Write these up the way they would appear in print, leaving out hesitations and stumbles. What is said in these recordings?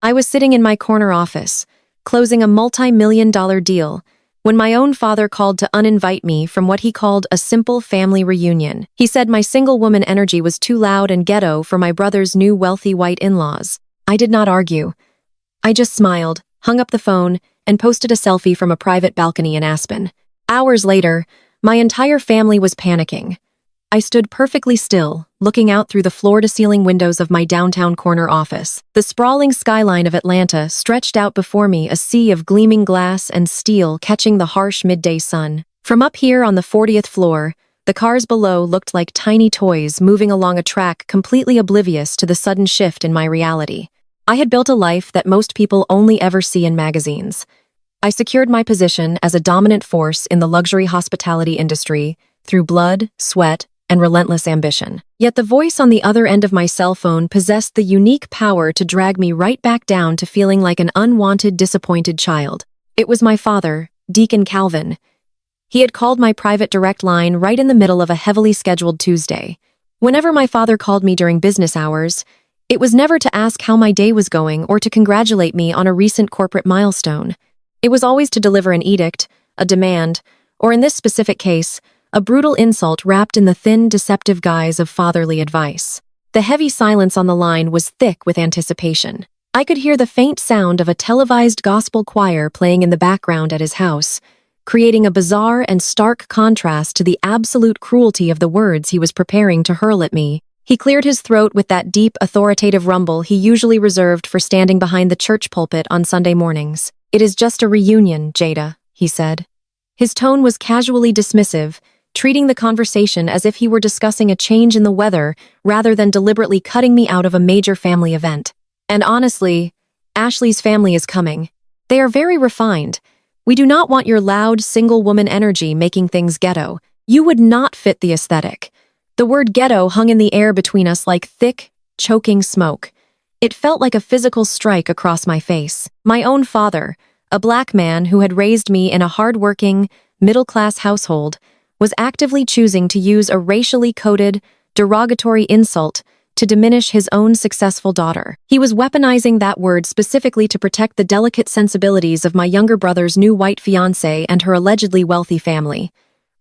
I was sitting in my corner office, closing a multi-million-dollar deal, when my own father called to uninvite me from what he called a simple family reunion. He said my single-woman energy was too loud and ghetto for my brother's new wealthy white in-laws. I did not argue. I just smiled, hung up the phone, and posted a selfie from a private balcony in Aspen. Hours later, my entire family was panicking. I stood perfectly still, looking out through the floor-to-ceiling windows of my downtown corner office. The sprawling skyline of Atlanta stretched out before me, a sea of gleaming glass and steel catching the harsh midday sun. From up here on the 40th floor, the cars below looked like tiny toys moving along a track completely oblivious to the sudden shift in my reality. I had built a life that most people only ever see in magazines. I secured my position as a dominant force in the luxury hospitality industry through blood, sweat, and relentless ambition. Yet the voice on the other end of my cell phone possessed the unique power to drag me right back down to feeling like an unwanted, disappointed child. It was my father, Deacon Calvin. He had called my private direct line right in the middle of a heavily scheduled Tuesday. Whenever my father called me during business hours, it was never to ask how my day was going or to congratulate me on a recent corporate milestone. It was always to deliver an edict, a demand, or in this specific case, a brutal insult wrapped in the thin, deceptive guise of fatherly advice. The heavy silence on the line was thick with anticipation. I could hear the faint sound of a televised gospel choir playing in the background at his house, creating a bizarre and stark contrast to the absolute cruelty of the words he was preparing to hurl at me. He cleared his throat with that deep, authoritative rumble he usually reserved for standing behind the church pulpit on Sunday mornings. "It is just a reunion, Jada," he said. His tone was casually dismissive, treating the conversation as if he were discussing a change in the weather rather than deliberately cutting me out of a major family event. "And honestly, Ashley's family is coming. They are very refined. We do not want your loud, single-woman energy making things ghetto. You would not fit the aesthetic." The word ghetto hung in the air between us like thick, choking smoke. It felt like a physical strike across my face. My own father, a black man who had raised me in a hard-working, middle-class household, was actively choosing to use a racially coded, derogatory insult to diminish his own successful daughter. He was weaponizing that word specifically to protect the delicate sensibilities of my younger brother's new white fiancée and her allegedly wealthy family.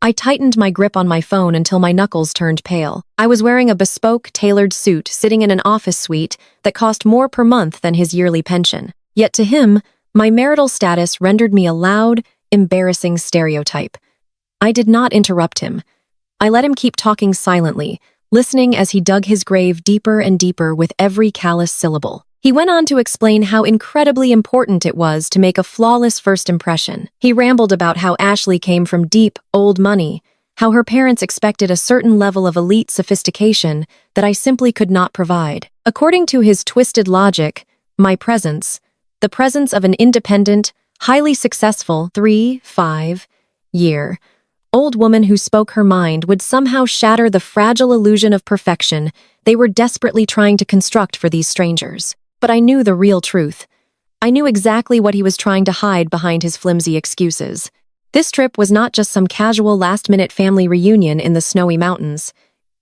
I tightened my grip on my phone until my knuckles turned pale. I was wearing a bespoke, tailored suit sitting in an office suite that cost more per month than his yearly pension. Yet to him, my marital status rendered me a loud, embarrassing stereotype. I did not interrupt him. I let him keep talking silently, listening as he dug his grave deeper and deeper with every callous syllable. He went on to explain how incredibly important it was to make a flawless first impression. He rambled about how Ashley came from deep, old money, how her parents expected a certain level of elite sophistication that I simply could not provide. According to his twisted logic, my presence, the presence of an independent, highly successful 3-5-year old woman who spoke her mind would somehow shatter the fragile illusion of perfection they were desperately trying to construct for these strangers. But I knew the real truth. I knew exactly what he was trying to hide behind his flimsy excuses. This trip was not just some casual last-minute family reunion in the snowy mountains.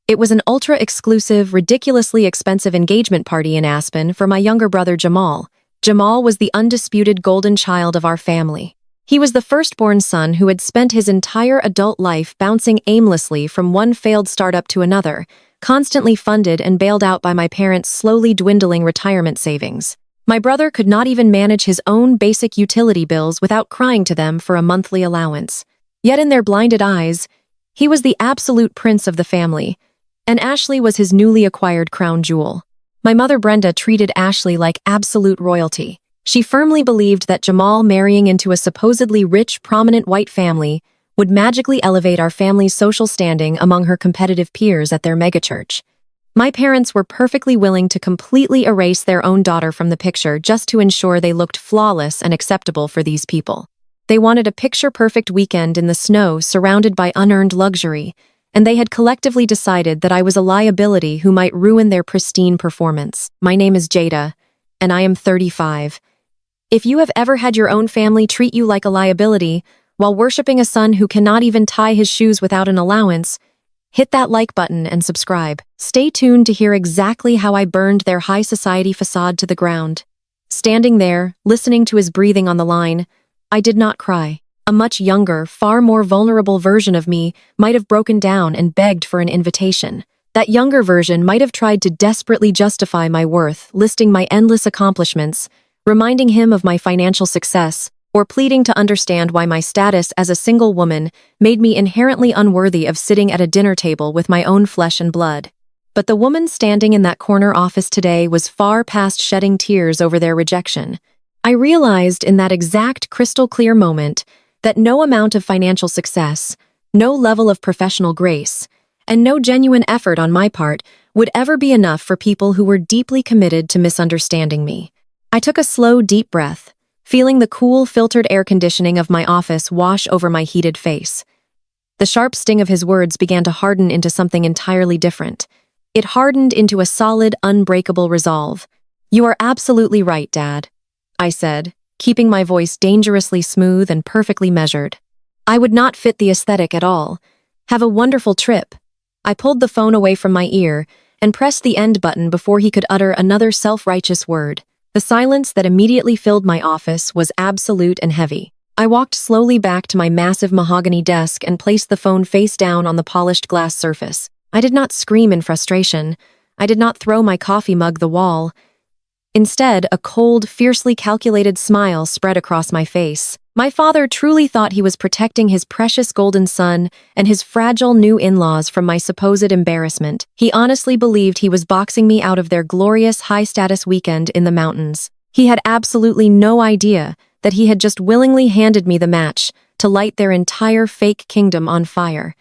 It was an ultra-exclusive, ridiculously expensive engagement party in Aspen for my younger brother Jamal. Jamal was the undisputed golden child of our family. He was the firstborn son who had spent his entire adult life bouncing aimlessly from one failed startup to another, constantly funded and bailed out by my parents' slowly dwindling retirement savings. My brother could not even manage his own basic utility bills without crying to them for a monthly allowance. Yet in their blinded eyes, he was the absolute prince of the family, and Ashley was his newly acquired crown jewel. My mother Brenda treated Ashley like absolute royalty. She firmly believed that Jamal marrying into a supposedly rich, prominent white family would magically elevate our family's social standing among her competitive peers at their megachurch. My parents were perfectly willing to completely erase their own daughter from the picture just to ensure they looked flawless and acceptable for these people. They wanted a picture-perfect weekend in the snow surrounded by unearned luxury, and they had collectively decided that I was a liability who might ruin their pristine performance. My name is Jada, and I am 35. If you have ever had your own family treat you like a liability while worshiping a son who cannot even tie his shoes without an allowance, hit that like button and subscribe. Stay tuned to hear exactly how I burned their high society facade to the ground. Standing there, listening to his breathing on the line, I did not cry. A much younger, far more vulnerable version of me might have broken down and begged for an invitation. That younger version might have tried to desperately justify my worth, listing my endless accomplishments, reminding him of my financial success, or pleading to understand why my status as a single woman made me inherently unworthy of sitting at a dinner table with my own flesh and blood. But the woman standing in that corner office today was far past shedding tears over their rejection. I realized in that exact crystal-clear moment that no amount of financial success, no level of professional grace, and no genuine effort on my part would ever be enough for people who were deeply committed to misunderstanding me. I took a slow, deep breath, feeling the cool, filtered air conditioning of my office wash over my heated face. The sharp sting of his words began to harden into something entirely different. It hardened into a solid, unbreakable resolve. "You are absolutely right, Dad," I said, keeping my voice dangerously smooth and perfectly measured. "I would not fit the aesthetic at all. Have a wonderful trip." I pulled the phone away from my ear and pressed the end button before he could utter another self-righteous word. The silence that immediately filled my office was absolute and heavy. I walked slowly back to my massive mahogany desk and placed the phone face down on the polished glass surface. I did not scream in frustration. I did not throw my coffee mug the wall. Instead, a cold, fiercely calculated smile spread across my face. My father truly thought he was protecting his precious golden son and his fragile new in-laws from my supposed embarrassment. He honestly believed he was boxing me out of their glorious high-status weekend in the mountains. He had absolutely no idea that he had just willingly handed me the match to light their entire fake kingdom on fire.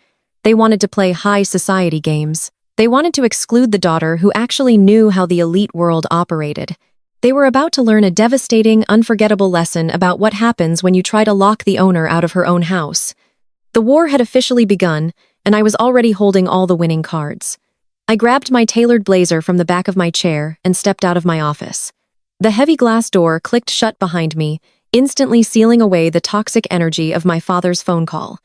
They wanted to play high society games. They wanted to exclude the daughter who actually knew how the elite world operated. They were about to learn a devastating, unforgettable lesson about what happens when you try to lock the owner out of her own house. The war had officially begun, and I was already holding all the winning cards. I grabbed my tailored blazer from the back of my chair and stepped out of my office. The heavy glass door clicked shut behind me, instantly sealing away the toxic energy of my father's phone call.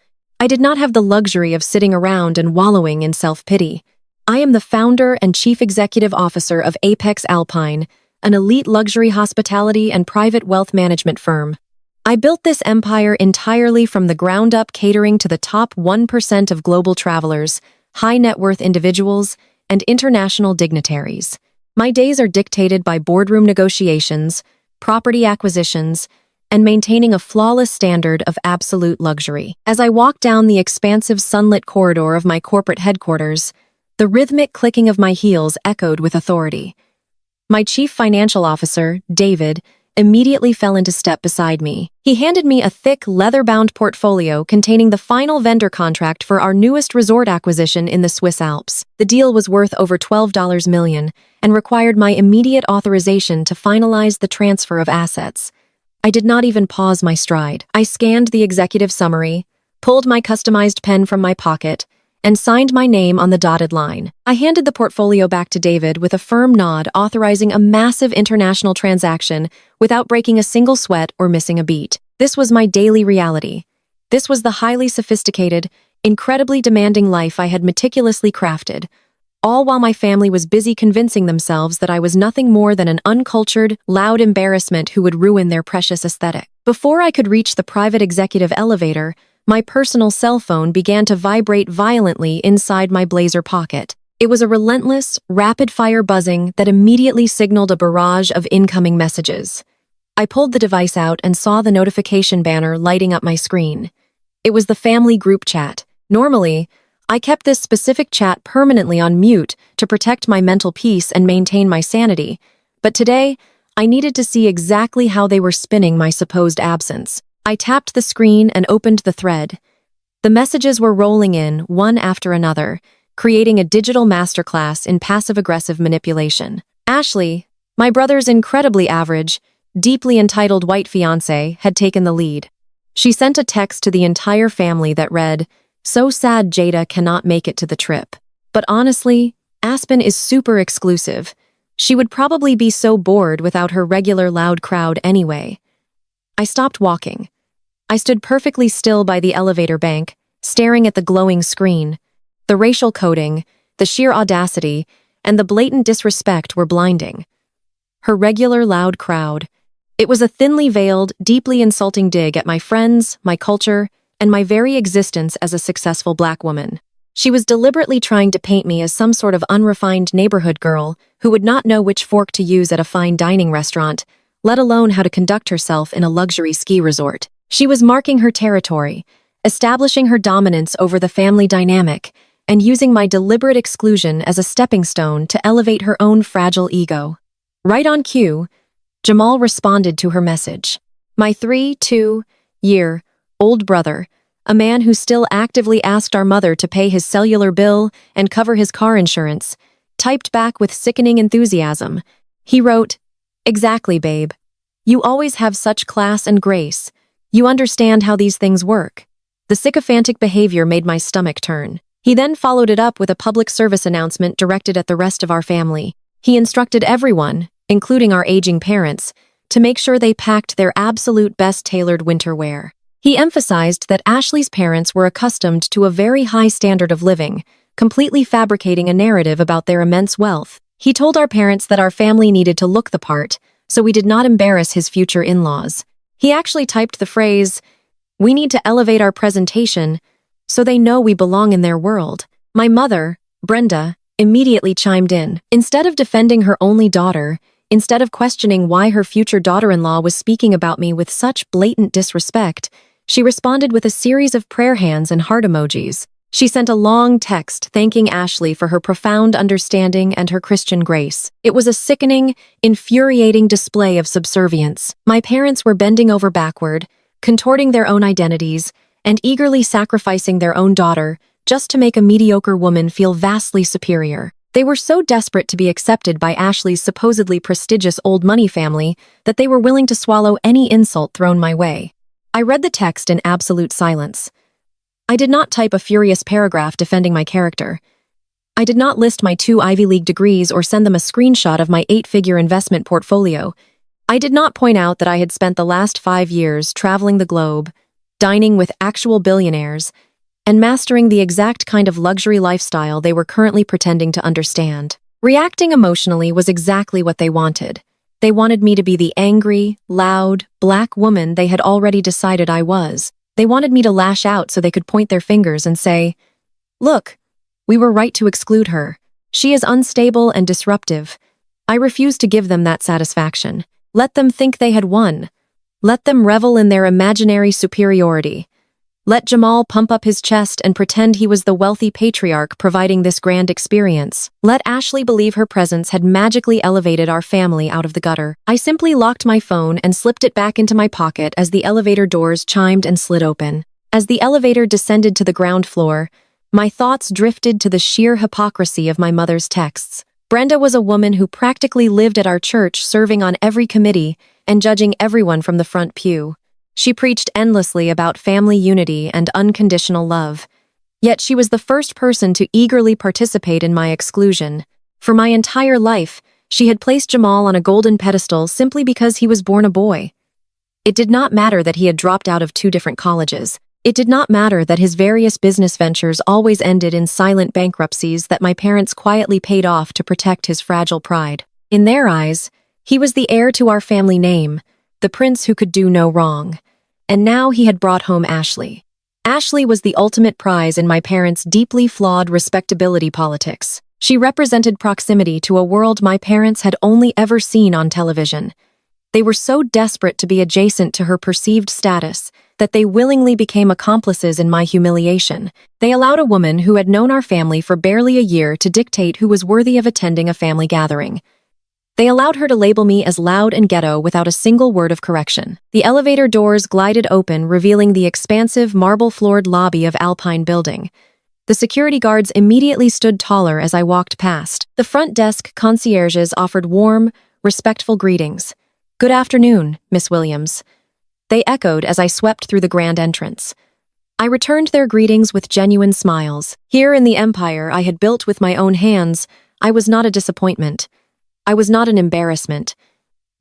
I did not have the luxury of sitting around and wallowing in self-pity. I am the founder and chief executive officer of Apex Alpine, an elite luxury hospitality and private wealth management firm. I built this empire entirely from the ground up, catering to the top 1% of global travelers, high net worth individuals, and international dignitaries. My days are dictated by boardroom negotiations, property acquisitions, and maintaining a flawless standard of absolute luxury. As I walked down the expansive sunlit corridor of my corporate headquarters, the rhythmic clicking of my heels echoed with authority. My chief financial officer, David, immediately fell into step beside me. He handed me a thick, leather-bound portfolio containing the final vendor contract for our newest resort acquisition in the Swiss Alps. The deal was worth over $12 million and required my immediate authorization to finalize the transfer of assets. I did not even pause my stride. I scanned the executive summary, pulled my customized pen from my pocket, and signed my name on the dotted line. I handed the portfolio back to David with a firm nod authorizing a massive international transaction without breaking a single sweat or missing a beat. This was my daily reality. This was the highly sophisticated, incredibly demanding life I had meticulously crafted, all while my family was busy convincing themselves that I was nothing more than an uncultured, loud embarrassment who would ruin their precious aesthetic. Before I could reach the private executive elevator, my personal cell phone began to vibrate violently inside my blazer pocket. It was a relentless, rapid-fire buzzing that immediately signaled a barrage of incoming messages. I pulled the device out and saw the notification banner lighting up my screen. It was the family group chat. Normally, I kept this specific chat permanently on mute to protect my mental peace and maintain my sanity, but today, I needed to see exactly how they were spinning my supposed absence. I tapped the screen and opened the thread. The messages were rolling in, one after another, creating a digital masterclass in passive-aggressive manipulation. Ashley, my brother's incredibly average, deeply entitled white fiancé, had taken the lead. She sent a text to the entire family that read, "So sad Jada cannot make it to the trip. But honestly, Aspen is super exclusive. She would probably be so bored without her regular loud crowd anyway." I stopped walking. I stood perfectly still by the elevator bank, staring at the glowing screen. The racial coding, the sheer audacity, and the blatant disrespect were blinding. Her regular loud crowd, It was a thinly veiled, deeply insulting dig at my friends, my culture, and my very existence as a successful black woman. She was deliberately trying to paint me as some sort of unrefined neighborhood girl who would not know which fork to use at a fine dining restaurant, let alone how to conduct herself in a luxury ski resort. She was marking her territory, establishing her dominance over the family dynamic, and using my deliberate exclusion as a stepping stone to elevate her own fragile ego. Right on cue, Jamal responded to her message. My 3-2-year-old brother, a man who still actively asked our mother to pay his cellular bill and cover his car insurance, typed back with sickening enthusiasm. He wrote, "Exactly, babe. You always have such class and grace. You understand how these things work." The sycophantic behavior made my stomach turn. He then followed it up with a public service announcement directed at the rest of our family. He instructed everyone, including our aging parents, to make sure they packed their absolute best tailored winter wear. He emphasized that Ashley's parents were accustomed to a very high standard of living, completely fabricating a narrative about their immense wealth. He told our parents that our family needed to look the part, so we did not embarrass his future in-laws. He actually typed the phrase, "We need to elevate our presentation so they know we belong in their world." My mother, Brenda, immediately chimed in. Instead of defending her only daughter, instead of questioning why her future daughter-in-law was speaking about me with such blatant disrespect, she responded with a series of prayer hands and heart emojis. She sent a long text thanking Ashley for her profound understanding and her Christian grace. It was a sickening, infuriating display of subservience. My parents were bending over backward, contorting their own identities, and eagerly sacrificing their own daughter just to make a mediocre woman feel vastly superior. They were so desperate to be accepted by Ashley's supposedly prestigious old money family that they were willing to swallow any insult thrown my way. I read the text in absolute silence. I did not type a furious paragraph defending my character. I did not list my 2 Ivy League degrees or send them a screenshot of my 8-figure investment portfolio. I did not point out that I had spent the last 5 years traveling the globe, dining with actual billionaires, and mastering the exact kind of luxury lifestyle they were currently pretending to understand. Reacting emotionally was exactly what they wanted. They wanted me to be the angry, loud, black woman they had already decided I was. They wanted me to lash out so they could point their fingers and say, "Look, we were right to exclude her. She is unstable and disruptive." I refused to give them that satisfaction. Let them think they had won. Let them revel in their imaginary superiority. Let Jamal pump up his chest and pretend he was the wealthy patriarch providing this grand experience. Let Ashley believe her presence had magically elevated our family out of the gutter. I simply locked my phone and slipped it back into my pocket as the elevator doors chimed and slid open. As the elevator descended to the ground floor, my thoughts drifted to the sheer hypocrisy of my mother's texts. Brenda was a woman who practically lived at our church, serving on every committee and judging everyone from the front pew. She preached endlessly about family unity and unconditional love. Yet she was the first person to eagerly participate in my exclusion. For my entire life, she had placed Jamal on a golden pedestal simply because he was born a boy. It did not matter that he had dropped out of 2 different colleges. It did not matter that his various business ventures always ended in silent bankruptcies that my parents quietly paid off to protect his fragile pride. In their eyes, he was the heir to our family name, the prince who could do no wrong. And now he had brought home Ashley. Ashley was the ultimate prize in my parents' deeply flawed respectability politics. She represented proximity to a world my parents had only ever seen on television. They were so desperate to be adjacent to her perceived status that they willingly became accomplices in my humiliation. They allowed a woman who had known our family for barely a year to dictate who was worthy of attending a family gathering. They allowed her to label me as loud and ghetto without a single word of correction. The elevator doors glided open, revealing the expansive marble-floored lobby of Alpine Building. The security guards immediately stood taller as I walked past. The front desk concierges offered warm, respectful greetings. "Good afternoon, Miss Williams," they echoed as I swept through the grand entrance. I returned their greetings with genuine smiles. Here in the empire I had built with my own hands, I was not a disappointment. I was not an embarrassment.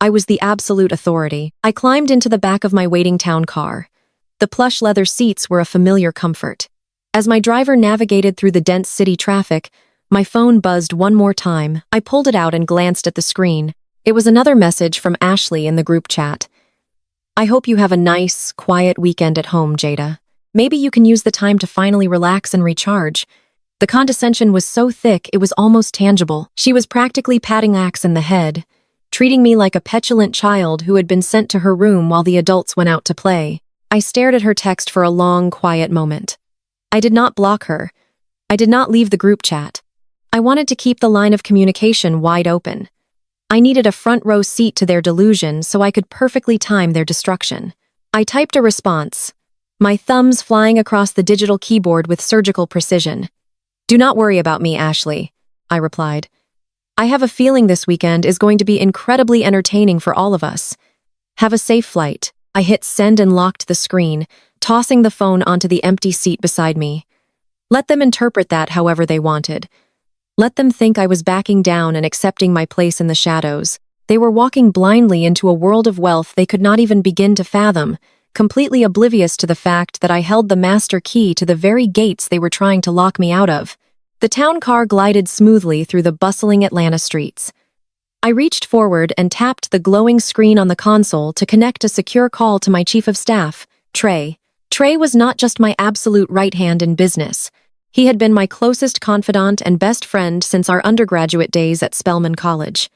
I was the absolute authority. I climbed into the back of my waiting town car. The plush leather seats were a familiar comfort. As my driver navigated through the dense city traffic, my phone buzzed one more time. I pulled it out and glanced at the screen. It was another message from Ashley in the group chat. I hope you have a nice, quiet weekend at home, Jada. Maybe you can use the time to finally relax and recharge. The condescension was so thick it was almost tangible. She was practically patting Axe in the head, treating me like a petulant child who had been sent to her room while the adults went out to play. I stared at her text for a long, quiet moment. I did not block her. I did not leave the group chat. I wanted to keep the line of communication wide open. I needed a front row seat to their delusion so I could perfectly time their destruction. I typed a response, my thumbs flying across the digital keyboard with surgical precision. Do not worry about me, Ashley, I replied. I have a feeling this weekend is going to be incredibly entertaining for all of us. Have a safe flight. I hit send and locked the screen, tossing the phone onto the empty seat beside me. Let them interpret that however they wanted. Let them think I was backing down and accepting my place in the shadows. They were walking blindly into a world of wealth they could not even begin to fathom, completely oblivious to the fact that I held the master key to the very gates they were trying to lock me out of. The town car glided smoothly through the bustling Atlanta streets. I reached forward and tapped the glowing screen on the console to connect a secure call to my chief of staff, Trey. Trey was not just my absolute right hand in business. He had been my closest confidant and best friend since our undergraduate days at Spelman College.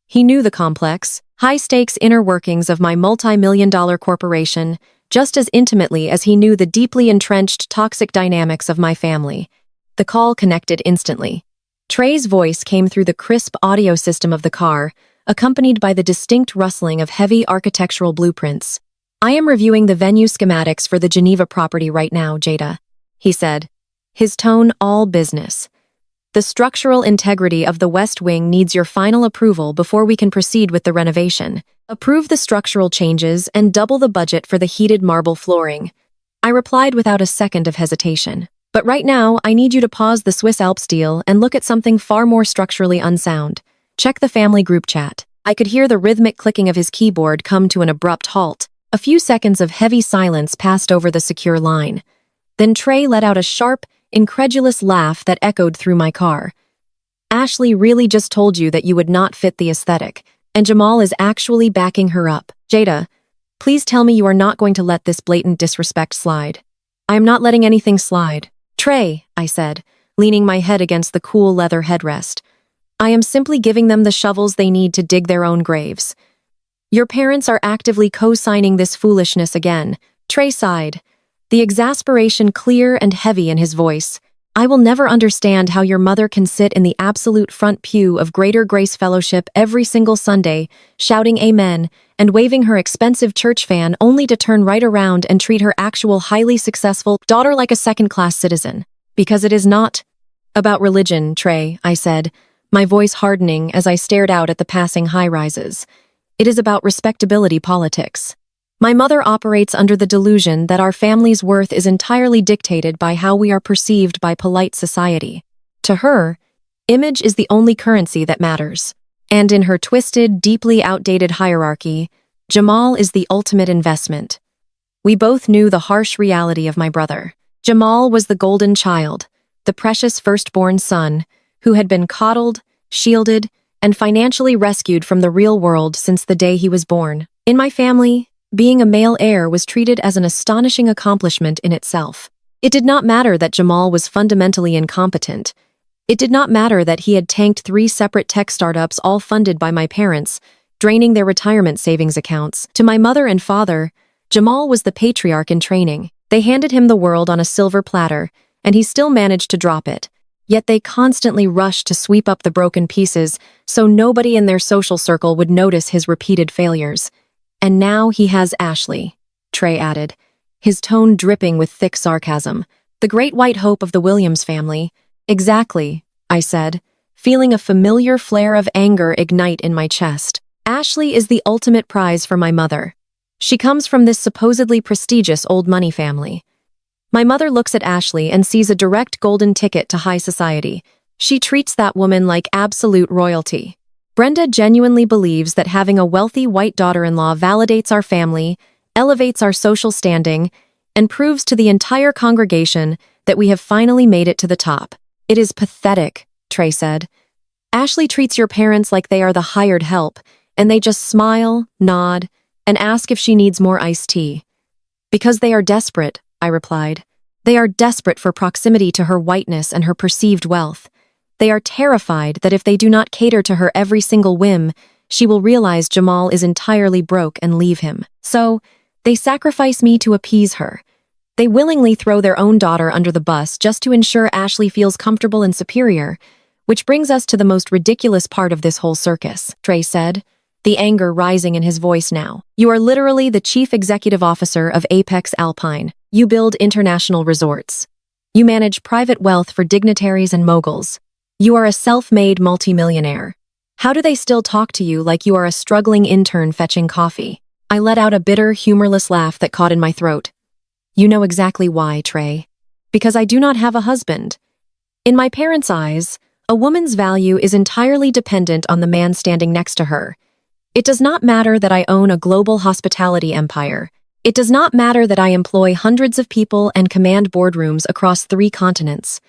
He knew the complex, high-stakes inner workings of my multi-million-dollar corporation just as intimately as he knew the deeply entrenched toxic dynamics of my family. The call connected instantly. Trey's voice came through the crisp audio system of the car, accompanied by the distinct rustling of heavy architectural blueprints. I am reviewing the venue schematics for the Geneva property right now, Jada, he said, his tone all business. The structural integrity of the West Wing needs your final approval before we can proceed with the renovation. Approve the structural changes and double the budget for the heated marble flooring. I replied without a second of hesitation. But right now, I need you to pause the Swiss Alps deal and look at something far more structurally unsound. Check the family group chat. I could hear the rhythmic clicking of his keyboard come to an abrupt halt. A few seconds of heavy silence passed over the secure line. Then Trey let out a sharp, incredulous laugh that echoed through my car. Ashley really just told you that you would not fit the aesthetic, and Jamal is actually backing her up. Jada, please tell me you are not going to let this blatant disrespect slide. I am not letting anything slide. Trey, I said, leaning my head against the cool leather headrest. I am simply giving them the shovels they need to dig their own graves. Your parents are actively co-signing this foolishness again. Trey sighed, the exasperation clear and heavy in his voice. I will never understand how your mother can sit in the absolute front pew of Greater Grace Fellowship every single Sunday, shouting amen, and waving her expensive church fan only to turn right around and treat her actual highly successful daughter like a second-class citizen. Because it is not about religion, Trey, I said, my voice hardening as I stared out at the passing high-rises. It is about respectability politics. My mother operates under the delusion that our family's worth is entirely dictated by how we are perceived by polite society. To her, image is the only currency that matters. And in her twisted, deeply outdated hierarchy, Jamal is the ultimate investment. We both knew the harsh reality of my brother. Jamal was the golden child, the precious firstborn son, who had been coddled, shielded, and financially rescued from the real world since the day he was born. In my family, being a male heir was treated as an astonishing accomplishment in itself. It did not matter that Jamal was fundamentally incompetent. It did not matter that he had tanked 3 separate tech startups all funded by my parents, draining their retirement savings accounts. To my mother and father, Jamal was the patriarch in training. They handed him the world on a silver platter, and he still managed to drop it. Yet they constantly rushed to sweep up the broken pieces so nobody in their social circle would notice his repeated failures. And now he has Ashley, Trey added, his tone dripping with thick sarcasm. The great white hope of the Williams family. Exactly, I said, feeling a familiar flare of anger ignite in my chest. Ashley is the ultimate prize for my mother. She comes from this supposedly prestigious old money family. My mother looks at Ashley and sees a direct golden ticket to high society. She treats that woman like absolute royalty. Brenda genuinely believes that having a wealthy white daughter-in-law validates our family, elevates our social standing, and proves to the entire congregation that we have finally made it to the top. It is pathetic, Trey said. Ashley treats your parents like they are the hired help, and they just smile, nod, and ask if she needs more iced tea. Because they are desperate, I replied. They are desperate for proximity to her whiteness and her perceived wealth. They are terrified that if they do not cater to her every single whim, she will realize Jamal is entirely broke and leave him. So, they sacrifice me to appease her. They willingly throw their own daughter under the bus just to ensure Ashley feels comfortable and superior, which brings us to the most ridiculous part of this whole circus, Trey said, the anger rising in his voice now. You are literally the chief executive officer of Apex Alpine. You build international resorts. You manage private wealth for dignitaries and moguls. You are a self-made multimillionaire. How do they still talk to you like you are a struggling intern fetching coffee? I let out a bitter, humorless laugh that caught in my throat. You know exactly why, Trey. Because I do not have a husband. In my parents' eyes, a woman's value is entirely dependent on the man standing next to her. It does not matter that I own a global hospitality empire. It does not matter that I employ hundreds of people and command boardrooms across 3 continents.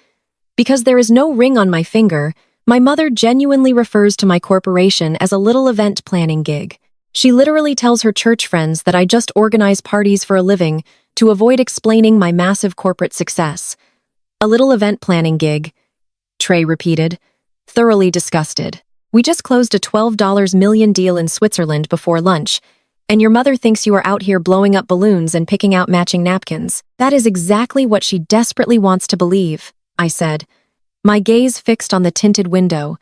Because there is no ring on my finger, my mother genuinely refers to my corporation as a little event planning gig. She literally tells her church friends that I just organize parties for a living to avoid explaining my massive corporate success. A little event planning gig, Trey repeated, thoroughly disgusted. We just closed a $12 million deal in Switzerland before lunch, and your mother thinks you are out here blowing up balloons and picking out matching napkins. That is exactly what she desperately wants to believe, I said, my gaze fixed on the tinted window.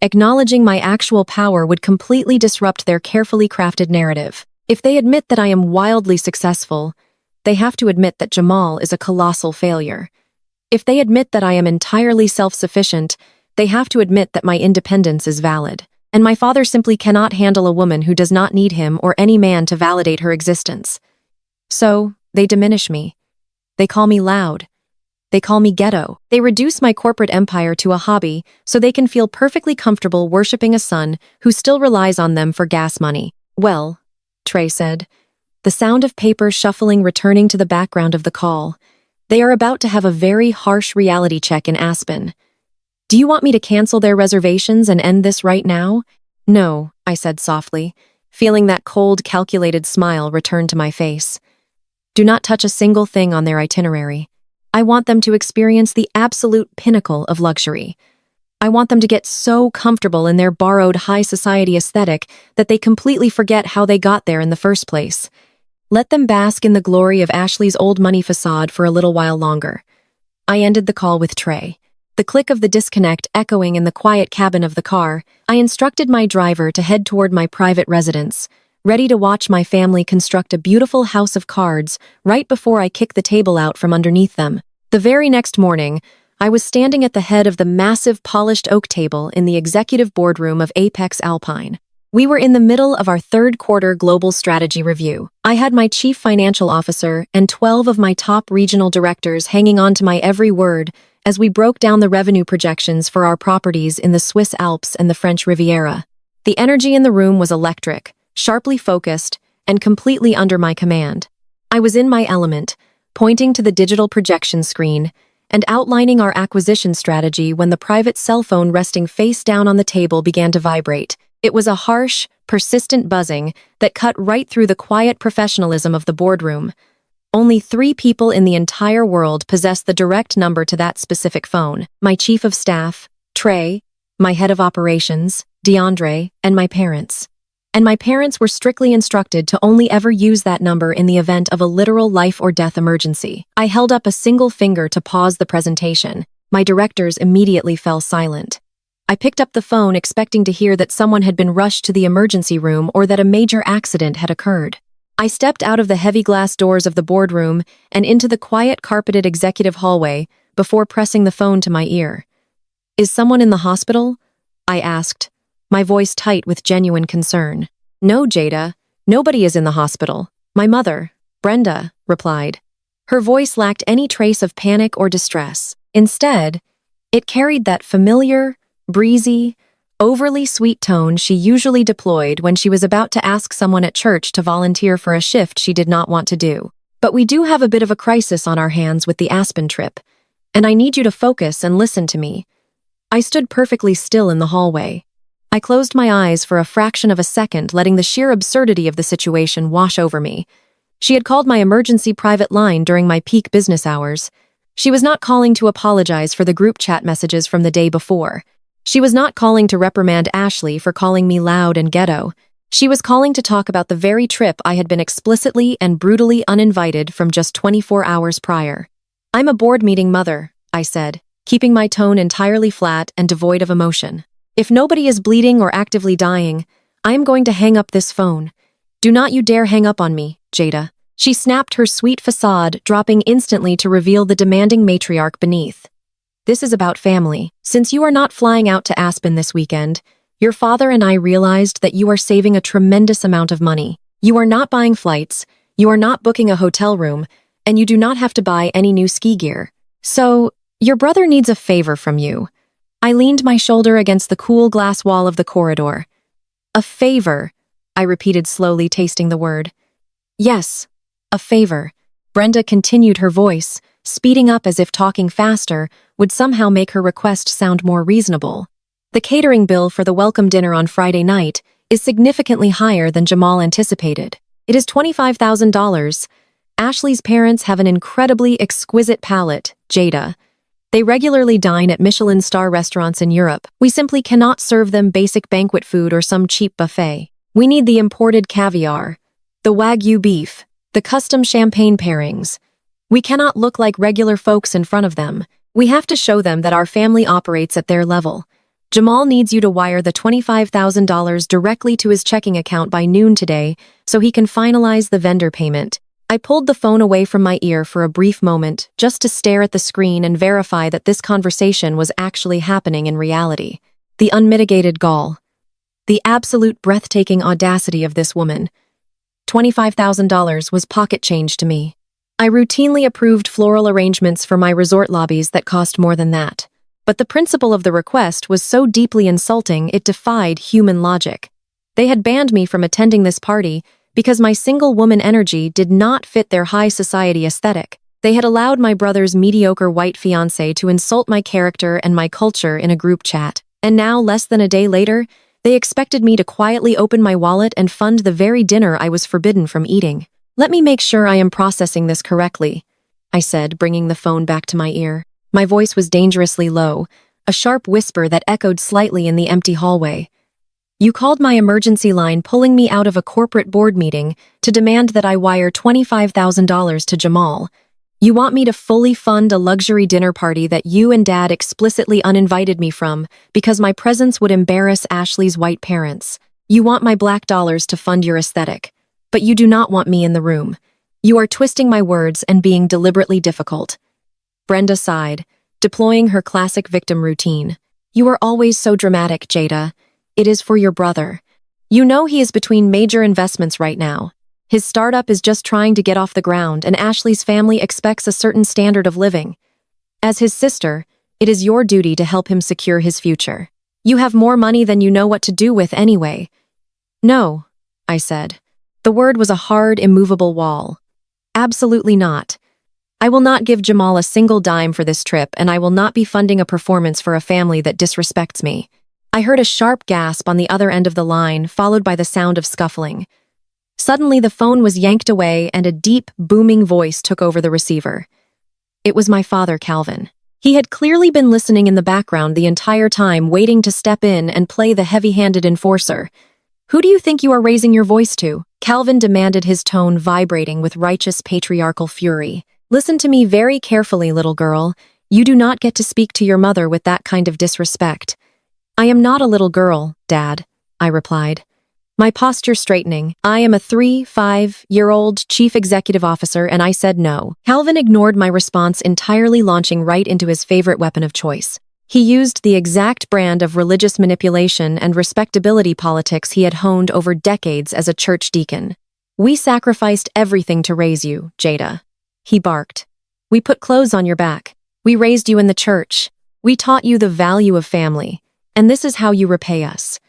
Acknowledging my actual power would completely disrupt their carefully crafted narrative. If they admit that I am wildly successful, they have to admit that Jamal is a colossal failure. If they admit that I am entirely self-sufficient, they have to admit that my independence is valid. And my father simply cannot handle a woman who does not need him or any man to validate her existence. So, they diminish me. They call me loud. They call me ghetto. They reduce my corporate empire to a hobby so they can feel perfectly comfortable worshiping a son who still relies on them for gas money. Well, Trey said, the sound of paper shuffling returning to the background of the call. They are about to have a very harsh reality check in Aspen. Do you want me to cancel their reservations and end this right now? No, I said softly, feeling that cold, calculated smile return to my face. Do not touch a single thing on their itinerary. I want them to experience the absolute pinnacle of luxury. I want them to get so comfortable in their borrowed high society aesthetic that they completely forget how they got there in the first place. Let them bask in the glory of Ashley's old money facade for a little while longer. I ended the call with Trey. The click of the disconnect echoing in the quiet cabin of the car, I instructed my driver to head toward my private residence, ready to watch my family construct a beautiful house of cards right before I kick the table out from underneath them. The very next morning, I was standing at the head of the massive polished oak table in the executive boardroom of Apex Alpine. We were in the middle of our 3rd quarter global strategy review. I had my chief financial officer and 12 of my top regional directors hanging on to my every word as we broke down the revenue projections for our properties in the Swiss Alps and the French Riviera. The energy in the room was electric, sharply focused, and completely under my command. I was in my element, pointing to the digital projection screen and outlining our acquisition strategy when the private cell phone resting face down on the table began to vibrate. It was a harsh, persistent buzzing that cut right through the quiet professionalism of the boardroom. Only 3 people in the entire world possessed the direct number to that specific phone: my chief of staff, Trey, my head of operations, DeAndre, and my parents. And my parents were strictly instructed to only ever use that number in the event of a literal life or death emergency. I held up a single finger to pause the presentation. My directors immediately fell silent. I picked up the phone expecting to hear that someone had been rushed to the emergency room or that a major accident had occurred. I stepped out of the heavy glass doors of the boardroom and into the quiet carpeted executive hallway before pressing the phone to my ear. Is someone in the hospital? I asked, my voice tight with genuine concern. No, Jada, nobody is in the hospital. My mother, Brenda, replied. Her voice lacked any trace of panic or distress. Instead, it carried that familiar, breezy, overly sweet tone she usually deployed when she was about to ask someone at church to volunteer for a shift she did not want to do. But we do have a bit of a crisis on our hands with the Aspen trip, and I need you to focus and listen to me. I stood perfectly still in the hallway. I closed my eyes for a fraction of a second, letting the sheer absurdity of the situation wash over me. She had called my emergency private line during my peak business hours. She was not calling to apologize for the group chat messages from the day before. She was not calling to reprimand Ashley for calling me loud and ghetto. She was calling to talk about the very trip I had been explicitly and brutally uninvited from just 24 hours prior. "I'm a board meeting mother," I said, keeping my tone entirely flat and devoid of emotion. "If nobody is bleeding or actively dying, I am going to hang up this phone. Do not you dare hang up on me, Jada." She snapped her sweet facade, dropping instantly to reveal the demanding matriarch beneath. "This is about family. Since you are not flying out to Aspen this weekend, your father and I realized that you are saving a tremendous amount of money. You are not buying flights, you are not booking a hotel room, and you do not have to buy any new ski gear. So, your brother needs a favor from you." I leaned my shoulder against the cool glass wall of the corridor. "A favor," I repeated slowly, tasting the word. "Yes, a favor." Brenda continued her voice, speeding up as if talking faster would somehow make her request sound more reasonable. "The catering bill for the welcome dinner on Friday night is significantly higher than Jamal anticipated. It is $25,000. Ashley's parents have an incredibly exquisite palate, Jada. They regularly dine at Michelin star restaurants in Europe. We simply cannot serve them basic banquet food or some cheap buffet. We need the imported caviar, the Wagyu beef, the custom champagne pairings. We cannot look like regular folks in front of them. We have to show them that our family operates at their level. Jamal needs you to wire the $25,000 directly to his checking account by noon today so he can finalize the vendor payment." I pulled the phone away from my ear for a brief moment, just to stare at the screen and verify that this conversation was actually happening in reality. The unmitigated gall. The absolute breathtaking audacity of this woman. $25,000 was pocket change to me. I routinely approved floral arrangements for my resort lobbies that cost more than that. But the principle of the request was so deeply insulting it defied human logic. They had banned me from attending this party because my single-woman energy did not fit their high society aesthetic. They had allowed my brother's mediocre white fiancé to insult my character and my culture in a group chat. And now, less than a day later, they expected me to quietly open my wallet and fund the very dinner I was forbidden from eating. "Let me make sure I am processing this correctly," I said, bringing the phone back to my ear. My voice was dangerously low, a sharp whisper that echoed slightly in the empty hallway. "You called my emergency line pulling me out of a corporate board meeting to demand that I wire $25,000 to Jamal. You want me to fully fund a luxury dinner party that you and Dad explicitly uninvited me from because my presence would embarrass Ashley's white parents. You want my black dollars to fund your aesthetic, but you do not want me in the room. You are twisting my words and being deliberately difficult." Brenda sighed, deploying her classic victim routine. "You are always so dramatic, Jada. It is for your brother. You know he is between major investments right now. His startup is just trying to get off the ground, and Ashley's family expects a certain standard of living. As his sister, it is your duty to help him secure his future. You have more money than you know what to do with anyway." "No," I said. The word was a hard, immovable wall. "Absolutely not. I will not give Jamal a single dime for this trip, and I will not be funding a performance for a family that disrespects me." I heard a sharp gasp on the other end of the line, followed by the sound of scuffling. Suddenly, the phone was yanked away and a deep, booming voice took over the receiver. It was my father, Calvin. He had clearly been listening in the background the entire time, waiting to step in and play the heavy-handed enforcer. "Who do you think you are raising your voice to?" Calvin demanded, his tone vibrating with righteous patriarchal fury. "Listen to me very carefully, little girl. You do not get to speak to your mother with that kind of disrespect." "I am not a little girl, Dad," I replied, my posture straightening. "I am a 5-year-old chief executive officer, and I said no." Calvin ignored my response entirely, launching right into his favorite weapon of choice. He used the exact brand of religious manipulation and respectability politics he had honed over decades as a church deacon. "We sacrificed everything to raise you, Jada," he barked. "We put clothes on your back. We raised you in the church. We taught you the value of family. And this is how you repay us.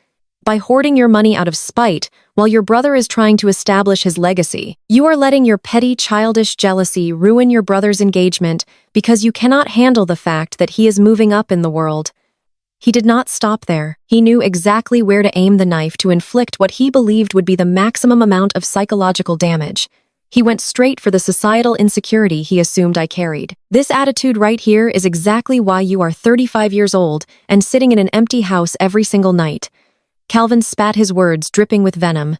By hoarding your money out of spite while your brother is trying to establish his legacy. You are letting your petty, childish jealousy ruin your brother's engagement because you cannot handle the fact that he is moving up in the world." He did not stop there. He knew exactly where to aim the knife to inflict what he believed would be the maximum amount of psychological damage. He went straight for the societal insecurity he assumed I carried. This attitude right here is exactly why you are 35 years old and sitting in an empty house every single night. Calvin spat his words, dripping with venom.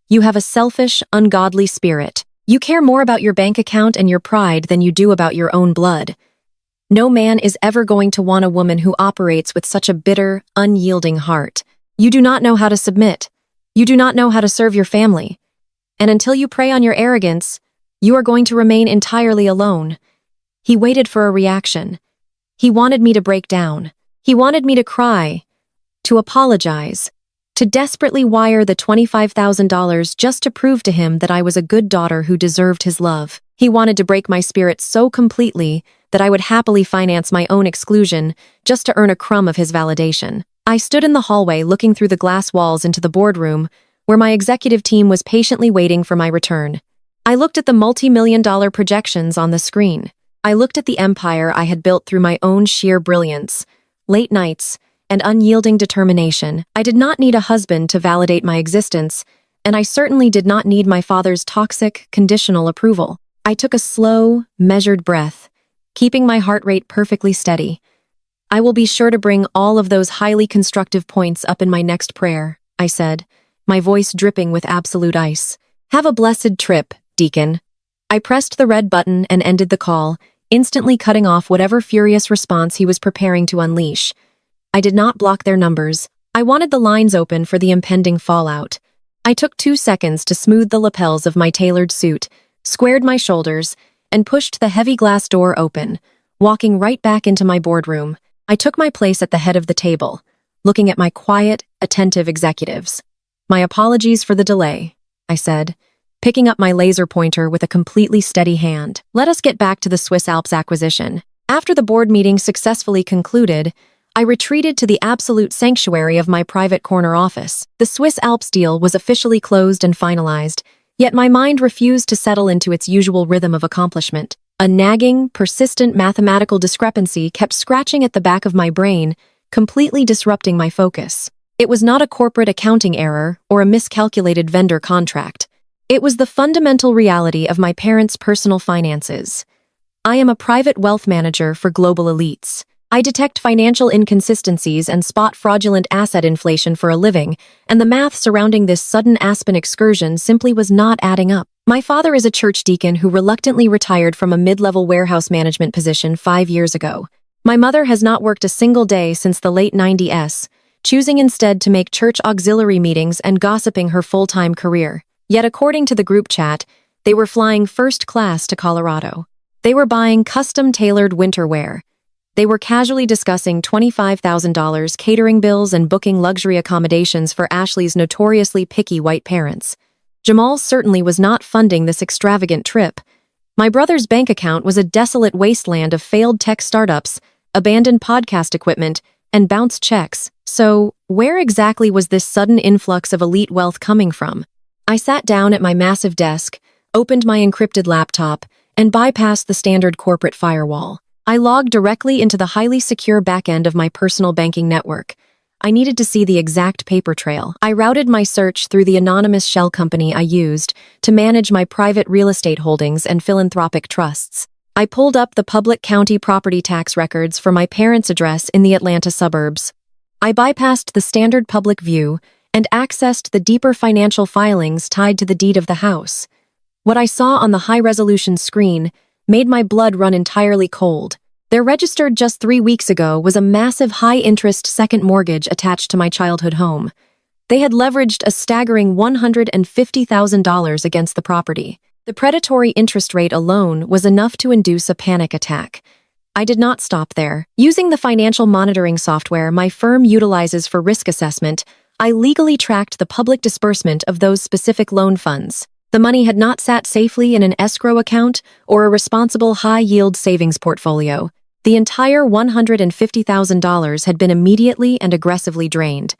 You have a selfish, ungodly spirit. You care more about your bank account and your pride than you do about your own blood. No man is ever going to want a woman who operates with such a bitter, unyielding heart. You do not know how to submit. You do not know how to serve your family. And until you prey on your arrogance, you are going to remain entirely alone. He waited for a reaction. He wanted me to break down. He wanted me to cry, to apologize, to desperately wire the $25,000 just to prove to him that I was a good daughter who deserved his love. He wanted to break my spirit so completely that I would happily finance my own exclusion just to earn a crumb of his validation. I stood in the hallway looking through the glass walls into the boardroom, where my executive team was patiently waiting for my return. I looked at the multi-million-dollar projections on the screen. I looked at the empire I had built through my own sheer brilliance, late nights, and unyielding determination. I did not need a husband to validate my existence, and I certainly did not need my father's toxic, conditional approval. I took a slow, measured breath, keeping my heart rate perfectly steady. I will be sure to bring all of those highly constructive points up in my next prayer, I said, my voice dripping with absolute ice. Have a blessed trip, Deacon. I pressed the red button and ended the call, instantly cutting off whatever furious response he was preparing to unleash. I did not block their numbers. I wanted the lines open for the impending fallout. I took 2 seconds to smooth the lapels of my tailored suit, squared my shoulders, and pushed the heavy glass door open, walking right back into my boardroom. I took my place at the head of the table, looking at my quiet, attentive executives. My apologies for the delay, I said, picking up my laser pointer with a completely steady hand. Let us get back to the Swiss Alps acquisition. After the board meeting successfully concluded, I retreated to the absolute sanctuary of my private corner office. The Swiss Alps deal was officially closed and finalized, yet my mind refused to settle into its usual rhythm of accomplishment. A nagging, persistent mathematical discrepancy kept scratching at the back of my brain, completely disrupting my focus. It was not a corporate accounting error or a miscalculated vendor contract. It was the fundamental reality of my parents' personal finances. I am a private wealth manager for global elites. I detect financial inconsistencies and spot fraudulent asset inflation for a living, and the math surrounding this sudden Aspen excursion simply was not adding up. My father is a church deacon who reluctantly retired from a mid-level warehouse management position 5 years ago. My mother has not worked a single day since the late 90s, choosing instead to make church auxiliary meetings and gossiping her full-time career. Yet according to the group chat, they were flying first class to Colorado. They were buying custom-tailored winter wear. They were casually discussing $25,000 catering bills and booking luxury accommodations for Ashley's notoriously picky white parents. Jamal certainly was not funding this extravagant trip. My brother's bank account was a desolate wasteland of failed tech startups, abandoned podcast equipment, and bounced checks. So, where exactly was this sudden influx of elite wealth coming from? I sat down at my massive desk, opened my encrypted laptop, and bypassed the standard corporate firewall. I logged directly into the highly secure backend of my personal banking network. I needed to see the exact paper trail. I routed my search through the anonymous shell company I used to manage my private real estate holdings and philanthropic trusts. I pulled up the public county property tax records for my parents' address in the Atlanta suburbs. I bypassed the standard public view and accessed the deeper financial filings tied to the deed of the house. What I saw on the high-resolution screen made my blood run entirely cold. There registered just 3 weeks ago was a massive high-interest second mortgage attached to my childhood home. They had leveraged a staggering $150,000 against the property. The predatory interest rate alone was enough to induce a panic attack. I did not stop there. Using the financial monitoring software my firm utilizes for risk assessment, I legally tracked the public disbursement of those specific loan funds. The money had not sat safely in an escrow account or a responsible high-yield savings portfolio. The entire $150,000 had been immediately and aggressively drained.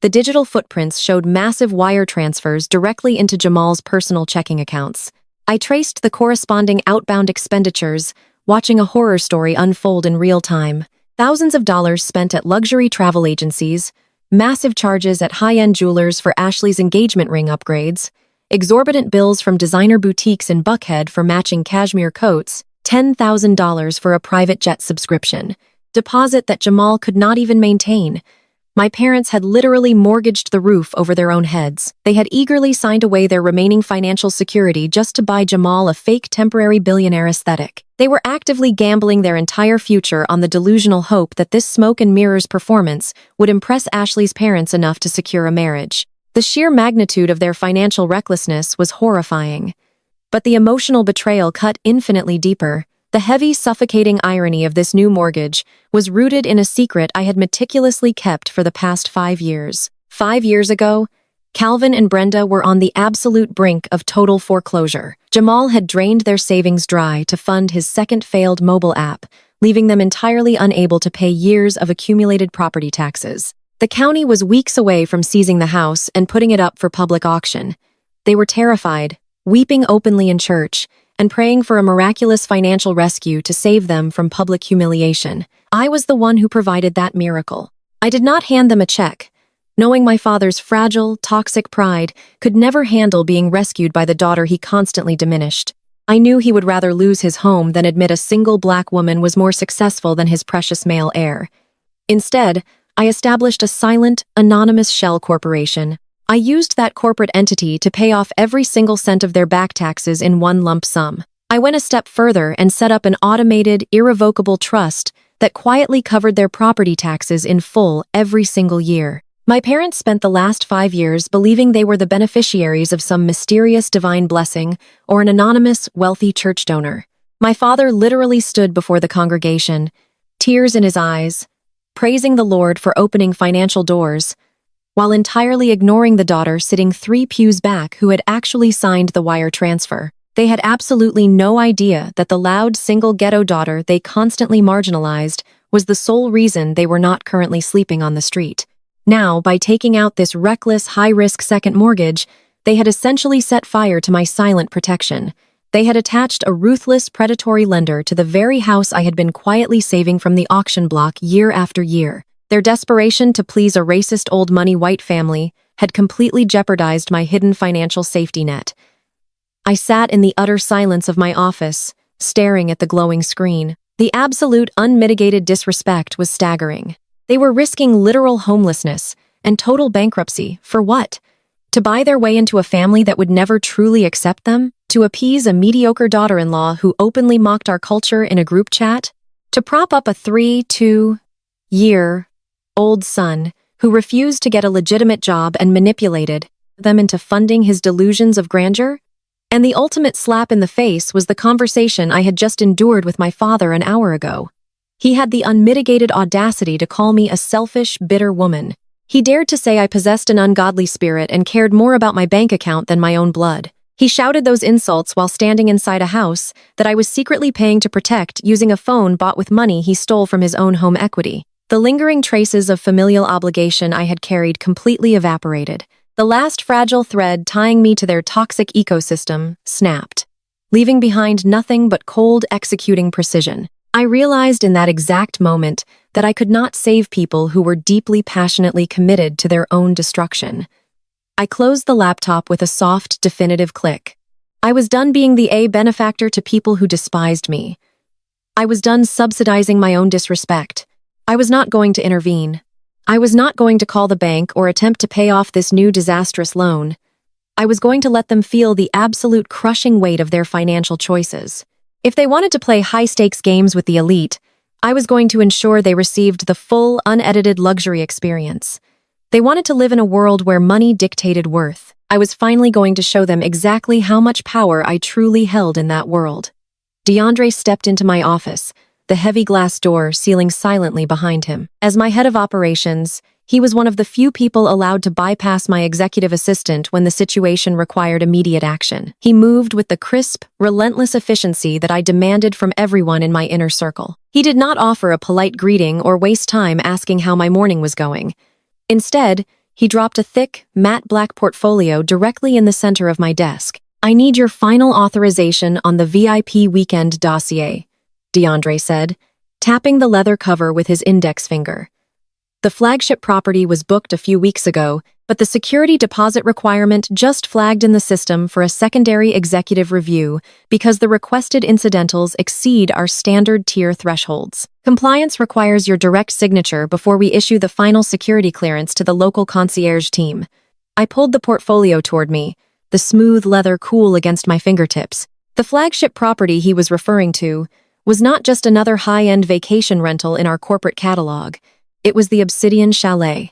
The digital footprints showed massive wire transfers directly into Jamal's personal checking accounts. I traced the corresponding outbound expenditures, watching a horror story unfold in real time. Thousands of dollars spent at luxury travel agencies, massive charges at high-end jewelers for Ashley's engagement ring upgrades, exorbitant bills from designer boutiques in Buckhead for matching cashmere coats, $10,000 for a private jet subscription, deposit that Jamal could not even maintain. My parents had literally mortgaged the roof over their own heads. They had eagerly signed away their remaining financial security just to buy Jamal a fake temporary billionaire aesthetic. They were actively gambling their entire future on the delusional hope that this smoke and mirrors performance would impress Ashley's parents enough to secure a marriage. The sheer magnitude of their financial recklessness was horrifying. But the emotional betrayal cut infinitely deeper. The heavy, suffocating irony of this new mortgage was rooted in a secret I had meticulously kept for the past 5 years. 5 years ago, Calvin and Brenda were on the absolute brink of total foreclosure. Jamal had drained their savings dry to fund his second failed mobile app, leaving them entirely unable to pay years of accumulated property taxes. The county was weeks away from seizing the house and putting it up for public auction. They were terrified, weeping openly in church, and praying for a miraculous financial rescue to save them from public humiliation. I was the one who provided that miracle. I did not hand them a check, knowing my father's fragile, toxic pride could never handle being rescued by the daughter he constantly diminished. I knew he would rather lose his home than admit a single black woman was more successful than his precious male heir. Instead, I established a silent, anonymous shell corporation. I used that corporate entity to pay off every single cent of their back taxes in one lump sum. I went a step further and set up an automated, irrevocable trust that quietly covered their property taxes in full every single year. My parents spent the last 5 years believing they were the beneficiaries of some mysterious divine blessing or an anonymous, wealthy church donor. My father literally stood before the congregation, tears in his eyes, praising the Lord for opening financial doors, while entirely ignoring the daughter sitting 3 pews back who had actually signed the wire transfer. They had absolutely no idea that the loud, single ghetto daughter they constantly marginalized was the sole reason they were not currently sleeping on the street. Now, by taking out this reckless, high-risk second mortgage, they had essentially set fire to my silent protection. They had attached a ruthless, predatory lender to the very house I had been quietly saving from the auction block year after year. Their desperation to please a racist old money white family had completely jeopardized my hidden financial safety net. I sat in the utter silence of my office, staring at the glowing screen. The absolute, unmitigated disrespect was staggering. They were risking literal homelessness and total bankruptcy, for what? To buy their way into a family that would never truly accept them? To appease a mediocre daughter-in-law who openly mocked our culture in a group chat? To prop up a 3-2-year-old son who refused to get a legitimate job and manipulated them into funding his delusions of grandeur? And the ultimate slap in the face was the conversation I had just endured with my father an hour ago. He had the unmitigated audacity to call me a selfish, bitter woman. He dared to say I possessed an ungodly spirit and cared more about my bank account than my own blood. He shouted those insults while standing inside a house that I was secretly paying to protect using a phone bought with money he stole from his own home equity. The lingering traces of familial obligation I had carried completely evaporated. The last fragile thread tying me to their toxic ecosystem snapped, leaving behind nothing but cold, executing precision. I realized in that exact moment that I could not save people who were deeply, passionately committed to their own destruction. I closed the laptop with a soft, definitive click. I was done being the benefactor to people who despised me. I was done subsidizing my own disrespect. I was not going to intervene. I was not going to call the bank or attempt to pay off this new disastrous loan. I was going to let them feel the absolute crushing weight of their financial choices. If they wanted to play high-stakes games with the elite, I was going to ensure they received the full, unedited luxury experience. They wanted to live in a world where money dictated worth. I was finally going to show them exactly how much power I truly held in that world. DeAndre stepped into my office, the heavy glass door sealing silently behind him. As my head of operations, he was one of the few people allowed to bypass my executive assistant when the situation required immediate action. He moved with the crisp, relentless efficiency that I demanded from everyone in my inner circle. He did not offer a polite greeting or waste time asking how my morning was going. Instead, he dropped a thick, matte black portfolio directly in the center of my desk. "I need your final authorization on the VIP weekend dossier," DeAndre said, tapping the leather cover with his index finger. The flagship property was booked a few weeks ago, but the security deposit requirement just flagged in the system for a secondary executive review because the requested incidentals exceed our standard tier thresholds. Compliance requires your direct signature before we issue the final security clearance to the local concierge team. I pulled the portfolio toward me, the smooth leather cool against my fingertips. The flagship property he was referring to was not just another high-end vacation rental in our corporate catalog. It was the Obsidian Chalet.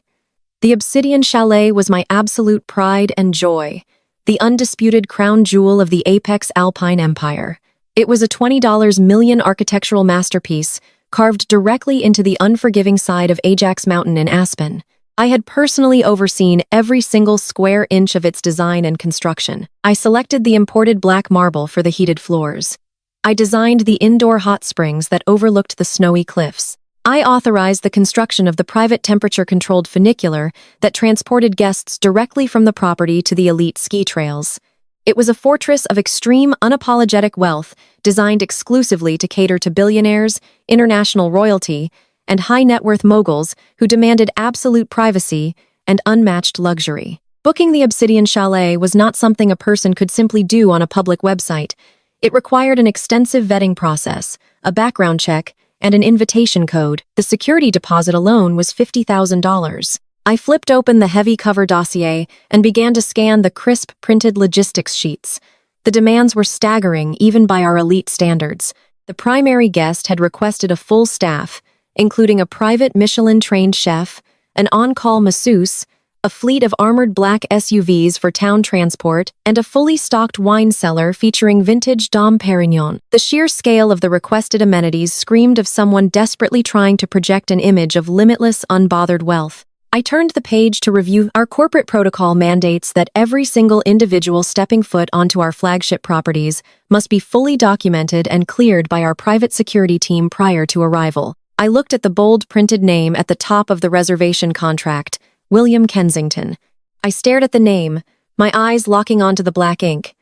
The Obsidian Chalet was my absolute pride and joy, the undisputed crown jewel of the apex Alpine Empire. It was a $20 million architectural masterpiece carved directly into the unforgiving side of Ajax Mountain in Aspen. I had personally overseen every single square inch of its design and construction. I selected the imported black marble for the heated floors. I designed the indoor hot springs that overlooked the snowy cliffs. I authorized the construction of the private temperature-controlled funicular that transported guests directly from the property to the elite ski trails. It was a fortress of extreme, unapologetic wealth designed exclusively to cater to billionaires, international royalty, and high-net-worth moguls who demanded absolute privacy and unmatched luxury. Booking the Obsidian Chalet was not something a person could simply do on a public website. It required an extensive vetting process, a background check, and an invitation code. The security deposit alone was $50,000. I flipped open the heavy cover dossier and began to scan the crisp printed logistics sheets. The demands were staggering, even by our elite standards. The primary guest had requested a full staff, including a private Michelin-trained chef, an on-call masseuse, a fleet of armored black SUVs for town transport, and a fully stocked wine cellar featuring vintage Dom Perignon. The sheer scale of the requested amenities screamed of someone desperately trying to project an image of limitless, unbothered wealth. I turned the page to review. Our corporate protocol mandates that every single individual stepping foot onto our flagship properties must be fully documented and cleared by our private security team prior to arrival. I looked at the bold printed name at the top of the reservation contract, William Kensington. I stared at the name, my eyes locking onto the black ink.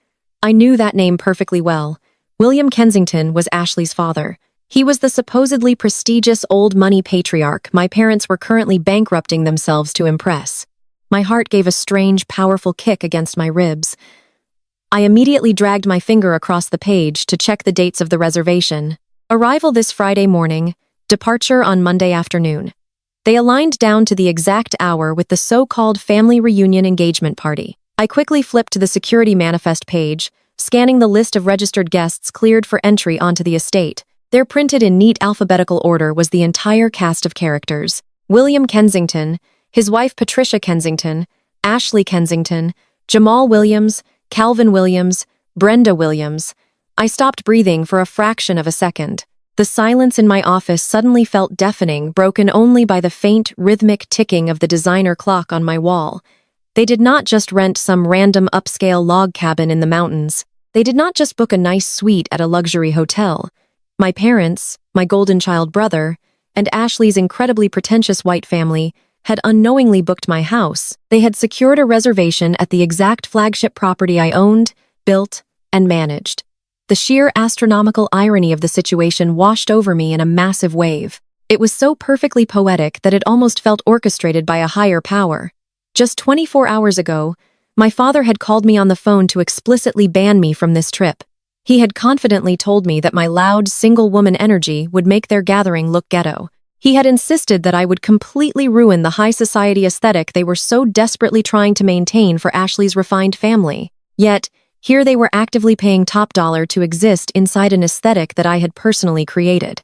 I knew that name perfectly well. William Kensington was Ashley's father. He was the supposedly prestigious old money patriarch my parents were currently bankrupting themselves to impress. My heart gave a strange, powerful kick against my ribs. I immediately dragged my finger across the page to check the dates of the reservation. Arrival this Friday morning, departure on Monday afternoon. They aligned down to the exact hour with the so-called family reunion engagement party. I quickly flipped to the security manifest page, scanning the list of registered guests cleared for entry onto the estate. There, printed in neat alphabetical order, was the entire cast of characters. William Kensington, his wife Patricia Kensington, Ashley Kensington, Jamal Williams, Calvin Williams, Brenda Williams. I stopped breathing for a fraction of a second. The silence in my office suddenly felt deafening, broken only by the faint, rhythmic ticking of the designer clock on my wall. They did not just rent some random upscale log cabin in the mountains. They did not just book a nice suite at a luxury hotel. My parents, my golden child brother, and Ashley's incredibly pretentious white family had unknowingly booked my house. They had secured a reservation at the exact flagship property I owned, built, and managed. The sheer astronomical irony of the situation washed over me in a massive wave. It was so perfectly poetic that it almost felt orchestrated by a higher power. Just 24 hours ago, my father had called me on the phone to explicitly ban me from this trip. He had confidently told me that my loud, single-woman energy would make their gathering look ghetto. He had insisted that I would completely ruin the high society aesthetic they were so desperately trying to maintain for Ashley's refined family. Yet, here they were actively paying top dollar to exist inside an aesthetic that I had personally created.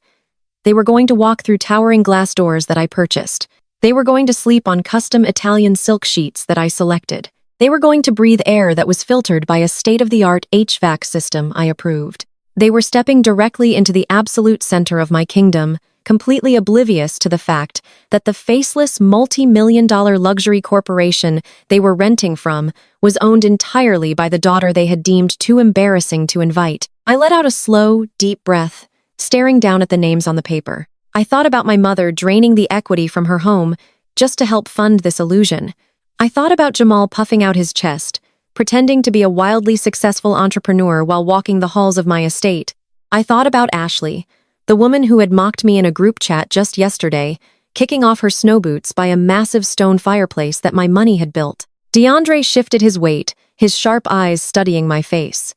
They were going to walk through towering glass doors that I purchased. They were going to sleep on custom Italian silk sheets that I selected. They were going to breathe air that was filtered by a state-of-the-art HVAC system I approved. They were stepping directly into the absolute center of my kingdom, completely oblivious to the fact that the faceless multi-million-dollar luxury corporation they were renting from was owned entirely by the daughter they had deemed too embarrassing to invite. I let out a slow, deep breath, staring down at the names on the paper. I thought about my mother draining the equity from her home just to help fund this illusion. I thought about Jamal puffing out his chest, pretending to be a wildly successful entrepreneur while walking the halls of my estate. I thought about Ashley, the woman who had mocked me in a group chat just yesterday, kicking off her snow boots by a massive stone fireplace that my money had built. DeAndre shifted his weight, his sharp eyes studying my face.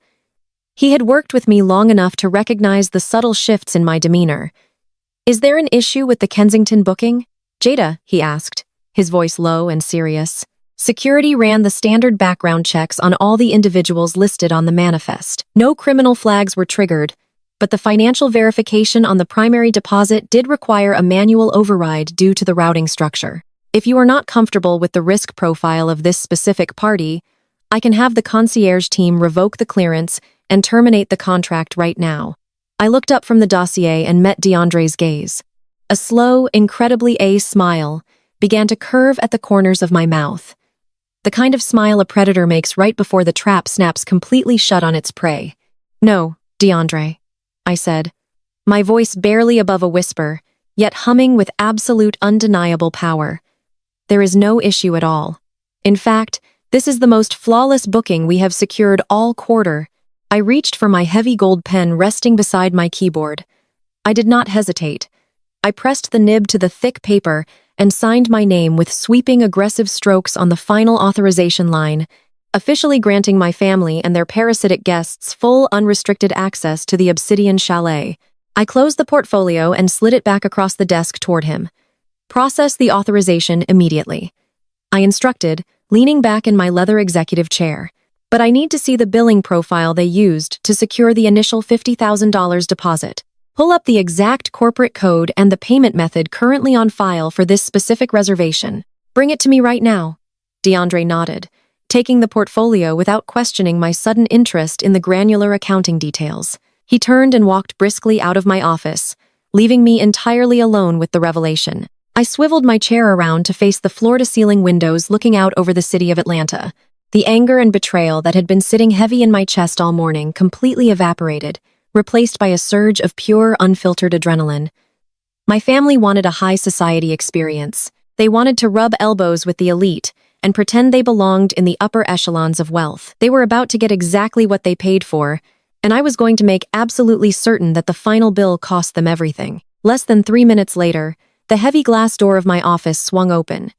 He had worked with me long enough to recognize the subtle shifts in my demeanor. "Is there an issue with the Kensington booking?" "Jada," he asked, his voice low and serious. Security ran the standard background checks on all the individuals listed on the manifest. No criminal flags were triggered, but the financial verification on the primary deposit did require a manual override due to the routing structure. "If you are not comfortable with the risk profile of this specific party, I can have the concierge team revoke the clearance and terminate the contract right now." I looked up from the dossier and met DeAndre's gaze. A slow, incredibly smile began to curve at the corners of my mouth. The kind of smile a predator makes right before the trap snaps completely shut on its prey. "No, DeAndre," I said, my voice barely above a whisper, yet humming with absolute undeniable power. "There is no issue at all. In fact, this is the most flawless booking we have secured all quarter." I reached for my heavy gold pen resting beside my keyboard. I did not hesitate. I pressed the nib to the thick paper and signed my name with sweeping aggressive strokes on the final authorization line, officially granting my family and their parasitic guests full unrestricted access to the Obsidian Chalet. I closed the portfolio and slid it back across the desk toward him. "Process the authorization immediately," I instructed, leaning back in my leather executive chair. "But I need to see the billing profile they used to secure the initial $50,000 deposit. Pull up the exact corporate code and the payment method currently on file for this specific reservation. Bring it to me right now." DeAndre nodded, taking the portfolio without questioning my sudden interest in the granular accounting details. He turned and walked briskly out of my office, leaving me entirely alone with the revelation. I swiveled my chair around to face the floor-to-ceiling windows looking out over the city of Atlanta. The anger and betrayal that had been sitting heavy in my chest all morning completely evaporated, replaced by a surge of pure, unfiltered adrenaline. My family wanted a high society experience. They wanted to rub elbows with the elite and pretend they belonged in the upper echelons of wealth. They were about to get exactly what they paid for, and I was going to make absolutely certain that the final bill cost them everything. Less than 3 minutes later, the heavy glass door of my office swung open.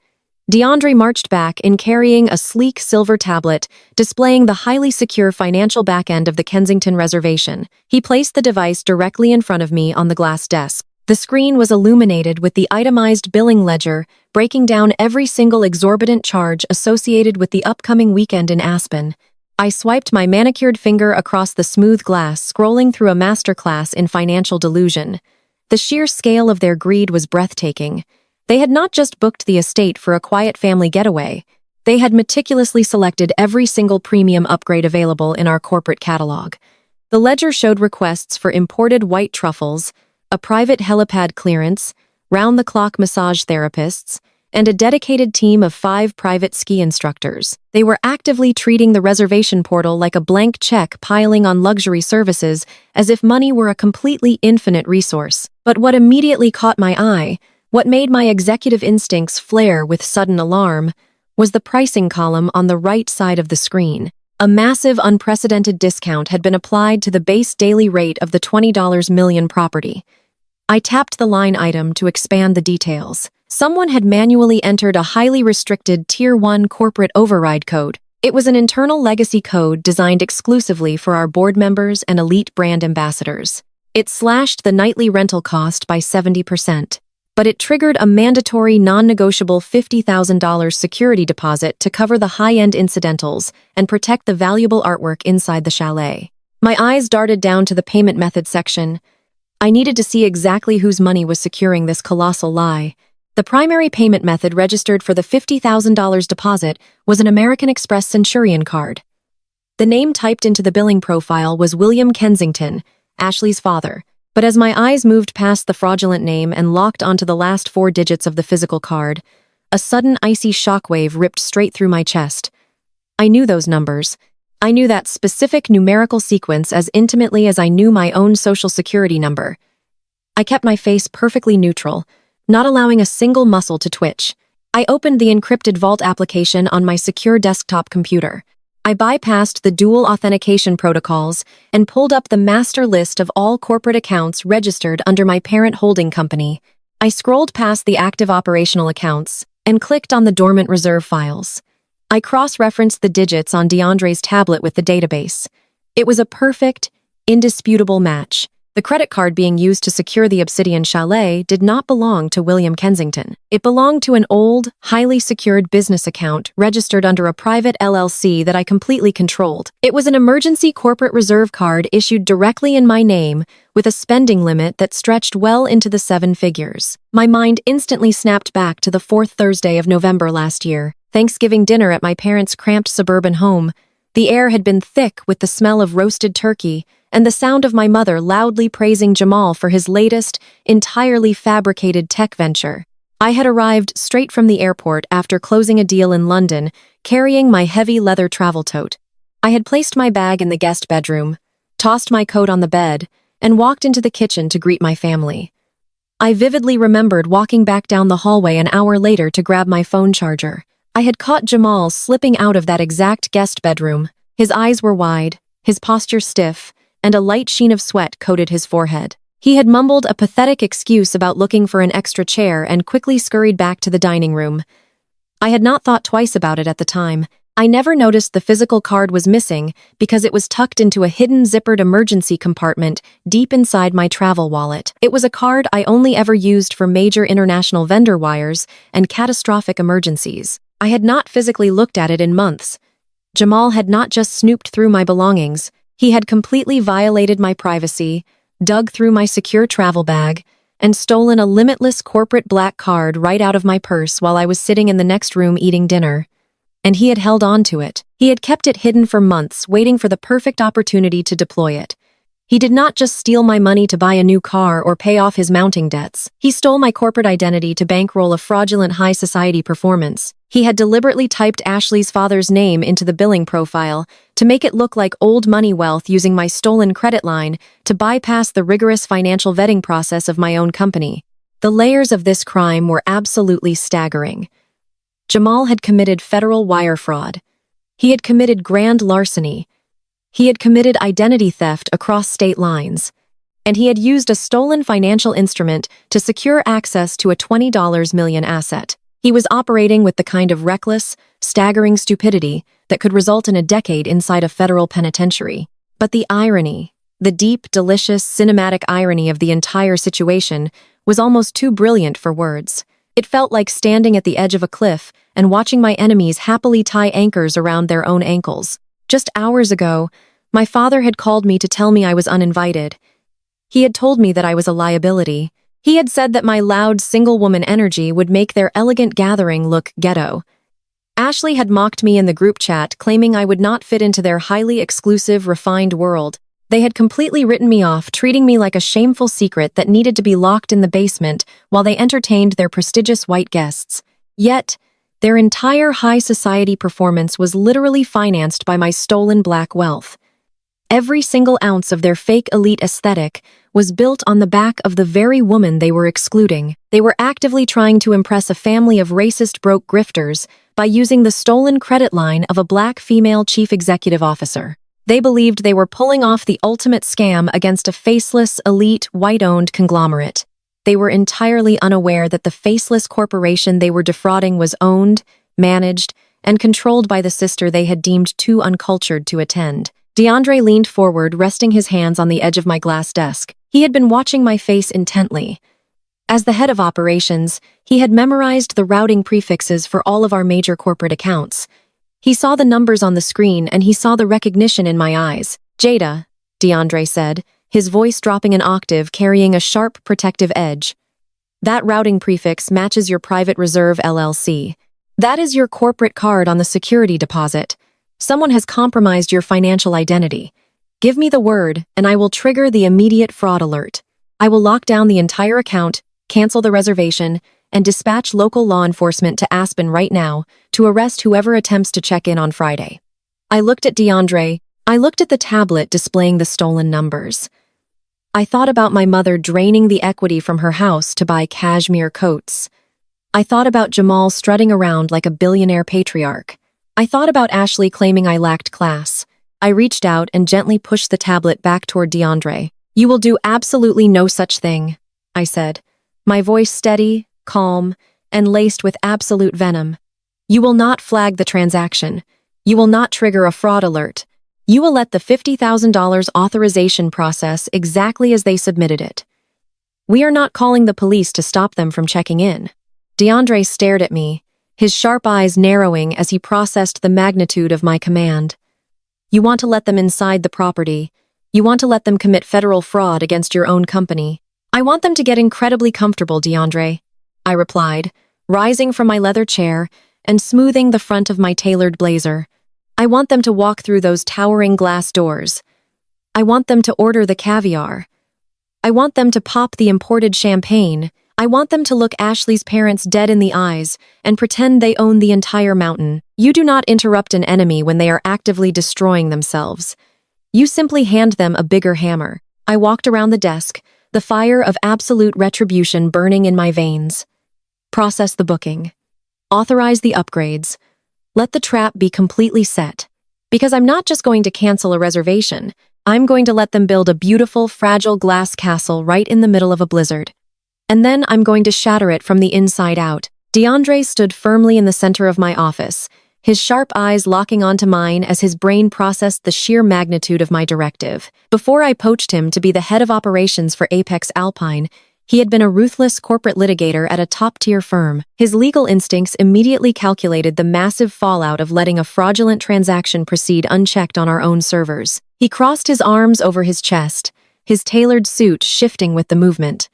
DeAndre marched back in carrying a sleek silver tablet displaying the highly secure financial backend of the Kensington reservation. He placed the device directly in front of me on the glass desk. The screen was illuminated with the itemized billing ledger breaking down every single exorbitant charge associated with the upcoming weekend in Aspen. I swiped my manicured finger across the smooth glass, scrolling through a masterclass in financial delusion. The sheer scale of their greed was breathtaking. They had not just booked the estate for a quiet family getaway. They had meticulously selected every single premium upgrade available in our corporate catalog. The ledger showed requests for imported white truffles, a private helipad clearance, round-the-clock massage therapists, and a dedicated team of 5 private ski instructors. They were actively treating the reservation portal like a blank check piling on luxury services as if money were a completely infinite resource. But what immediately caught my eye, what made my executive instincts flare with sudden alarm, was the pricing column on the right side of the screen. A massive, unprecedented discount had been applied to the base daily rate of the $20 million property. I tapped the line item to expand the details. Someone had manually entered a highly restricted Tier 1 corporate override code. It was an internal legacy code designed exclusively for our board members and elite brand ambassadors. It slashed the nightly rental cost by 70%. But it triggered a mandatory non-negotiable $50,000 security deposit to cover the high-end incidentals and protect the valuable artwork inside the chalet. My eyes darted down to the payment method section. I needed to see exactly whose money was securing this colossal lie. The primary payment method registered for the $50,000 deposit was an American Express Centurion card. The name typed into the billing profile was William Kensington, Ashley's father. But as my eyes moved past the fraudulent name and locked onto the last 4 digits of the physical card, a sudden icy shockwave ripped straight through my chest. I knew those numbers. I knew that specific numerical sequence as intimately as I knew my own social security number. I kept my face perfectly neutral, not allowing a single muscle to twitch. I opened the encrypted vault application on my secure desktop computer. I bypassed the dual authentication protocols and pulled up the master list of all corporate accounts registered under my parent holding company. I scrolled past the active operational accounts and clicked on the dormant reserve files. I cross-referenced the digits on DeAndre's tablet with the database. It was a perfect, indisputable match. The credit card being used to secure the Obsidian Chalet did not belong to William Kensington. It belonged to an old, highly secured business account registered under a private LLC that I completely controlled. It was an emergency corporate reserve card issued directly in my name with a spending limit that stretched well into the seven figures. My mind instantly snapped back to the fourth Thursday of November last year, Thanksgiving dinner at my parents' cramped suburban home. The air had been thick with the smell of roasted turkey and the sound of my mother loudly praising Jamal for his latest, entirely fabricated tech venture. I had arrived straight from the airport after closing a deal in London, carrying my heavy leather travel tote. I had placed my bag in the guest bedroom, tossed my coat on the bed, and walked into the kitchen to greet my family. I vividly remembered walking back down the hallway an hour later to grab my phone charger. I had caught Jamal slipping out of that exact guest bedroom. His eyes were wide, his posture stiff, and a light sheen of sweat coated his forehead. He had mumbled a pathetic excuse about looking for an extra chair and quickly scurried back to the dining room. I had not thought twice about it at the time. I never noticed the physical card was missing because it was tucked into a hidden zippered emergency compartment deep inside my travel wallet. It was a card I only ever used for major international vendor wires and catastrophic emergencies. I had not physically looked at it in months. Jamal had not just snooped through my belongings. He had completely violated my privacy, dug through my secure travel bag, and stolen a limitless corporate black card right out of my purse while I was sitting in the next room eating dinner. And he had held on to it. He had kept it hidden for months, waiting for the perfect opportunity to deploy it. He did not just steal my money to buy a new car or pay off his mounting debts. He stole my corporate identity to bankroll a fraudulent high society performance. He had deliberately typed Ashley's father's name into the billing profile to make it look like old money wealth using my stolen credit line to bypass the rigorous financial vetting process of my own company. The layers of this crime were absolutely staggering. Jamal had committed federal wire fraud. He had committed grand larceny. He had committed identity theft across state lines. And he had used a stolen financial instrument to secure access to a $20 million asset. He was operating with the kind of reckless, staggering stupidity that could result in a decade inside a federal penitentiary. But the irony, the deep, delicious, cinematic irony of the entire situation was almost too brilliant for words. It felt like standing at the edge of a cliff and watching my enemies happily tie anchors around their own ankles. Just hours ago, my father had called me to tell me I was uninvited. He had told me that I was a liability. He had said that my loud single-woman energy would make their elegant gathering look ghetto. Ashley had mocked me in the group chat, claiming I would not fit into their highly exclusive, refined world. They had completely written me off, treating me like a shameful secret that needed to be locked in the basement while they entertained their prestigious white guests. Yet, their entire high society performance was literally financed by my stolen black wealth. Every single ounce of their fake elite aesthetic was built on the back of the very woman they were excluding. They were actively trying to impress a family of racist broke grifters by using the stolen credit line of a black female chief executive officer. They believed they were pulling off the ultimate scam against a faceless, elite, white-owned conglomerate. They were entirely unaware that the faceless corporation they were defrauding was owned, managed, and controlled by the sister they had deemed too uncultured to attend. DeAndre leaned forward, resting his hands on the edge of my glass desk. He had been watching my face intently. As the head of operations, he had memorized the routing prefixes for all of our major corporate accounts. He saw the numbers on the screen and he saw the recognition in my eyes. "Jada," DeAndre said, his voice dropping an octave, carrying a sharp, protective edge. "That routing prefix matches your private reserve LLC. That is your corporate card on the security deposit. Someone has compromised your financial identity. Give me the word, and I will trigger the immediate fraud alert. I will lock down the entire account, cancel the reservation, and dispatch local law enforcement to Aspen right now to arrest whoever attempts to check in on Friday." I looked at DeAndre. I looked at the tablet displaying the stolen numbers. I thought about my mother draining the equity from her house to buy cashmere coats. I thought about Jamal strutting around like a billionaire patriarch. I thought about Ashley claiming I lacked class. I reached out and gently pushed the tablet back toward DeAndre. You will do absolutely no such thing, I said, my voice steady, calm, and laced with absolute venom. You will not flag the transaction. You will not trigger a fraud alert. You will let the $50,000 authorization process exactly as they submitted it. We are not calling the police to stop them from checking in. DeAndre stared at me, his sharp eyes narrowing as he processed the magnitude of my command. You want to let them inside the property. You want to let them commit federal fraud against your own company. I want them to get incredibly comfortable, DeAndre, I replied, rising from my leather chair and smoothing the front of my tailored blazer. I want them to walk through those towering glass doors. I want them to order the caviar. I want them to pop the imported champagne. I want them to look Ashley's parents dead in the eyes and pretend they own the entire mountain. You do not interrupt an enemy when they are actively destroying themselves. You simply hand them a bigger hammer. I walked around the desk, the fire of absolute retribution burning in my veins. Process the booking. Authorize the upgrades. Let the trap be completely set. Because I'm not just going to cancel a reservation, I'm going to let them build a beautiful, fragile glass castle right in the middle of a blizzard. And then I'm going to shatter it from the inside out. DeAndre stood firmly in the center of my office, his sharp eyes locking onto mine as his brain processed the sheer magnitude of my directive. Before I poached him to be the head of operations for Apex Alpine, he had been a ruthless corporate litigator at a top-tier firm. His legal instincts immediately calculated the massive fallout of letting a fraudulent transaction proceed unchecked on our own servers. He crossed his arms over his chest, his tailored suit shifting with the movement.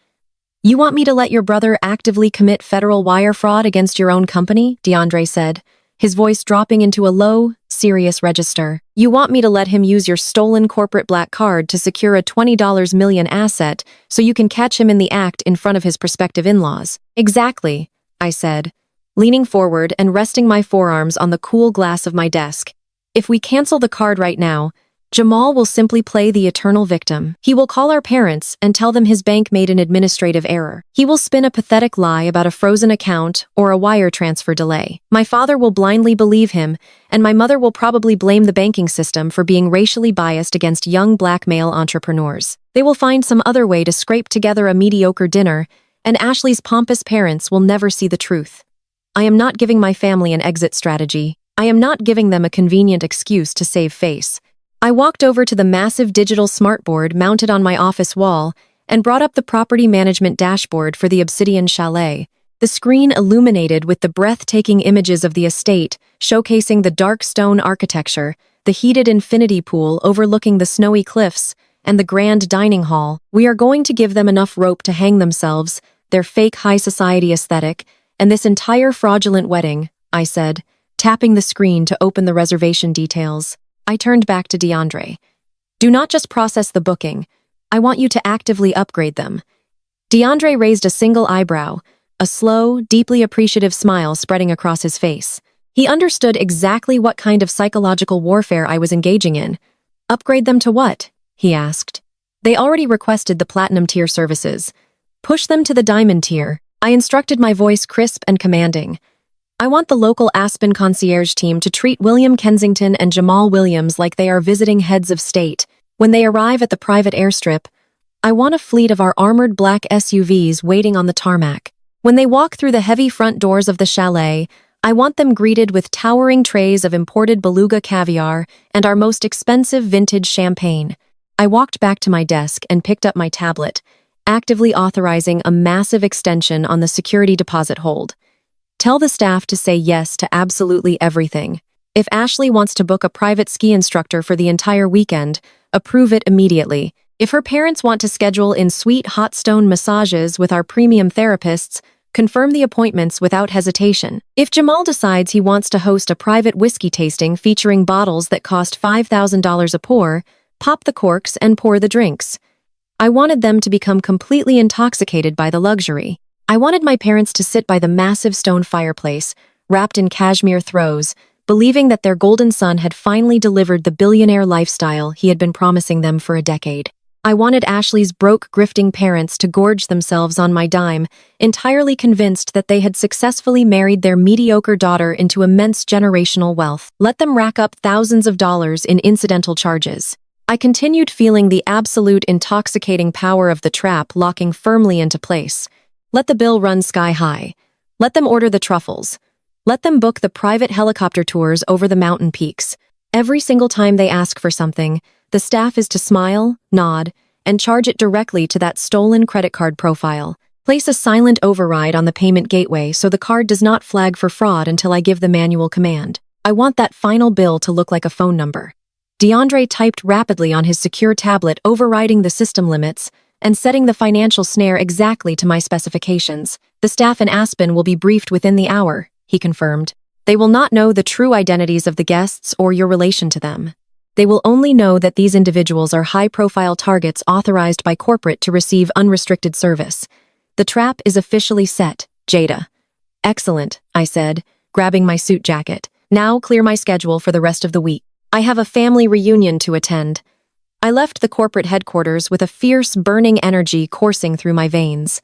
You want me to let your brother actively commit federal wire fraud against your own company? DeAndre said, his voice dropping into a low, serious register. You want me to let him use your stolen corporate black card to secure a $20 million asset so you can catch him in the act in front of his prospective in-laws? Exactly, I said, leaning forward and resting my forearms on the cool glass of my desk. If we cancel the card right now, Jamal will simply play the eternal victim. He will call our parents and tell them his bank made an administrative error. He will spin a pathetic lie about a frozen account or a wire transfer delay. My father will blindly believe him, and my mother will probably blame the banking system for being racially biased against young black male entrepreneurs. They will find some other way to scrape together a mediocre dinner, and Ashley's pompous parents will never see the truth. I am not giving my family an exit strategy. I am not giving them a convenient excuse to save face. I walked over to the massive digital smartboard mounted on my office wall and brought up the property management dashboard for the Obsidian Chalet. The screen illuminated with the breathtaking images of the estate, showcasing the dark stone architecture, the heated infinity pool overlooking the snowy cliffs, and the grand dining hall. We are going to give them enough rope to hang themselves, their fake high society aesthetic, and this entire fraudulent wedding, I said, tapping the screen to open the reservation details. I turned back to DeAndre. Do not just process the booking. I want you to actively upgrade them. DeAndre raised a single eyebrow, a slow, deeply appreciative smile spreading across his face. He understood exactly what kind of psychological warfare I was engaging in. Upgrade them to what? He asked. They already requested the platinum tier services. Push them to the diamond tier. I instructed, my voice crisp and commanding. I want the local Aspen concierge team to treat William Kensington and Jamal Williams like they are visiting heads of state. When they arrive at the private airstrip, I want a fleet of our armored black SUVs waiting on the tarmac. When they walk through the heavy front doors of the chalet, I want them greeted with towering trays of imported beluga caviar and our most expensive vintage champagne. I walked back to my desk and picked up my tablet, actively authorizing a massive extension on the security deposit hold. Tell the staff to say yes to absolutely everything. If Ashley wants to book a private ski instructor for the entire weekend, approve it immediately. If her parents want to schedule in-suite hot stone massages with our premium therapists, confirm the appointments without hesitation. If Jamal decides he wants to host a private whiskey tasting featuring bottles that cost $5,000 a pour, pop the corks and pour the drinks. I wanted them to become completely intoxicated by the luxury. I wanted my parents to sit by the massive stone fireplace, wrapped in cashmere throws, believing that their golden son had finally delivered the billionaire lifestyle he had been promising them for a decade. I wanted Ashley's broke, grifting parents to gorge themselves on my dime, entirely convinced that they had successfully married their mediocre daughter into immense generational wealth. Let them rack up thousands of dollars in incidental charges. I continued feeling the absolute intoxicating power of the trap locking firmly into place. Let the bill run sky high. Let them order the truffles. Let them book the private helicopter tours over the mountain peaks. Every single time they ask for something, the staff is to smile, nod, and charge it directly to that stolen credit card profile. Place a silent override on the payment gateway so the card does not flag for fraud until I give the manual command. I want that final bill to look like a phone number. DeAndre typed rapidly on his secure tablet, overriding the system limits and setting the financial snare exactly to my specifications. The staff in Aspen will be briefed within the hour, he confirmed. They will not know the true identities of the guests or your relation to them. They will only know that these individuals are high-profile targets authorized by corporate to receive unrestricted service. The trap is officially set, Jada. Excellent, I said, grabbing my suit jacket. Now clear my schedule for the rest of the week. I have a family reunion to attend. I left the corporate headquarters with a fierce, burning energy coursing through my veins.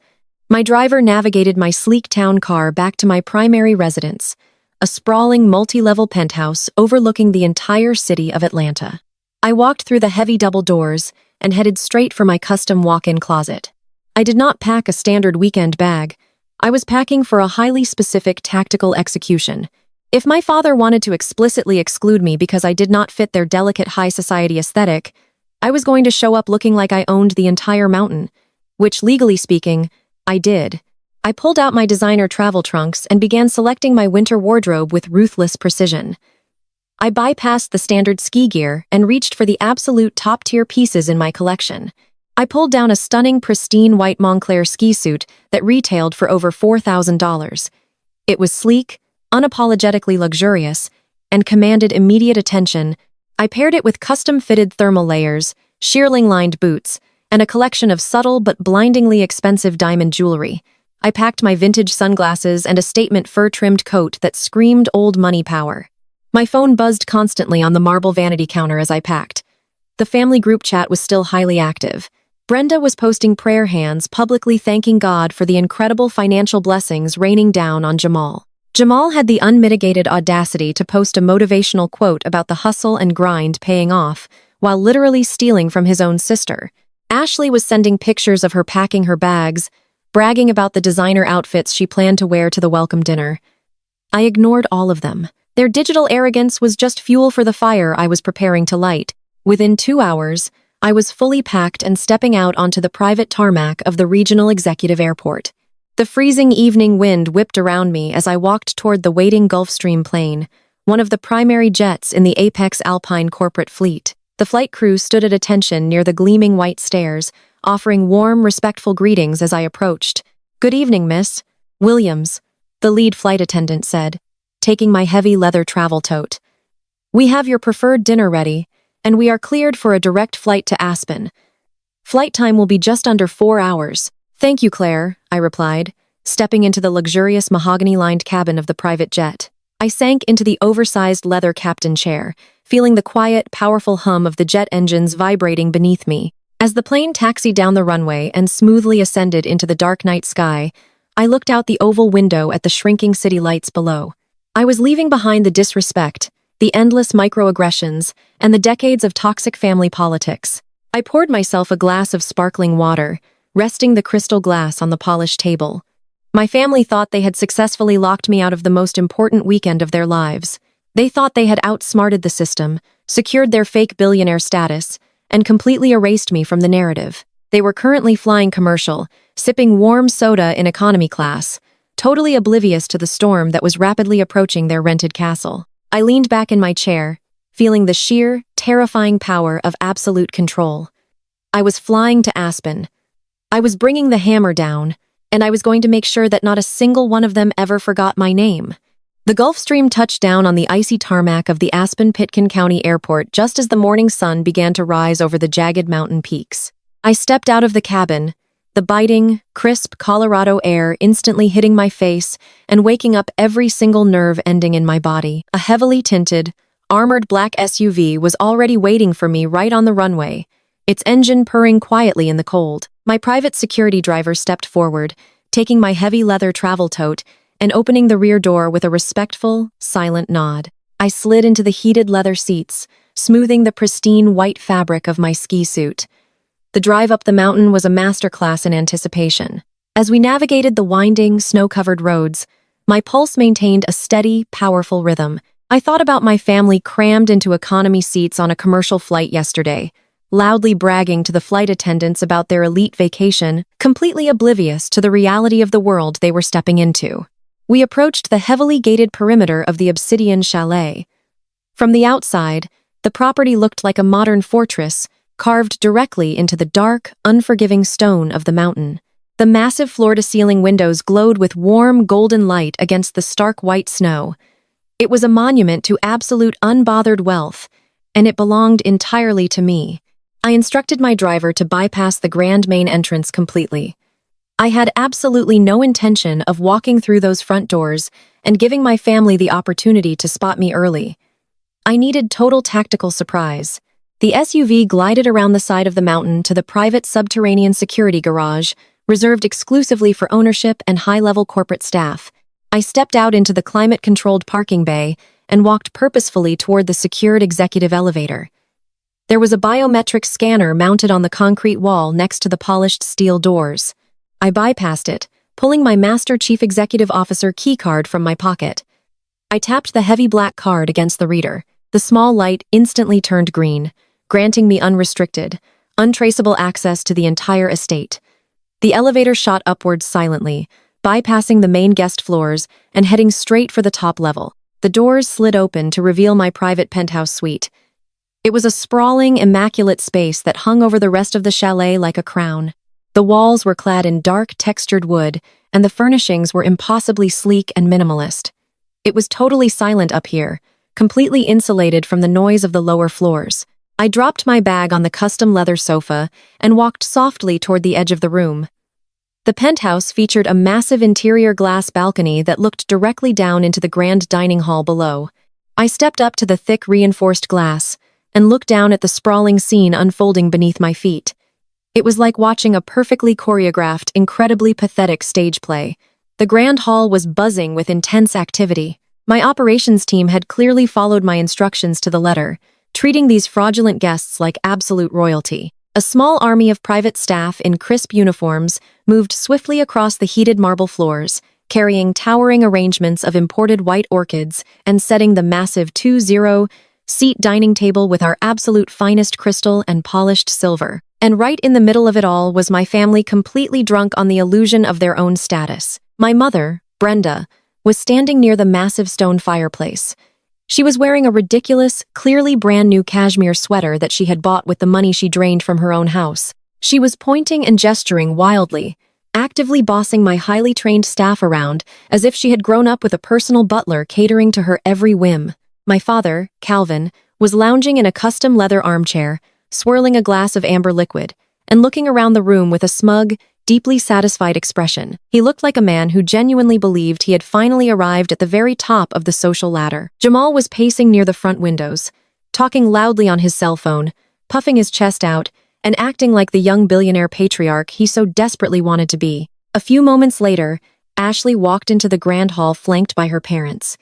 My driver navigated my sleek town car back to my primary residence, a sprawling multi-level penthouse overlooking the entire city of Atlanta. I walked through the heavy double doors and headed straight for my custom walk-in closet. I did not pack a standard weekend bag. I was packing for a highly specific tactical execution. If my father wanted to explicitly exclude me because I did not fit their delicate high society aesthetic, I was going to show up looking like I owned the entire mountain, which, legally speaking, I did. I pulled out my designer travel trunks and began selecting my winter wardrobe with ruthless precision. I bypassed the standard ski gear and reached for the absolute top-tier pieces in my collection. I pulled down a stunning, pristine white Moncler ski suit that retailed for over $4,000. It was sleek, unapologetically luxurious, and commanded immediate attention. I paired it with custom-fitted thermal layers, shearling-lined boots, and a collection of subtle but blindingly expensive diamond jewelry. I packed my vintage sunglasses and a statement fur-trimmed coat that screamed old money power. My phone buzzed constantly on the marble vanity counter as I packed. The family group chat was still highly active. Brenda was posting prayer hands, publicly thanking God for the incredible financial blessings raining down on Jamal. Jamal had the unmitigated audacity to post a motivational quote about the hustle and grind paying off, while literally stealing from his own sister. Ashley was sending pictures of her packing her bags, bragging about the designer outfits she planned to wear to the welcome dinner. I ignored all of them. Their digital arrogance was just fuel for the fire I was preparing to light. Within 2 hours, I was fully packed and stepping out onto the private tarmac of the regional executive airport. The freezing evening wind whipped around me as I walked toward the waiting Gulfstream plane, one of the primary jets in the Apex Alpine corporate fleet. The flight crew stood at attention near the gleaming white stairs, offering warm, respectful greetings as I approached. "Good evening, Miss Williams," the lead flight attendant said, taking my heavy leather travel tote. "We have your preferred dinner ready, and we are cleared for a direct flight to Aspen. Flight time will be just under 4 hours. "Thank you, Claire," I replied, stepping into the luxurious mahogany-lined cabin of the private jet. I sank into the oversized leather captain chair, feeling the quiet, powerful hum of the jet engines vibrating beneath me. As the plane taxied down the runway and smoothly ascended into the dark night sky, I looked out the oval window at the shrinking city lights below. I was leaving behind the disrespect, the endless microaggressions, and the decades of toxic family politics. I poured myself a glass of sparkling water, resting the crystal glass on the polished table. My family thought they had successfully locked me out of the most important weekend of their lives. They thought they had outsmarted the system, secured their fake billionaire status, and completely erased me from the narrative. They were currently flying commercial, sipping warm soda in economy class, totally oblivious to the storm that was rapidly approaching their rented castle. I leaned back in my chair, feeling the sheer, terrifying power of absolute control. I was flying to Aspen. I was bringing the hammer down, and I was going to make sure that not a single one of them ever forgot my name. The Gulfstream touched down on the icy tarmac of the Aspen-Pitkin County Airport just as the morning sun began to rise over the jagged mountain peaks. I stepped out of the cabin, the biting, crisp Colorado air instantly hitting my face and waking up every single nerve ending in my body. A heavily tinted, armored black SUV was already waiting for me right on the runway, its engine purring quietly in the cold. My private security driver stepped forward, taking my heavy leather travel tote and opening the rear door with a respectful, silent nod. I slid into the heated leather seats, smoothing the pristine white fabric of my ski suit. The drive up the mountain was a masterclass in anticipation. As we navigated the winding, snow-covered roads, my pulse maintained a steady, powerful rhythm. I thought about my family crammed into economy seats on a commercial flight yesterday, loudly bragging to the flight attendants about their elite vacation, completely oblivious to the reality of the world they were stepping into. We approached the heavily gated perimeter of the Obsidian Chalet. From the outside, the property looked like a modern fortress, carved directly into the dark, unforgiving stone of the mountain. The massive floor-to-ceiling windows glowed with warm, golden light against the stark white snow. It was a monument to absolute unbothered wealth, and it belonged entirely to me. I instructed my driver to bypass the grand main entrance completely. I had absolutely no intention of walking through those front doors and giving my family the opportunity to spot me early. I needed total tactical surprise. The SUV glided around the side of the mountain to the private subterranean security garage, reserved exclusively for ownership and high-level corporate staff. I stepped out into the climate-controlled parking bay and walked purposefully toward the secured executive elevator. There was a biometric scanner mounted on the concrete wall next to the polished steel doors. I bypassed it, pulling my Master Chief Executive Officer keycard from my pocket. I tapped the heavy black card against the reader. The small light instantly turned green, granting me unrestricted, untraceable access to the entire estate. The elevator shot upwards silently, bypassing the main guest floors and heading straight for the top level. The doors slid open to reveal my private penthouse suite. It was a sprawling, immaculate space that hung over the rest of the chalet like a crown. The walls were clad in dark, textured wood, and the furnishings were impossibly sleek and minimalist. It was totally silent up here, completely insulated from the noise of the lower floors. I dropped my bag on the custom leather sofa and walked softly toward the edge of the room. The penthouse featured a massive interior glass balcony that looked directly down into the grand dining hall below. I stepped up to the thick, reinforced glass and looked down at the sprawling scene unfolding beneath my feet. It was like watching a perfectly choreographed, incredibly pathetic stage play. The grand hall was buzzing with intense activity. My operations team had clearly followed my instructions to the letter, treating these fraudulent guests like absolute royalty. A small army of private staff in crisp uniforms moved swiftly across the heated marble floors, carrying towering arrangements of imported white orchids and setting the massive 2-0-seat dining table with our absolute finest crystal and polished silver. And right in the middle of it all was my family, completely drunk on the illusion of their own status. My mother, Brenda, was standing near the massive stone fireplace. She was wearing a ridiculous, clearly brand new cashmere sweater that she had bought with the money she drained from her own house. She was pointing and gesturing wildly, actively bossing my highly trained staff around as if she had grown up with a personal butler catering to her every whim. My father, Calvin, was lounging in a custom leather armchair, swirling a glass of amber liquid, and looking around the room with a smug, deeply satisfied expression. He looked like a man who genuinely believed he had finally arrived at the very top of the social ladder. Jamal was pacing near the front windows, talking loudly on his cell phone, puffing his chest out, and acting like the young billionaire patriarch he so desperately wanted to be. A few moments later, Ashley walked into the grand hall flanked by her parents.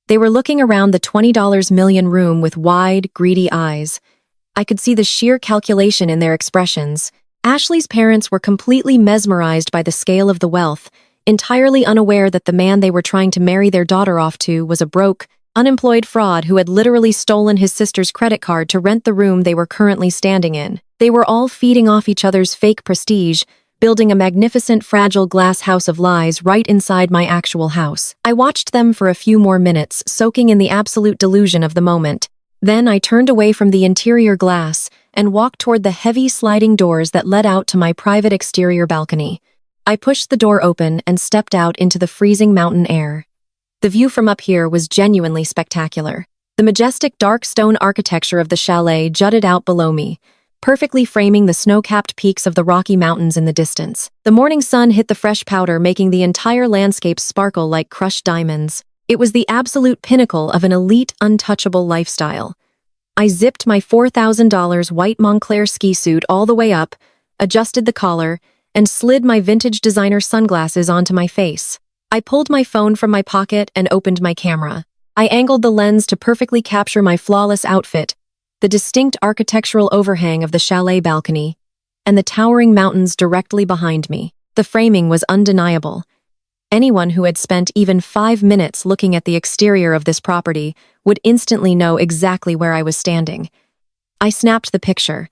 They were looking around the $20 million room with wide, greedy eyes. I could see the sheer calculation in their expressions. Ashley's parents were completely mesmerized by the scale of the wealth, entirely unaware that the man they were trying to marry their daughter off to was a broke, unemployed fraud who had literally stolen his sister's credit card to rent the room they were currently standing in. They were all feeding off each other's fake prestige, building a magnificent, fragile glass house of lies right inside my actual house. I watched them for a few more minutes, soaking in the absolute delusion of the moment. Then I turned away from the interior glass and walked toward the heavy sliding doors that led out to my private exterior balcony. I pushed the door open and stepped out into the freezing mountain air. The view from up here was genuinely spectacular. The majestic dark stone architecture of the chalet jutted out below me, perfectly framing the snow-capped peaks of the Rocky Mountains in the distance. The morning sun hit the fresh powder, making the entire landscape sparkle like crushed diamonds. It was the absolute pinnacle of an elite, untouchable lifestyle. I zipped my $4,000 white Moncler ski suit all the way up, adjusted the collar, and slid my vintage designer sunglasses onto my face. I pulled my phone from my pocket and opened my camera. I angled the lens to perfectly capture my flawless outfit, the distinct architectural overhang of the chalet balcony, and the towering mountains directly behind me. The framing was undeniable. Anyone who had spent even 5 minutes looking at the exterior of this property would instantly know exactly where I was standing. I snapped the picture.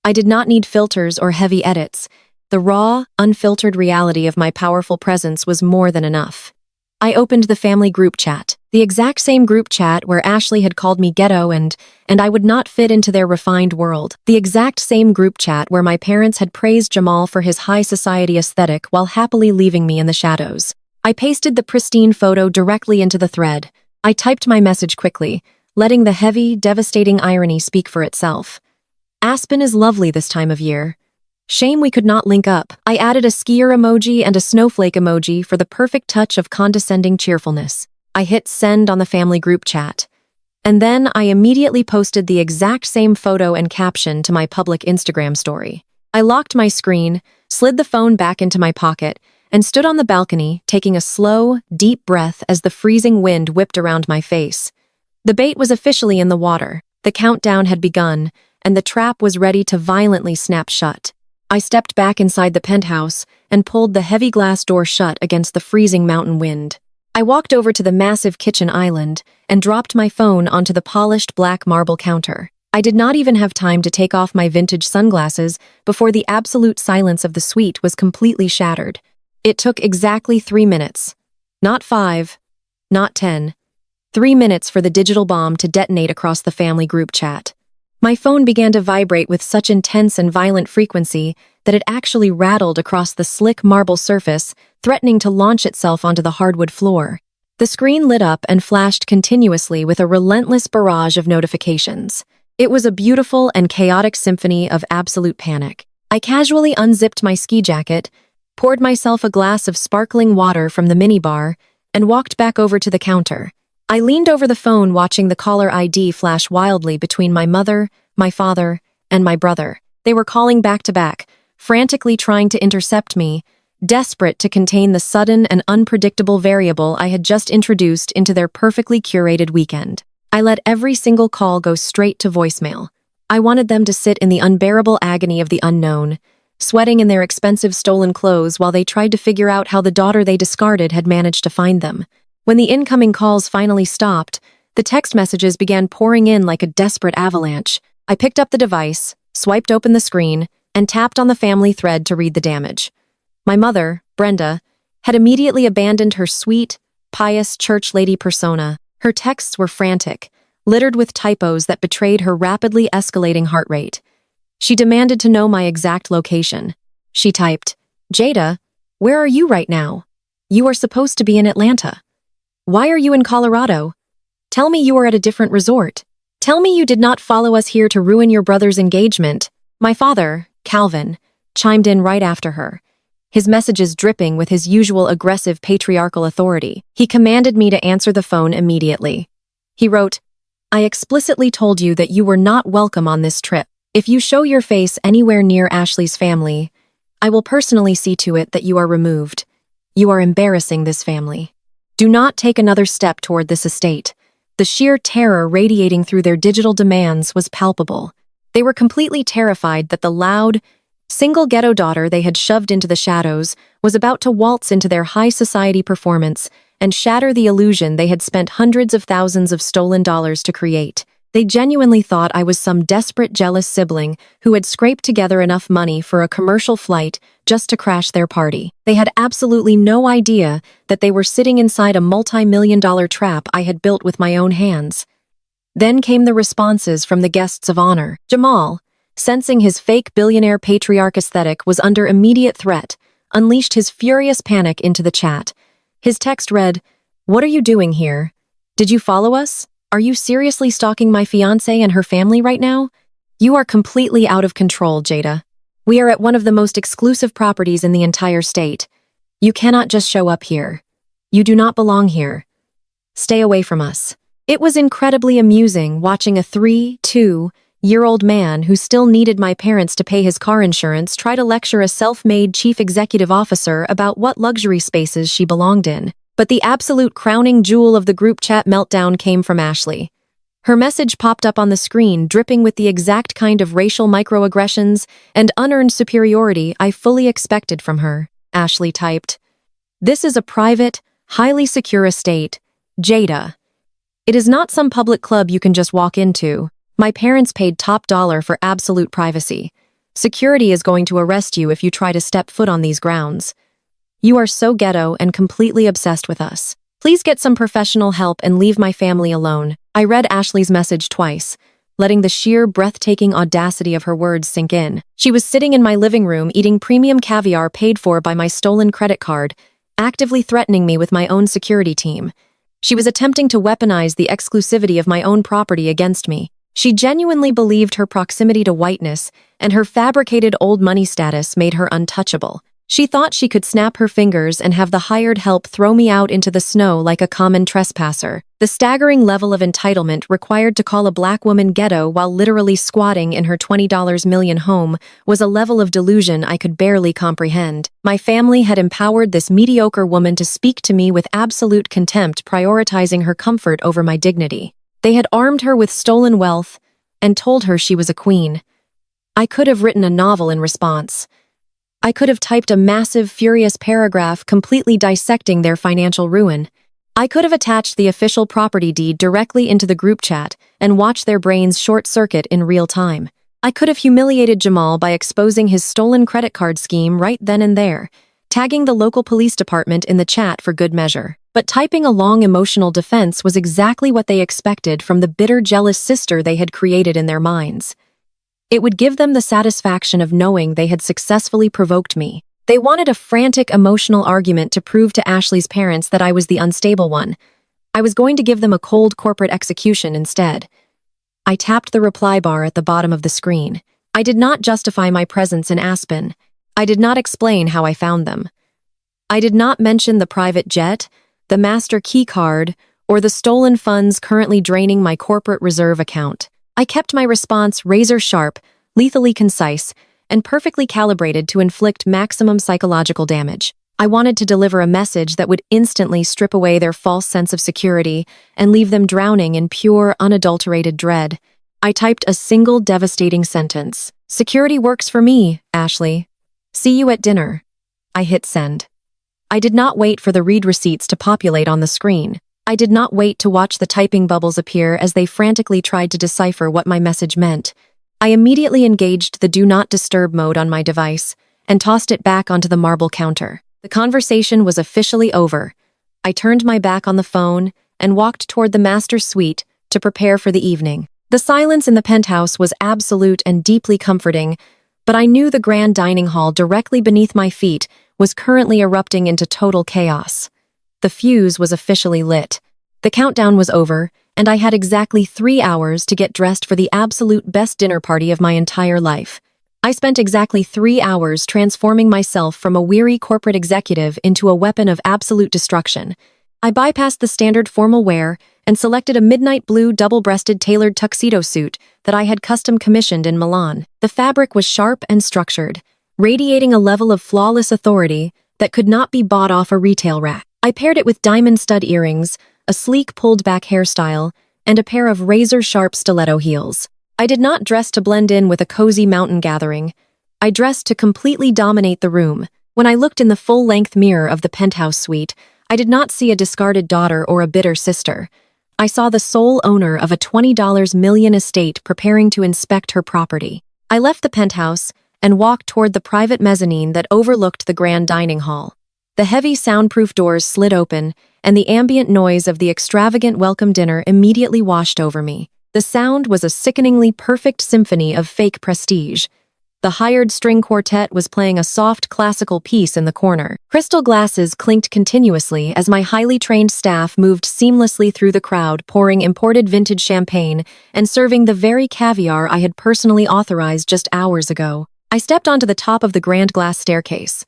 I did not need filters or heavy edits. The raw, unfiltered reality of my powerful presence was more than enough. I opened the family group chat, the exact same group chat where Ashley had called me ghetto and I would not fit into their refined world. The exact same group chat where my parents had praised Jamal for his high society aesthetic while happily leaving me in the shadows. I pasted the pristine photo directly into the thread. I typed my message quickly, letting the heavy, devastating irony speak for itself. Aspen is lovely this time of year. Shame we could not link up. I added a skier emoji and a snowflake emoji for the perfect touch of condescending cheerfulness. I hit send on the family group chat. And then I immediately posted the exact same photo and caption to my public Instagram story. I locked my screen, slid the phone back into my pocket, and stood on the balcony, taking a slow, deep breath as the freezing wind whipped around my face. The bait was officially in the water. The countdown had begun, and the trap was ready to violently snap shut. I stepped back inside the penthouse and pulled the heavy glass door shut against the freezing mountain wind. I walked over to the massive kitchen island and dropped my phone onto the polished black marble counter. I did not even have time to take off my vintage sunglasses before the absolute silence of the suite was completely shattered. It took exactly 3 minutes. Not 5, not 10. 3 minutes for the digital bomb to detonate across the family group chat. My phone began to vibrate with such intense and violent frequency that it actually rattled across the slick marble surface, threatening to launch itself onto the hardwood floor. The screen lit up and flashed continuously with a relentless barrage of notifications. It was a beautiful and chaotic symphony of absolute panic. I casually unzipped my ski jacket, poured myself a glass of sparkling water from the minibar, and walked back over to the counter. I leaned over the phone watching the caller ID flash wildly between my mother, my father, and my brother. They were calling back to back, frantically trying to intercept me, desperate to contain the sudden and unpredictable variable I had just introduced into their perfectly curated weekend. I let every single call go straight to voicemail. I wanted them to sit in the unbearable agony of the unknown, sweating in their expensive stolen clothes while they tried to figure out how the daughter they discarded had managed to find them. When the incoming calls finally stopped, the text messages began pouring in like a desperate avalanche. I picked up the device, swiped open the screen, and tapped on the family thread to read the damage. My mother, Brenda, had immediately abandoned her sweet, pious church lady persona. Her texts were frantic, littered with typos that betrayed her rapidly escalating heart rate. She demanded to know my exact location. She typed, "Jada, where are you right now? You are supposed to be in Atlanta. Why are you in Colorado? Tell me you are at a different resort. Tell me you did not follow us here to ruin your brother's engagement." My father, Calvin, chimed in right after her, his messages dripping with his usual aggressive patriarchal authority. He commanded me to answer the phone immediately. He wrote, "I explicitly told you that you were not welcome on this trip. If you show your face anywhere near Ashley's family, I will personally see to it that you are removed. You are embarrassing this family. Do not take another step toward this estate." The sheer terror radiating through their digital demands was palpable. They were completely terrified that the loud, single ghetto daughter they had shoved into the shadows was about to waltz into their high society performance and shatter the illusion they had spent hundreds of thousands of stolen dollars to create. They genuinely thought I was some desperate, jealous sibling who had scraped together enough money for a commercial flight just to crash their party. They had absolutely no idea that they were sitting inside a multi-million-dollar trap I had built with my own hands. Then came the responses from the guests of honor. Jamal, sensing his fake billionaire patriarch aesthetic was under immediate threat, unleashed his furious panic into the chat. His text read, "What are you doing here? Did you follow us? Are you seriously stalking my fiancée and her family right now? You are completely out of control, Jada. We are at one of the most exclusive properties in the entire state. You cannot just show up here. You do not belong here. Stay away from us." It was incredibly amusing watching a 32-year-old man who still needed my parents to pay his car insurance try to lecture a self-made chief executive officer about what luxury spaces she belonged in. But the absolute crowning jewel of the group chat meltdown came from Ashley. Her message popped up on the screen, dripping with the exact kind of racial microaggressions and unearned superiority I fully expected from her. Ashley typed, "This is a private, highly secure estate. Jada. It is not some public club you can just walk into. My parents paid top dollar for absolute privacy. Security is going to arrest you if you try to step foot on these grounds. You are so ghetto and completely obsessed with us. Please get some professional help and leave my family alone." I read Ashley's message twice, letting the sheer breathtaking audacity of her words sink in. She was sitting in my living room eating premium caviar paid for by my stolen credit card, actively threatening me with my own security team. She was attempting to weaponize the exclusivity of my own property against me. She genuinely believed her proximity to whiteness and her fabricated old money status made her untouchable. She thought she could snap her fingers and have the hired help throw me out into the snow like a common trespasser. The staggering level of entitlement required to call a black woman ghetto while literally squatting in her $20 million home was a level of delusion I could barely comprehend. My family had empowered this mediocre woman to speak to me with absolute contempt, prioritizing her comfort over my dignity. They had armed her with stolen wealth and told her she was a queen. I could have written a novel in response. I could have typed a massive, furious paragraph completely dissecting their financial ruin. I could have attached the official property deed directly into the group chat and watched their brains short-circuit in real time. I could have humiliated Jamal by exposing his stolen credit card scheme right then and there, tagging the local police department in the chat for good measure. But typing a long emotional defense was exactly what they expected from the bitter, jealous sister they had created in their minds. It would give them the satisfaction of knowing they had successfully provoked me. They wanted a frantic, emotional argument to prove to Ashley's parents that I was the unstable one. I was going to give them a cold corporate execution instead. I tapped the reply bar at the bottom of the screen. I did not justify my presence in Aspen. I did not explain how I found them. I did not mention the private jet, the master key card, or the stolen funds currently draining my corporate reserve account. I kept my response razor-sharp, lethally concise, and perfectly calibrated to inflict maximum psychological damage. I wanted to deliver a message that would instantly strip away their false sense of security and leave them drowning in pure, unadulterated dread. I typed a single devastating sentence. "Security works for me, Ashley. See you at dinner." I hit send. I did not wait for the read receipts to populate on the screen. I did not wait to watch the typing bubbles appear as they frantically tried to decipher what my message meant. I immediately engaged the Do Not Disturb mode on my device and tossed it back onto the marble counter. The conversation was officially over. I turned my back on the phone and walked toward the master suite to prepare for the evening. The silence in the penthouse was absolute and deeply comforting, but I knew the grand dining hall directly beneath my feet was currently erupting into total chaos. The fuse was officially lit. The countdown was over, and I had exactly 3 hours to get dressed for the absolute best dinner party of my entire life. I spent exactly 3 hours transforming myself from a weary corporate executive into a weapon of absolute destruction. I bypassed the standard formal wear and selected a midnight blue double-breasted tailored tuxedo suit that I had custom commissioned in Milan. The fabric was sharp and structured, radiating a level of flawless authority that could not be bought off a retail rack. I paired it with diamond stud earrings, a sleek pulled-back hairstyle, and a pair of razor-sharp stiletto heels. I did not dress to blend in with a cozy mountain gathering. I dressed to completely dominate the room. When I looked in the full-length mirror of the penthouse suite, I did not see a discarded daughter or a bitter sister. I saw the sole owner of a $20 million estate preparing to inspect her property. I left the penthouse and walked toward the private mezzanine that overlooked the grand dining hall. The heavy soundproof doors slid open, and the ambient noise of the extravagant welcome dinner immediately washed over me. The sound was a sickeningly perfect symphony of fake prestige. The hired string quartet was playing a soft classical piece in the corner. Crystal glasses clinked continuously as my highly trained staff moved seamlessly through the crowd, pouring imported vintage champagne and serving the very caviar I had personally authorized just hours ago. I stepped onto the top of the grand glass staircase.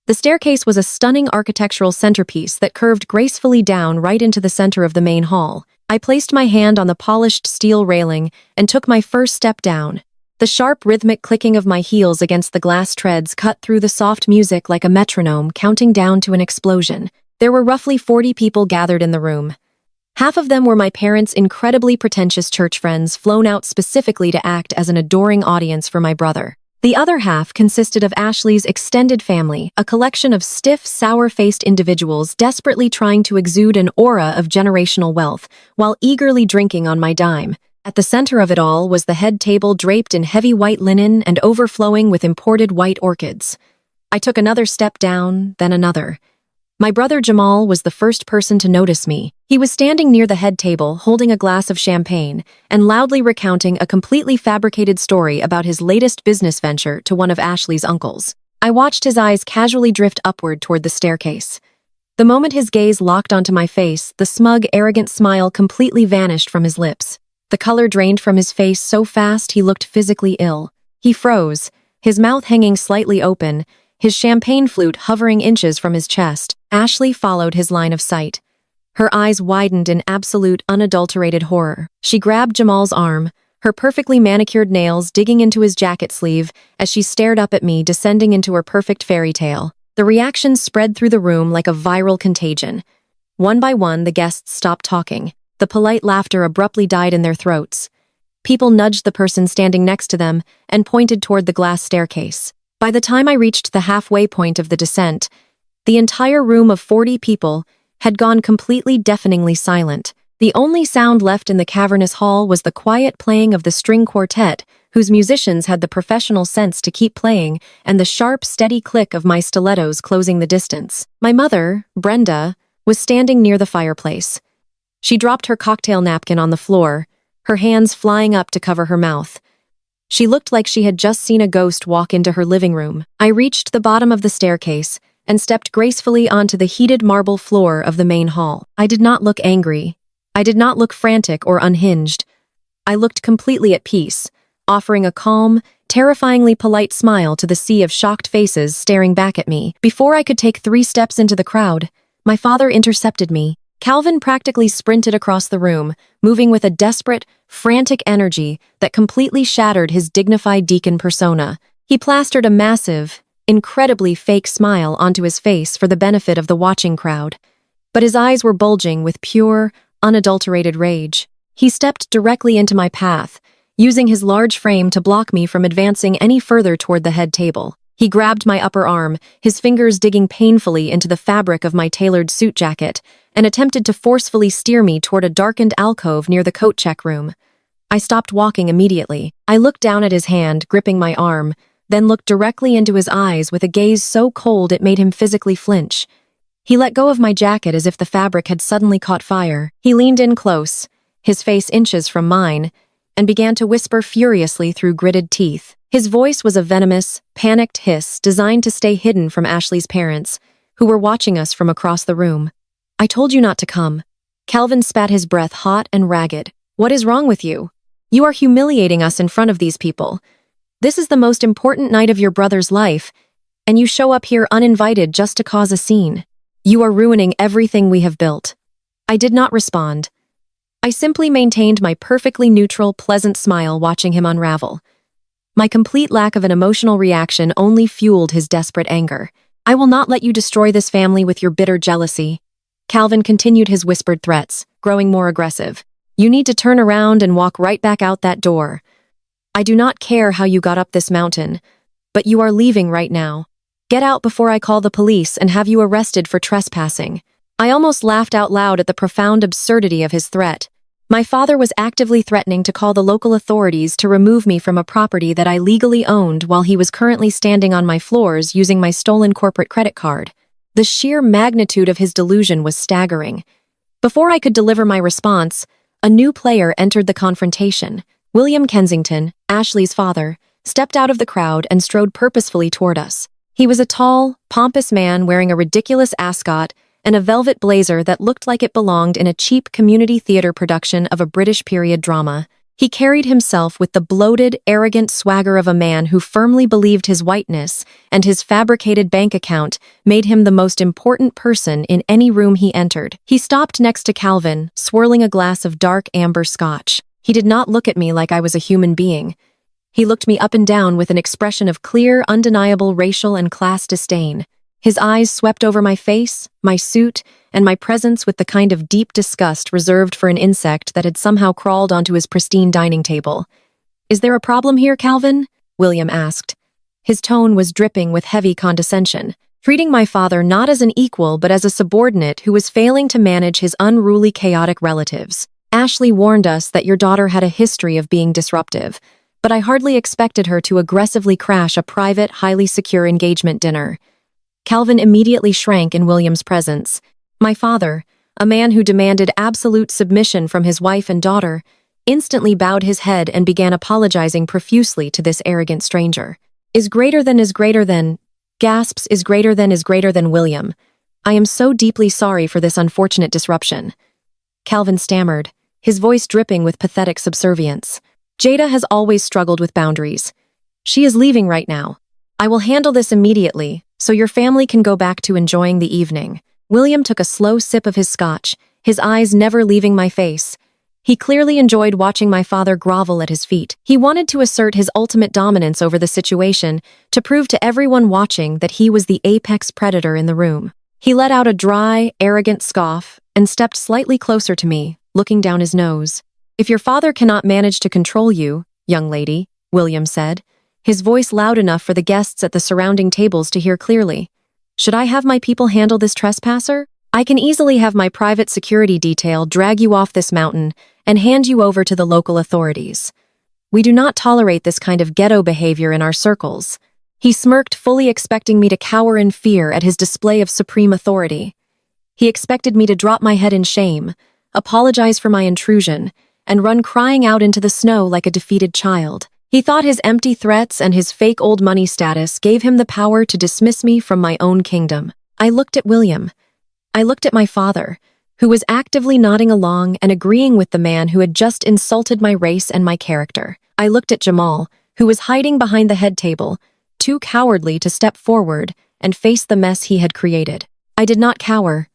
The staircase was a stunning architectural centerpiece that curved gracefully down right into the center of the main hall. I placed my hand on the polished steel railing and took my first step down. The sharp, rhythmic clicking of my heels against the glass treads cut through the soft music like a metronome counting down to an explosion. There were roughly 40 people gathered in the room. Half of them were my parents' incredibly pretentious church friends flown out specifically to act as an adoring audience for my brother. The other half consisted of Ashley's extended family, a collection of stiff, sour-faced individuals desperately trying to exude an aura of generational wealth while eagerly drinking on my dime. At the center of it all was the head table draped in heavy white linen and overflowing with imported white orchids. I took another step down, then another. My brother Jamal was the first person to notice me. He was standing near the head table, holding a glass of champagne, and loudly recounting a completely fabricated story about his latest business venture to one of Ashley's uncles. I watched his eyes casually drift upward toward the staircase. The moment his gaze locked onto my face, the smug, arrogant smile completely vanished from his lips. The color drained from his face so fast he looked physically ill. He froze, his mouth hanging slightly open, his champagne flute hovering inches from his chest. Ashley followed his line of sight. Her eyes widened in absolute, unadulterated horror. She grabbed Jamal's arm, her perfectly manicured nails digging into his jacket sleeve as she stared up at me, descending into her perfect fairy tale. The reaction spread through the room like a viral contagion. One by one, the guests stopped talking. The polite laughter abruptly died in their throats. People nudged the person standing next to them and pointed toward the glass staircase. By the time I reached the halfway point of the descent, the entire room of 40 people had gone completely deafeningly silent. The only sound left in the cavernous hall was the quiet playing of the string quartet, whose musicians had the professional sense to keep playing, and the sharp, steady click of my stilettos closing the distance. My mother, Brenda, was standing near the fireplace. She dropped her cocktail napkin on the floor, her hands flying up to cover her mouth. She looked like she had just seen a ghost walk into her living room. I reached the bottom of the staircase and stepped gracefully onto the heated marble floor of the main hall. I did not look angry. I did not look frantic or unhinged. I looked completely at peace, offering a calm, terrifyingly polite smile to the sea of shocked faces staring back at me. Before I could take 3 steps into the crowd, my father intercepted me. Calvin practically sprinted across the room, moving with a desperate, frantic energy that completely shattered his dignified deacon persona. He plastered a massive, incredibly fake smile onto his face for the benefit of the watching crowd. But his eyes were bulging with pure, unadulterated rage. He stepped directly into my path, using his large frame to block me from advancing any further toward the head table. He grabbed my upper arm, his fingers digging painfully into the fabric of my tailored suit jacket, and attempted to forcefully steer me toward a darkened alcove near the coat check room. I stopped walking immediately. I looked down at his hand, gripping my arm, then looked directly into his eyes with a gaze so cold it made him physically flinch. He let go of my jacket as if the fabric had suddenly caught fire. He leaned in close, his face inches from mine, and began to whisper furiously through gritted teeth. His voice was a venomous, panicked hiss designed to stay hidden from Ashley's parents, who were watching us from across the room. "I told you not to come." Calvin spat his breath hot and ragged. "What is wrong with you? You are humiliating us in front of these people. This is the most important night of your brother's life, and you show up here uninvited just to cause a scene. You are ruining everything we have built." I did not respond. I simply maintained my perfectly neutral, pleasant smile watching him unravel. My complete lack of an emotional reaction only fueled his desperate anger. "I will not let you destroy this family with your bitter jealousy." Calvin continued his whispered threats, growing more aggressive. "You need to turn around and walk right back out that door. I do not care how you got up this mountain, but you are leaving right now. Get out before I call the police and have you arrested for trespassing." I almost laughed out loud at the profound absurdity of his threat. My father was actively threatening to call the local authorities to remove me from a property that I legally owned while he was currently standing on my floors using my stolen corporate credit card. The sheer magnitude of his delusion was staggering. Before I could deliver my response, a new player entered the confrontation. William Kensington, Ashley's father, stepped out of the crowd and strode purposefully toward us. He was a tall, pompous man wearing a ridiculous ascot and a velvet blazer that looked like it belonged in a cheap community theater production of a British period drama. He carried himself with the bloated, arrogant swagger of a man who firmly believed his whiteness and his fabricated bank account made him the most important person in any room he entered. He stopped next to Calvin, swirling a glass of dark amber scotch. He did not look at me like I was a human being. He looked me up and down with an expression of clear, undeniable racial and class disdain. His eyes swept over my face, my suit, and my presence with the kind of deep disgust reserved for an insect that had somehow crawled onto his pristine dining table. "Is there a problem here, Calvin?" William asked. His tone was dripping with heavy condescension, treating my father not as an equal but as a subordinate who was failing to manage his unruly, chaotic relatives. "Ashley warned us that your daughter had a history of being disruptive, but I hardly expected her to aggressively crash a private, highly secure engagement dinner." Calvin immediately shrank in William's presence. My father, a man who demanded absolute submission from his wife and daughter, instantly bowed his head and began apologizing profusely to this arrogant stranger. Is greater than, gasps, is greater than William. "I am so deeply sorry for this unfortunate disruption." Calvin stammered, his voice dripping with pathetic subservience. "Jada has always struggled with boundaries. She is leaving right now. I will handle this immediately, so your family can go back to enjoying the evening." William took a slow sip of his scotch, his eyes never leaving my face. He clearly enjoyed watching my father grovel at his feet. He wanted to assert his ultimate dominance over the situation, to prove to everyone watching that he was the apex predator in the room. He let out a dry, arrogant scoff and stepped slightly closer to me, looking down his nose. "If your father cannot manage to control you, young lady," William said, his voice loud enough for the guests at the surrounding tables to hear clearly, "should I have my people handle this trespasser? I can easily have my private security detail drag you off this mountain and hand you over to the local authorities. We do not tolerate this kind of ghetto behavior in our circles." He smirked, fully expecting me to cower in fear at his display of supreme authority. He expected me to drop my head in shame, apologize for my intrusion, and run crying out into the snow like a defeated child. He thought his empty threats and his fake old money status gave him the power to dismiss me from my own kingdom. I looked at William. I looked at my father, who was actively nodding along and agreeing with the man who had just insulted my race and my character. I looked at Jamal, who was hiding behind the head table, too cowardly to step forward and face the mess he had created. I did not cower.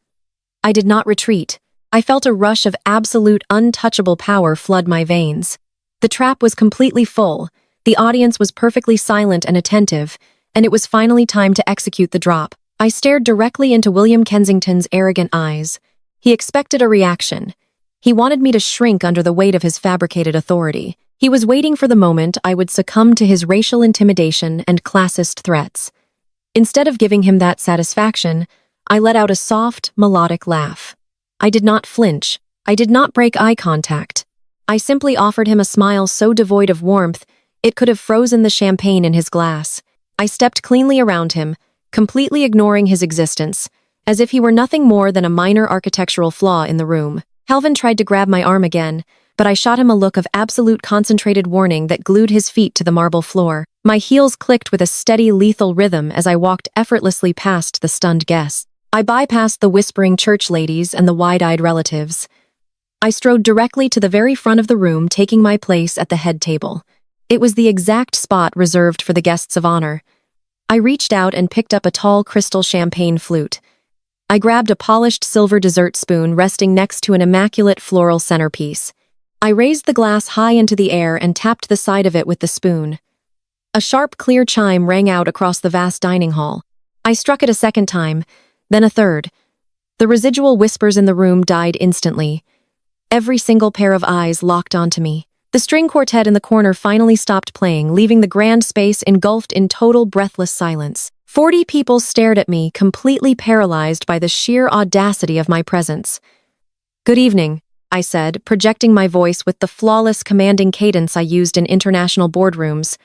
I did not retreat. I felt a rush of absolute, untouchable power flood my veins. The trap was completely full, the audience was perfectly silent and attentive, and it was finally time to execute the drop. I stared directly into William Kensington's arrogant eyes. He expected a reaction. He wanted me to shrink under the weight of his fabricated authority. He was waiting for the moment I would succumb to his racial intimidation and classist threats. Instead of giving him that satisfaction, I let out a soft, melodic laugh. I did not flinch. I did not break eye contact. I simply offered him a smile so devoid of warmth, it could have frozen the champagne in his glass. I stepped cleanly around him, completely ignoring his existence, as if he were nothing more than a minor architectural flaw in the room. Calvin tried to grab my arm again, but I shot him a look of absolute concentrated warning that glued his feet to the marble floor. My heels clicked with a steady, lethal rhythm as I walked effortlessly past the stunned guests. I bypassed the whispering church ladies and the wide-eyed relatives. I strode directly to the very front of the room, taking my place at the head table. It was the exact spot reserved for the guests of honor. I reached out and picked up a tall crystal champagne flute. I grabbed a polished silver dessert spoon resting next to an immaculate floral centerpiece. I raised the glass high into the air and tapped the side of it with the spoon. A sharp, clear chime rang out across the vast dining hall. I struck it a second time, then a third. The residual whispers in the room died instantly. Every single pair of eyes locked onto me. The string quartet in the corner finally stopped playing, leaving the grand space engulfed in total breathless silence. 40 people stared at me, completely paralyzed by the sheer audacity of my presence. "Good evening," I said, projecting my voice with the flawless, commanding cadence I used in international boardrooms.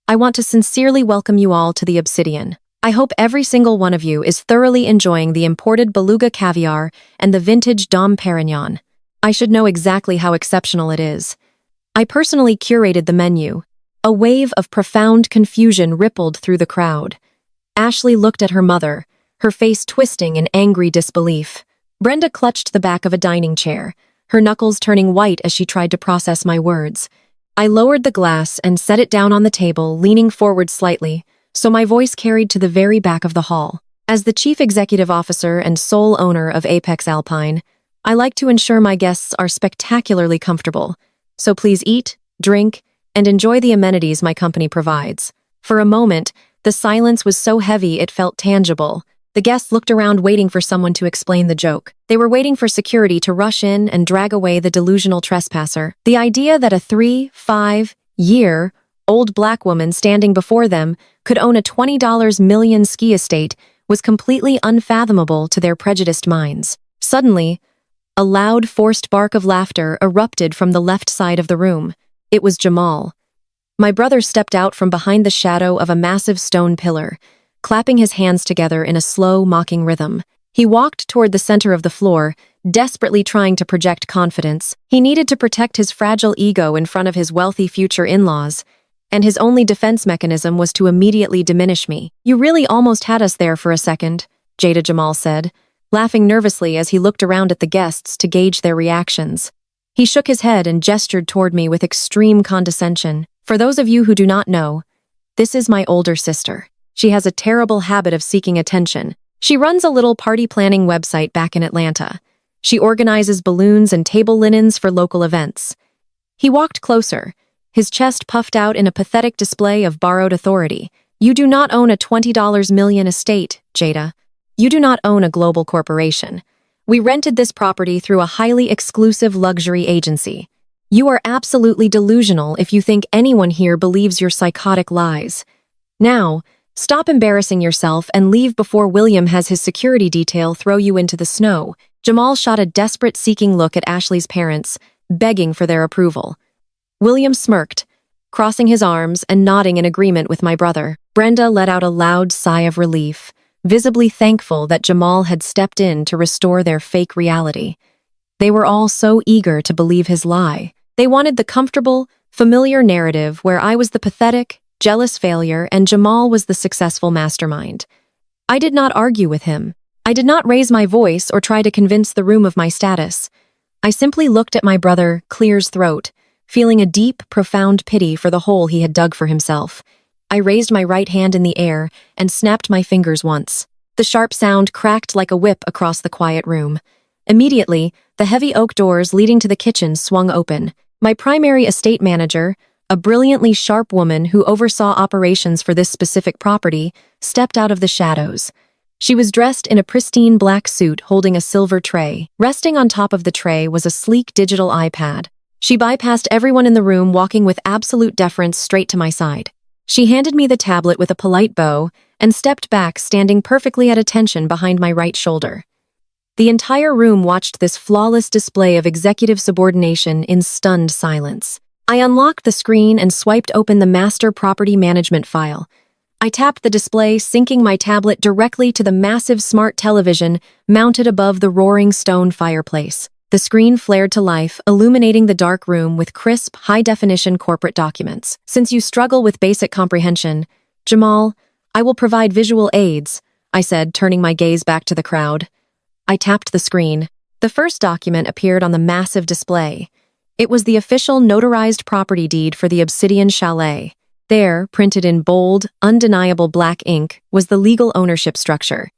"I want to sincerely welcome you all to the Obsidian. I hope every single one of you is thoroughly enjoying the imported beluga caviar and the vintage Dom Perignon. I should know exactly how exceptional it is. I personally curated the menu." A wave of profound confusion rippled through the crowd. Ashley looked at her mother, her face twisting in angry disbelief. Brenda clutched the back of a dining chair, her knuckles turning white as she tried to process my words. I lowered the glass and set it down on the table, leaning forward slightly, so my voice carried to the very back of the hall. As the chief executive officer and sole owner of Apex Alpine, I like to ensure my guests are spectacularly comfortable, so please eat, drink, and enjoy the amenities my company provides. For a moment, the silence was so heavy it felt tangible. The guests looked around waiting for someone to explain the joke. They were waiting for security to rush in and drag away the delusional trespasser. The idea that a 3-5-year-old black woman standing before them could own a $20 million ski estate was completely unfathomable to their prejudiced minds. Suddenly, a loud, forced bark of laughter erupted from the left side of the room. It was Jamal. My brother stepped out from behind the shadow of a massive stone pillar, clapping his hands together in a slow, mocking rhythm. He walked toward the center of the floor, desperately trying to project confidence. He needed to protect his fragile ego in front of his wealthy future in-laws, and his only defense mechanism was to immediately diminish me. "You really almost had us there for a second," Jada Jamal said, laughing nervously as he looked around at the guests to gauge their reactions. He shook his head and gestured toward me with extreme condescension. "For those of you who do not know, this is my older sister. She has a terrible habit of seeking attention. She runs a little party planning website back in Atlanta. She organizes balloons and table linens for local events." He walked closer, his chest puffed out in a pathetic display of borrowed authority. "You do not own a $20 million estate, Jada. You do not own a global corporation. We rented this property through a highly exclusive luxury agency. You are absolutely delusional if you think anyone here believes your psychotic lies. Now, stop embarrassing yourself and leave before William has his security detail throw you into the snow." Jamal shot a desperate, seeking look at Ashley's parents, begging for their approval. William smirked, crossing his arms and nodding in agreement with my brother. Brenda let out a loud sigh of relief, visibly thankful that Jamal had stepped in to restore their fake reality. They were all so eager to believe his lie. They wanted the comfortable, familiar narrative where I was the pathetic, jealous failure and Jamal was the successful mastermind. I did not argue with him. I did not raise my voice or try to convince the room of my status. I simply looked at my brother, Clear's throat, feeling a deep, profound pity for the hole he had dug for himself. I raised my right hand in the air and snapped my fingers once. The sharp sound cracked like a whip across the quiet room. Immediately, the heavy oak doors leading to the kitchen swung open. My primary estate manager, a brilliantly sharp woman who oversaw operations for this specific property, stepped out of the shadows. She was dressed in a pristine black suit holding a silver tray. Resting on top of the tray was a sleek digital iPad. She bypassed everyone in the room, walking with absolute deference straight to my side. She handed me the tablet with a polite bow and stepped back, standing perfectly at attention behind my right shoulder. The entire room watched this flawless display of executive subordination in stunned silence. I unlocked the screen and swiped open the master property management file. I tapped the display, syncing my tablet directly to the massive smart television mounted above the roaring stone fireplace. The screen flared to life, illuminating the dark room with crisp, high-definition corporate documents. "Since you struggle with basic comprehension, Jamal, I will provide visual aids," I said, turning my gaze back to the crowd. I tapped the screen. The first document appeared on the massive display. It was the official notarized property deed for the Obsidian Chalet. There, printed in bold, undeniable black ink, was the legal ownership structure.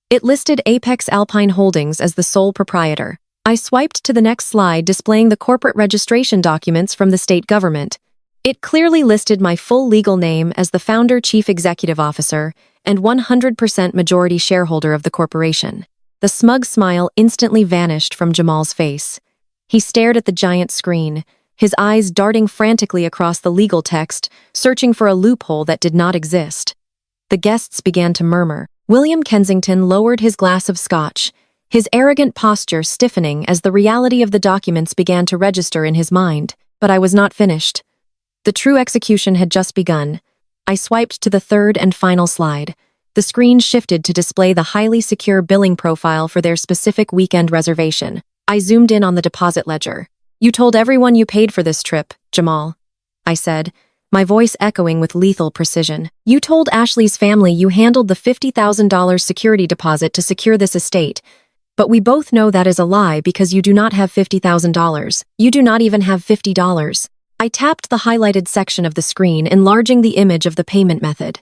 It listed Apex Alpine Holdings as the sole proprietor. I swiped to the next slide, displaying the corporate registration documents from the state government. It clearly listed my full legal name as the founder, chief executive officer, and 100% majority shareholder of the corporation. The smug smile instantly vanished from Jamal's face. He stared at the giant screen, his eyes darting frantically across the legal text, searching for a loophole that did not exist. The guests began to murmur. William Kensington lowered his glass of scotch, his arrogant posture stiffening as the reality of the documents began to register in his mind. But I was not finished. The true execution had just begun. I swiped to the third and final slide. The screen shifted to display the highly secure billing profile for their specific weekend reservation. I zoomed in on the deposit ledger. "You told everyone you paid for this trip, Jamal," I said, my voice echoing with lethal precision. "You told Ashley's family you handled the $50,000 security deposit to secure this estate. But we both know that is a lie because you do not have $50,000. You do not even have $50. I tapped the highlighted section of the screen, enlarging the image of the payment method.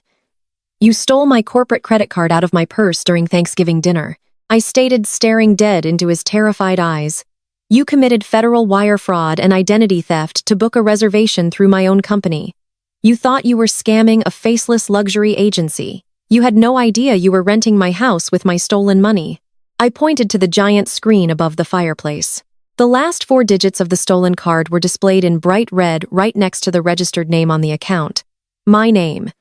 You stole my corporate credit card out of my purse during Thanksgiving dinner, I stated, staring dead into his terrified eyes. You committed federal wire fraud and identity theft to book a reservation through my own company. You thought you were scamming a faceless luxury agency. You had no idea you were renting my house with my stolen money. I pointed to the giant screen above the fireplace. The last 4 digits of the stolen card were displayed in bright red right next to the registered name on the account. My name.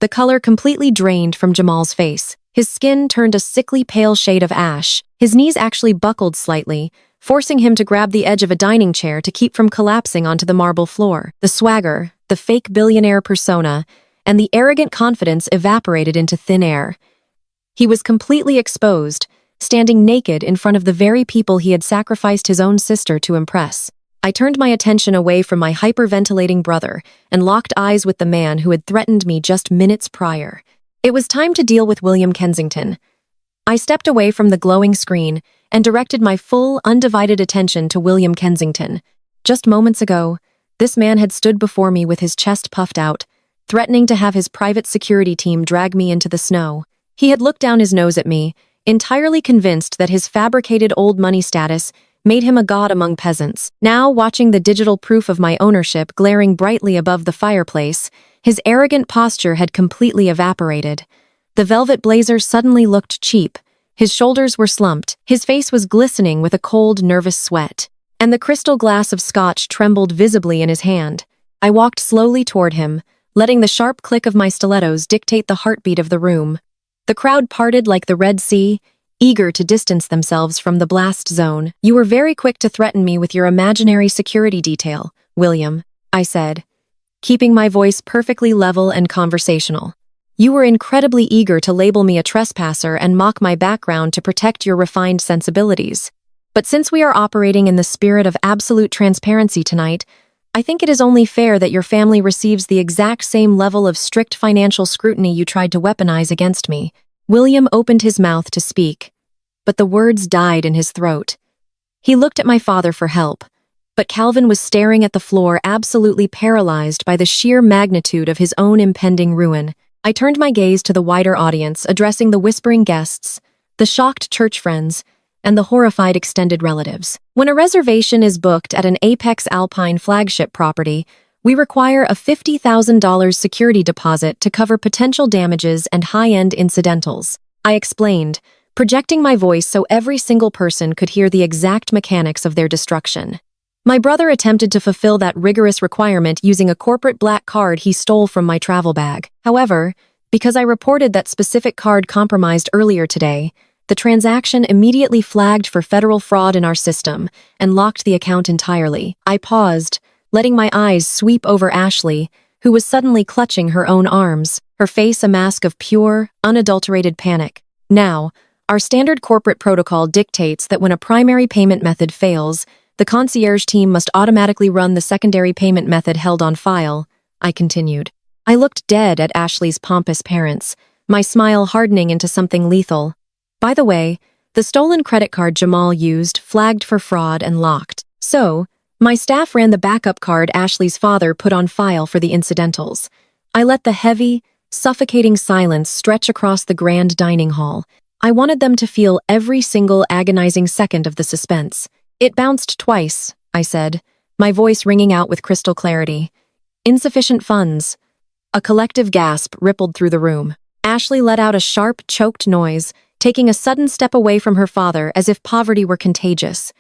The color completely drained from Jamal's face. His skin turned a sickly pale shade of ash. His knees actually buckled slightly, forcing him to grab the edge of a dining chair to keep from collapsing onto the marble floor. The swagger, the fake billionaire persona, and the arrogant confidence evaporated into thin air. He was completely exposed, standing naked in front of the very people he had sacrificed his own sister to impress. I turned my attention away from my hyperventilating brother and locked eyes with the man who had threatened me just minutes prior. It was time to deal with William Kensington. I stepped away from the glowing screen and directed my full, undivided attention to William Kensington. Just moments ago, this man had stood before me with his chest puffed out, threatening to have his private security team drag me into the snow. He had looked down his nose at me, entirely convinced that his fabricated old money status made him a god among peasants. Now, watching the digital proof of my ownership glaring brightly above the fireplace, his arrogant posture had completely evaporated. The velvet blazer suddenly looked cheap. His shoulders were slumped, his face was glistening with a cold, nervous sweat, and the crystal glass of scotch trembled visibly in his hand. I walked slowly toward him, letting the sharp click of my stilettos dictate the heartbeat of the room. The crowd parted like the Red Sea, eager to distance themselves from the blast zone. You were very quick to threaten me with your imaginary security detail, William, I said, keeping my voice perfectly level and conversational. You were incredibly eager to label me a trespasser and mock my background to protect your refined sensibilities. But since we are operating in the spirit of absolute transparency tonight, I think it is only fair that your family receives the exact same level of strict financial scrutiny you tried to weaponize against me. William opened his mouth to speak, but the words died in his throat. He looked at my father for help, but Calvin was staring at the floor, absolutely paralyzed by the sheer magnitude of his own impending ruin. I turned my gaze to the wider audience, addressing the whispering guests, the shocked church friends, and the horrified extended relatives. When a reservation is booked at an Apex Alpine flagship property, we require a $50,000 security deposit to cover potential damages and high-end incidentals. I explained, projecting my voice so every single person could hear the exact mechanics of their destruction. My brother attempted to fulfill that rigorous requirement using a corporate black card he stole from my travel bag. However, because I reported that specific card compromised earlier today, the transaction immediately flagged for federal fraud in our system and locked the account entirely. I paused, letting my eyes sweep over Ashley, who was suddenly clutching her own arms, her face a mask of pure, unadulterated panic. Now, our standard corporate protocol dictates that when a primary payment method fails, the concierge team must automatically run the secondary payment method held on file, I continued. I looked dead at Ashley's pompous parents, my smile hardening into something lethal. By the way, the stolen credit card Jamal used flagged for fraud and locked. So, my staff ran the backup card Ashley's father put on file for the incidentals. I let the heavy, suffocating silence stretch across the grand dining hall. I wanted them to feel every single agonizing second of the suspense. It bounced twice, I said, my voice ringing out with crystal clarity. Insufficient funds. A collective gasp rippled through the room. Ashley let out a sharp, choked noise, taking a sudden step away from her father as if poverty were contagious.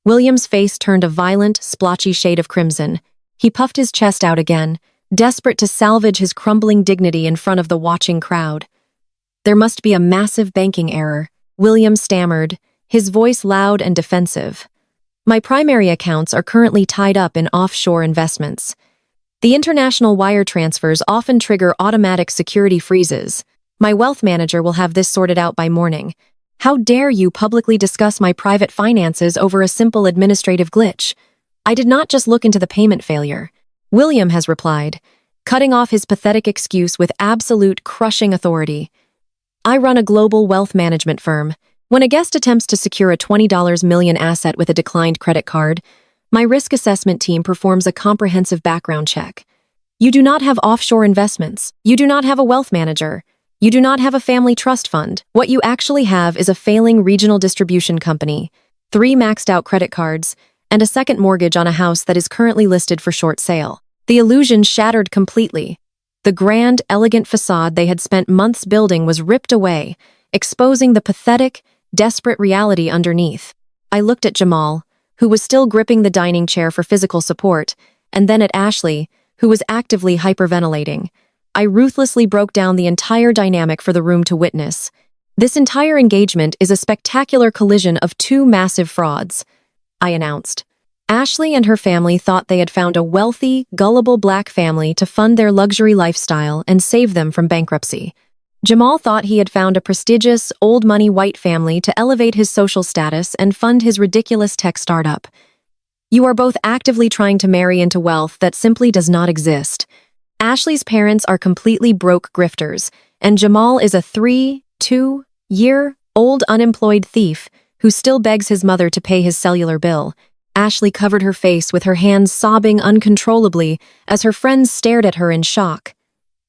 William's face turned a violent, splotchy shade of crimson. He puffed his chest out again, desperate to salvage his crumbling dignity in front of the watching crowd. There must be a massive banking error, William stammered, his voice loud and defensive. My primary accounts are currently tied up in offshore investments. The international wire transfers often trigger automatic security freezes. My wealth manager will have this sorted out by morning. How dare you publicly discuss my private finances over a simple administrative glitch? I did not just look into the payment failure. William has replied, cutting off his pathetic excuse with absolute crushing authority. I run a global wealth management firm. When a guest attempts to secure a $20 million asset with a declined credit card, My risk assessment team performs a comprehensive background check. You do not have offshore investments. You do not have a wealth manager. You do not have a family trust fund. What you actually have is a failing regional distribution company, 3 maxed out credit cards, and a second mortgage on a house that is currently listed for short sale. The illusion shattered completely. The grand, elegant facade they had spent months building was ripped away, exposing the pathetic, desperate reality underneath. I looked at Jamal, who was still gripping the dining chair for physical support, and then at Ashley, who was actively hyperventilating. I ruthlessly broke down the entire dynamic for the room to witness. This entire engagement is a spectacular collision of 2 massive frauds, I announced. Ashley and her family thought they had found a wealthy, gullible black family to fund their luxury lifestyle and save them from bankruptcy. Jamal thought he had found a prestigious, old-money white family to elevate his social status and fund his ridiculous tech startup. You are both actively trying to marry into wealth that simply does not exist. Ashley's parents are completely broke grifters, and Jamal is a 2-year-old unemployed thief who still begs his mother to pay his cellular bill. Ashley covered her face with her hands sobbing uncontrollably as her friends stared at her in shock.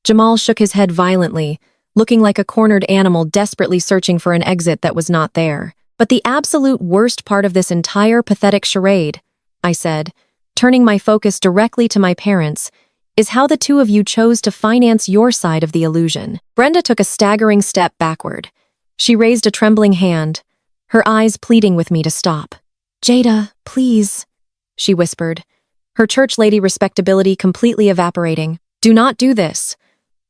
Jamal shook his head violently, looking like a cornered animal desperately searching for an exit that was not there. But the absolute worst part of this entire pathetic charade, I said, turning my focus directly to my parents, is how the 2 of you chose to finance your side of the illusion. Brenda took a staggering step backward. She raised a trembling hand, her eyes pleading with me to stop. "Jada, please," she whispered, her church lady respectability completely evaporating. "Do not do this.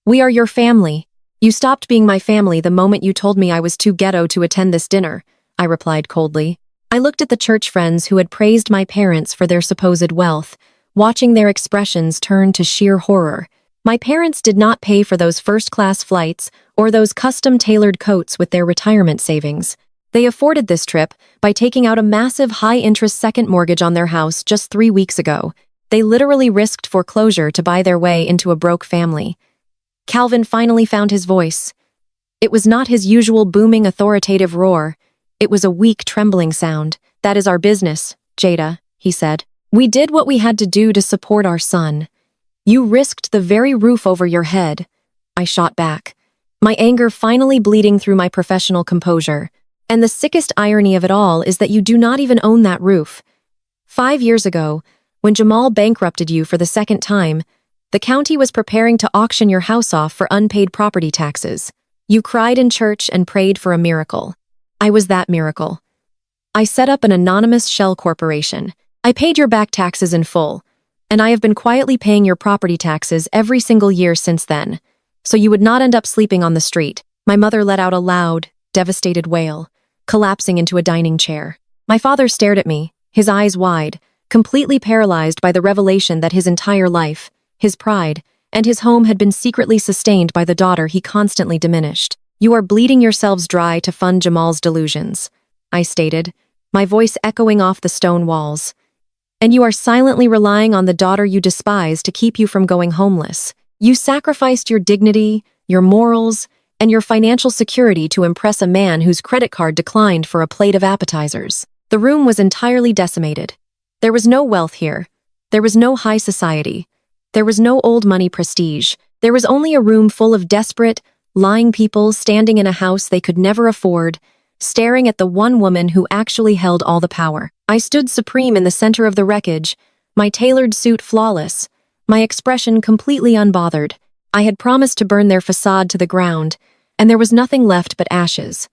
We are your family. You stopped being my family the moment you told me I was too ghetto to attend this dinner," I replied coldly. I looked at the church friends who had praised my parents for their supposed wealth, watching their expressions turn to sheer horror. My parents did not pay for those first-class flights or those custom-tailored coats with their retirement savings. They afforded this trip by taking out a massive high-interest second mortgage on their house just 3 weeks ago. They literally risked foreclosure to buy their way into a broke family. Calvin finally found his voice. It was not his usual booming authoritative roar. It was a weak, trembling sound. "That is our business, Jada," he said. "We did what we had to do to support our son. You risked the very roof over your head." I shot back, my anger finally bleeding through my professional composure. "And the sickest irony of it all is that you do not even own that roof. 5 years ago, when Jamal bankrupted you for the second time, the county was preparing to auction your house off for unpaid property taxes. You cried in church and prayed for a miracle. I was that miracle. I set up an anonymous shell corporation. I paid your back taxes in full, and I have been quietly paying your property taxes every single year since then, so you would not end up sleeping on the street." My mother let out a loud, devastated wail, collapsing into a dining chair. My father stared at me, his eyes wide, completely paralyzed by the revelation that his entire life, his pride, and his home had been secretly sustained by the daughter he constantly diminished. "You are bleeding yourselves dry to fund Jamal's delusions," I stated, my voice echoing off the stone walls. "And you are silently relying on the daughter you despise to keep you from going homeless. You sacrificed your dignity, your morals, and your financial security to impress a man whose credit card declined for a plate of appetizers." The room was entirely decimated. There was no wealth here. There was no high society. There was no old money prestige. There was only a room full of desperate, lying people standing in a house they could never afford, staring at the one woman who actually held all the power. I stood supreme in the center of the wreckage, my tailored suit flawless, my expression completely unbothered. I had promised to burn their facade to the ground, and there was nothing left but ashes.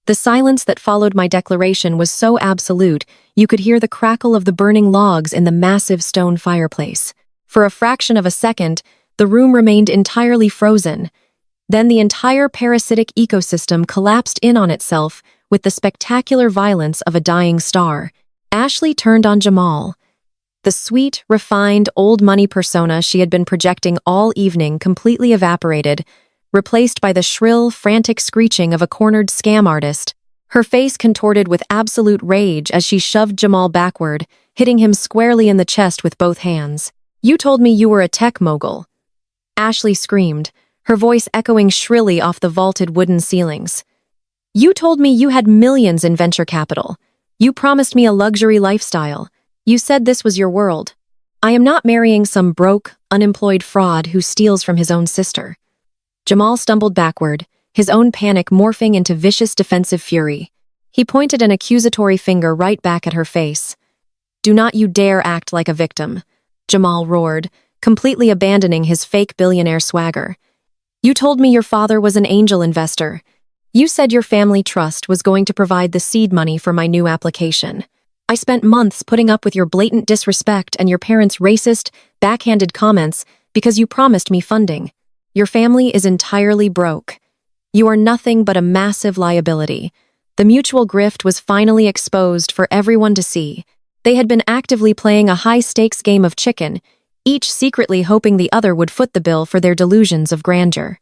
The silence that followed my declaration was so absolute, you could hear the crackle of the burning logs in the massive stone fireplace. For a fraction of a second, the room remained entirely frozen. Then the entire parasitic ecosystem collapsed in on itself with the spectacular violence of a dying star. Ashley turned on Jamal. The sweet, refined, old-money persona she had been projecting all evening completely evaporated, replaced by the shrill, frantic screeching of a cornered scam artist. Her face contorted with absolute rage as she shoved Jamal backward, hitting him squarely in the chest with both hands. "You told me you were a tech mogul," Ashley screamed, her voice echoing shrilly off the vaulted wooden ceilings. "You told me you had millions in venture capital. You promised me a luxury lifestyle. You said this was your world. I am not marrying some broke, unemployed fraud who steals from his own sister. Jamal stumbled backward, his own panic morphing into vicious defensive fury. He pointed an accusatory finger right back at her face. Do not you dare act like a victim, Jamal roared, completely abandoning his fake billionaire swagger. You told me your father was an angel investor. You said your family trust was going to provide the seed money for my new application. I spent months putting up with your blatant disrespect and your parents' racist, backhanded comments because you promised me funding. Your family is entirely broke. You are nothing but a massive liability. The mutual grift was finally exposed for everyone to see. They had been actively playing a high-stakes game of chicken, each secretly hoping the other would foot the bill for their delusions of grandeur.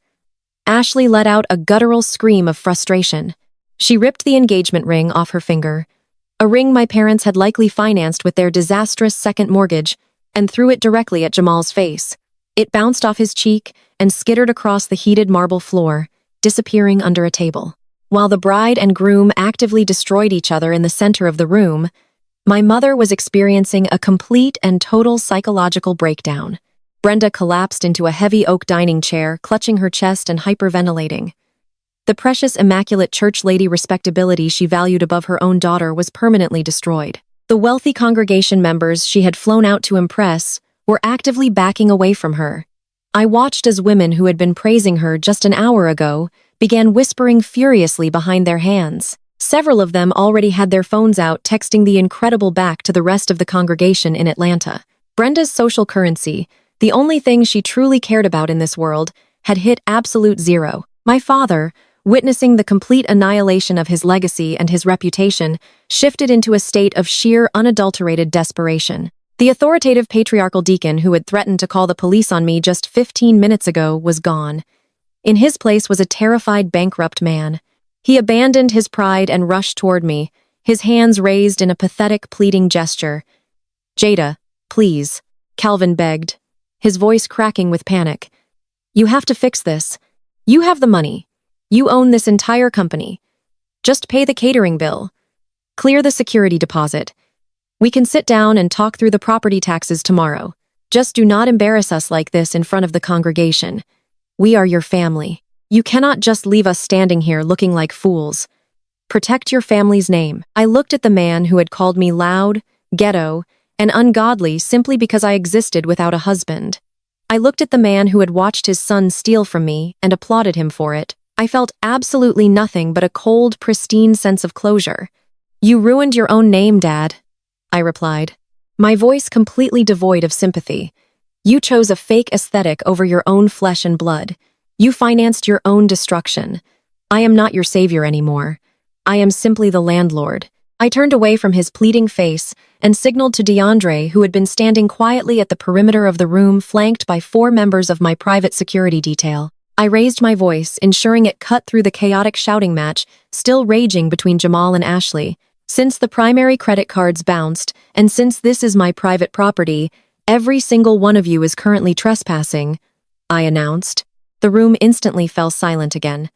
Ashley let out a guttural scream of frustration. She ripped the engagement ring off her finger, a ring my parents had likely financed with their disastrous second mortgage, and threw it directly at Jamal's face. It bounced off his cheek and skittered across the heated marble floor, disappearing under a table. While the bride and groom actively destroyed each other in the center of the room, my mother was experiencing a complete and total psychological breakdown. Brenda collapsed into a heavy oak dining chair, clutching her chest and hyperventilating. The precious, immaculate church lady respectability she valued above her own daughter was permanently destroyed. The wealthy congregation members she had flown out to impress were actively backing away from her. I watched as women who had been praising her just an hour ago began whispering furiously behind their hands. Several of them already had their phones out texting the incredible back to the rest of the congregation in Atlanta. Brenda's social currency, the only thing she truly cared about in this world, had hit absolute zero. My father, witnessing the complete annihilation of his legacy and his reputation, shifted into a state of sheer, unadulterated desperation. The authoritative patriarchal deacon who had threatened to call the police on me just 15 minutes ago was gone. In his place was a terrified, bankrupt man. He abandoned his pride and rushed toward me, his hands raised in a pathetic, pleading gesture. Jada, please, Calvin begged, his voice cracking with panic. You have to fix this. You have the money. You own this entire company. Just pay the catering bill. Clear the security deposit. We can sit down and talk through the property taxes tomorrow. Just do not embarrass us like this in front of the congregation. We are your family. You cannot just leave us standing here looking like fools. Protect your family's name. I looked at the man who had called me loud, ghetto, and ungodly simply because I existed without a husband. I looked at the man who had watched his son steal from me and applauded him for it. I felt absolutely nothing but a cold, pristine sense of closure. You ruined your own name, Dad, I replied, my voice completely devoid of sympathy. You chose a fake aesthetic over your own flesh and blood. You financed your own destruction. I am not your savior anymore. I am simply the landlord. I turned away from his pleading face and signaled to DeAndre, who had been standing quietly at the perimeter of the room flanked by 4 members of my private security detail. I raised my voice, ensuring it cut through the chaotic shouting match still raging between Jamal and Ashley. Since the primary credit cards bounced, and since this is my private property, every single one of you is currently trespassing, I announced. The room instantly fell silent again,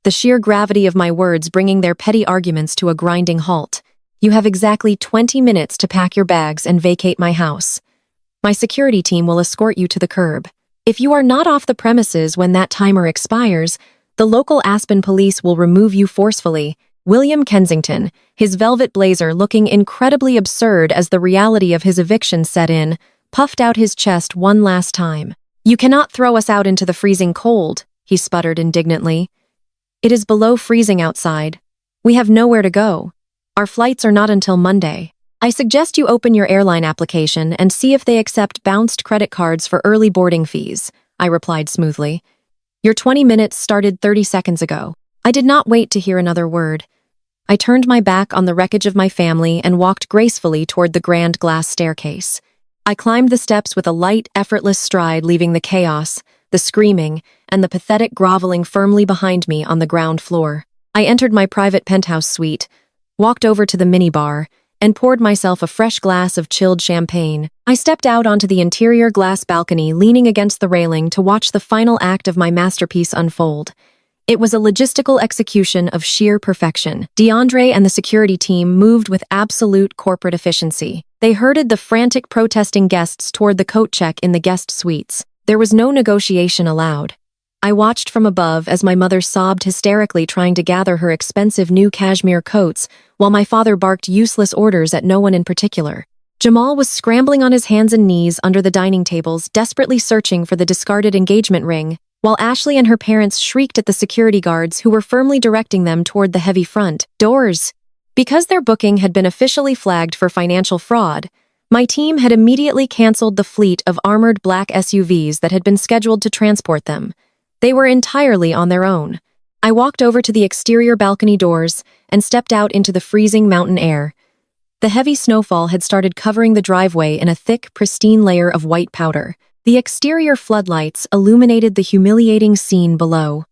the sheer gravity of my words bringing their petty arguments to a grinding halt. You have exactly 20 minutes to pack your bags and vacate my house. My security team will escort you to the curb. If you are not off the premises when that timer expires, the local Aspen police will remove you forcefully. William Kensington, his velvet blazer looking incredibly absurd as the reality of his eviction set in, puffed out his chest one last time. You cannot throw us out into the freezing cold, he sputtered indignantly. It is below freezing outside. We have nowhere to go. Our flights are not until Monday. I suggest you open your airline application and see if they accept bounced credit cards for early boarding fees, I replied smoothly. Your 20 minutes started 30 seconds ago. I did not wait to hear another word. I turned my back on the wreckage of my family and walked gracefully toward the grand glass staircase. I climbed the steps with a light, effortless stride, leaving the chaos, the screaming, and the pathetic groveling firmly behind me on the ground floor. I entered my private penthouse suite, walked over to the minibar, and poured myself a fresh glass of chilled champagne. I stepped out onto the interior glass balcony, leaning against the railing to watch the final act of my masterpiece unfold. It was a logistical execution of sheer perfection. DeAndre and the security team moved with absolute corporate efficiency. They herded the frantic protesting guests toward the coat check in the guest suites. There was no negotiation allowed. I watched from above as my mother sobbed hysterically trying to gather her expensive new cashmere coats, while my father barked useless orders at no one in particular. Jamal was scrambling on his hands and knees under the dining tables, desperately searching for the discarded engagement ring, while Ashley and her parents shrieked at the security guards who were firmly directing them toward the heavy front doors. Because their booking had been officially flagged for financial fraud, my team had immediately canceled the fleet of armored black SUVs that had been scheduled to transport them. They were entirely on their own. I walked over to the exterior balcony doors and stepped out into the freezing mountain air. The heavy snowfall had started covering the driveway in a thick, pristine layer of white powder. The exterior floodlights illuminated the humiliating scene below.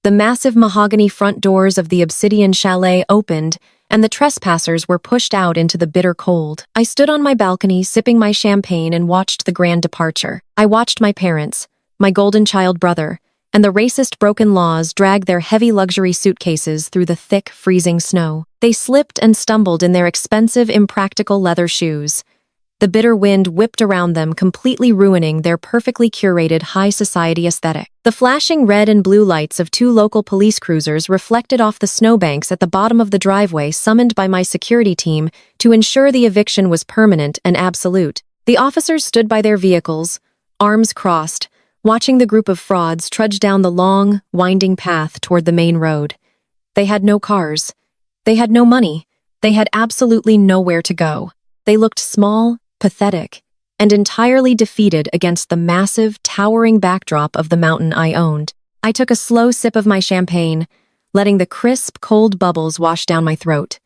The massive mahogany front doors of the obsidian chalet opened, and the trespassers were pushed out into the bitter cold. I stood on my balcony, sipping my champagne, and watched the grand departure. I watched my parents, my golden child brother, and the racist broken laws drag their heavy luxury suitcases through the thick, freezing snow. They slipped and stumbled in their expensive, impractical leather shoes. The bitter wind whipped around them, completely ruining their perfectly curated high society aesthetic. The flashing red and blue lights of two local police cruisers reflected off the snowbanks at the bottom of the driveway, summoned by my security team to ensure the eviction was permanent and absolute. The officers stood by their vehicles, arms crossed, watching the group of frauds trudge down the long, winding path toward the main road. They had no cars. They had no money. They had absolutely nowhere to go. They looked small, pathetic, and entirely defeated against the massive, towering backdrop of the mountain I owned. I took a slow sip of my champagne, letting the crisp, cold bubbles wash down my throat.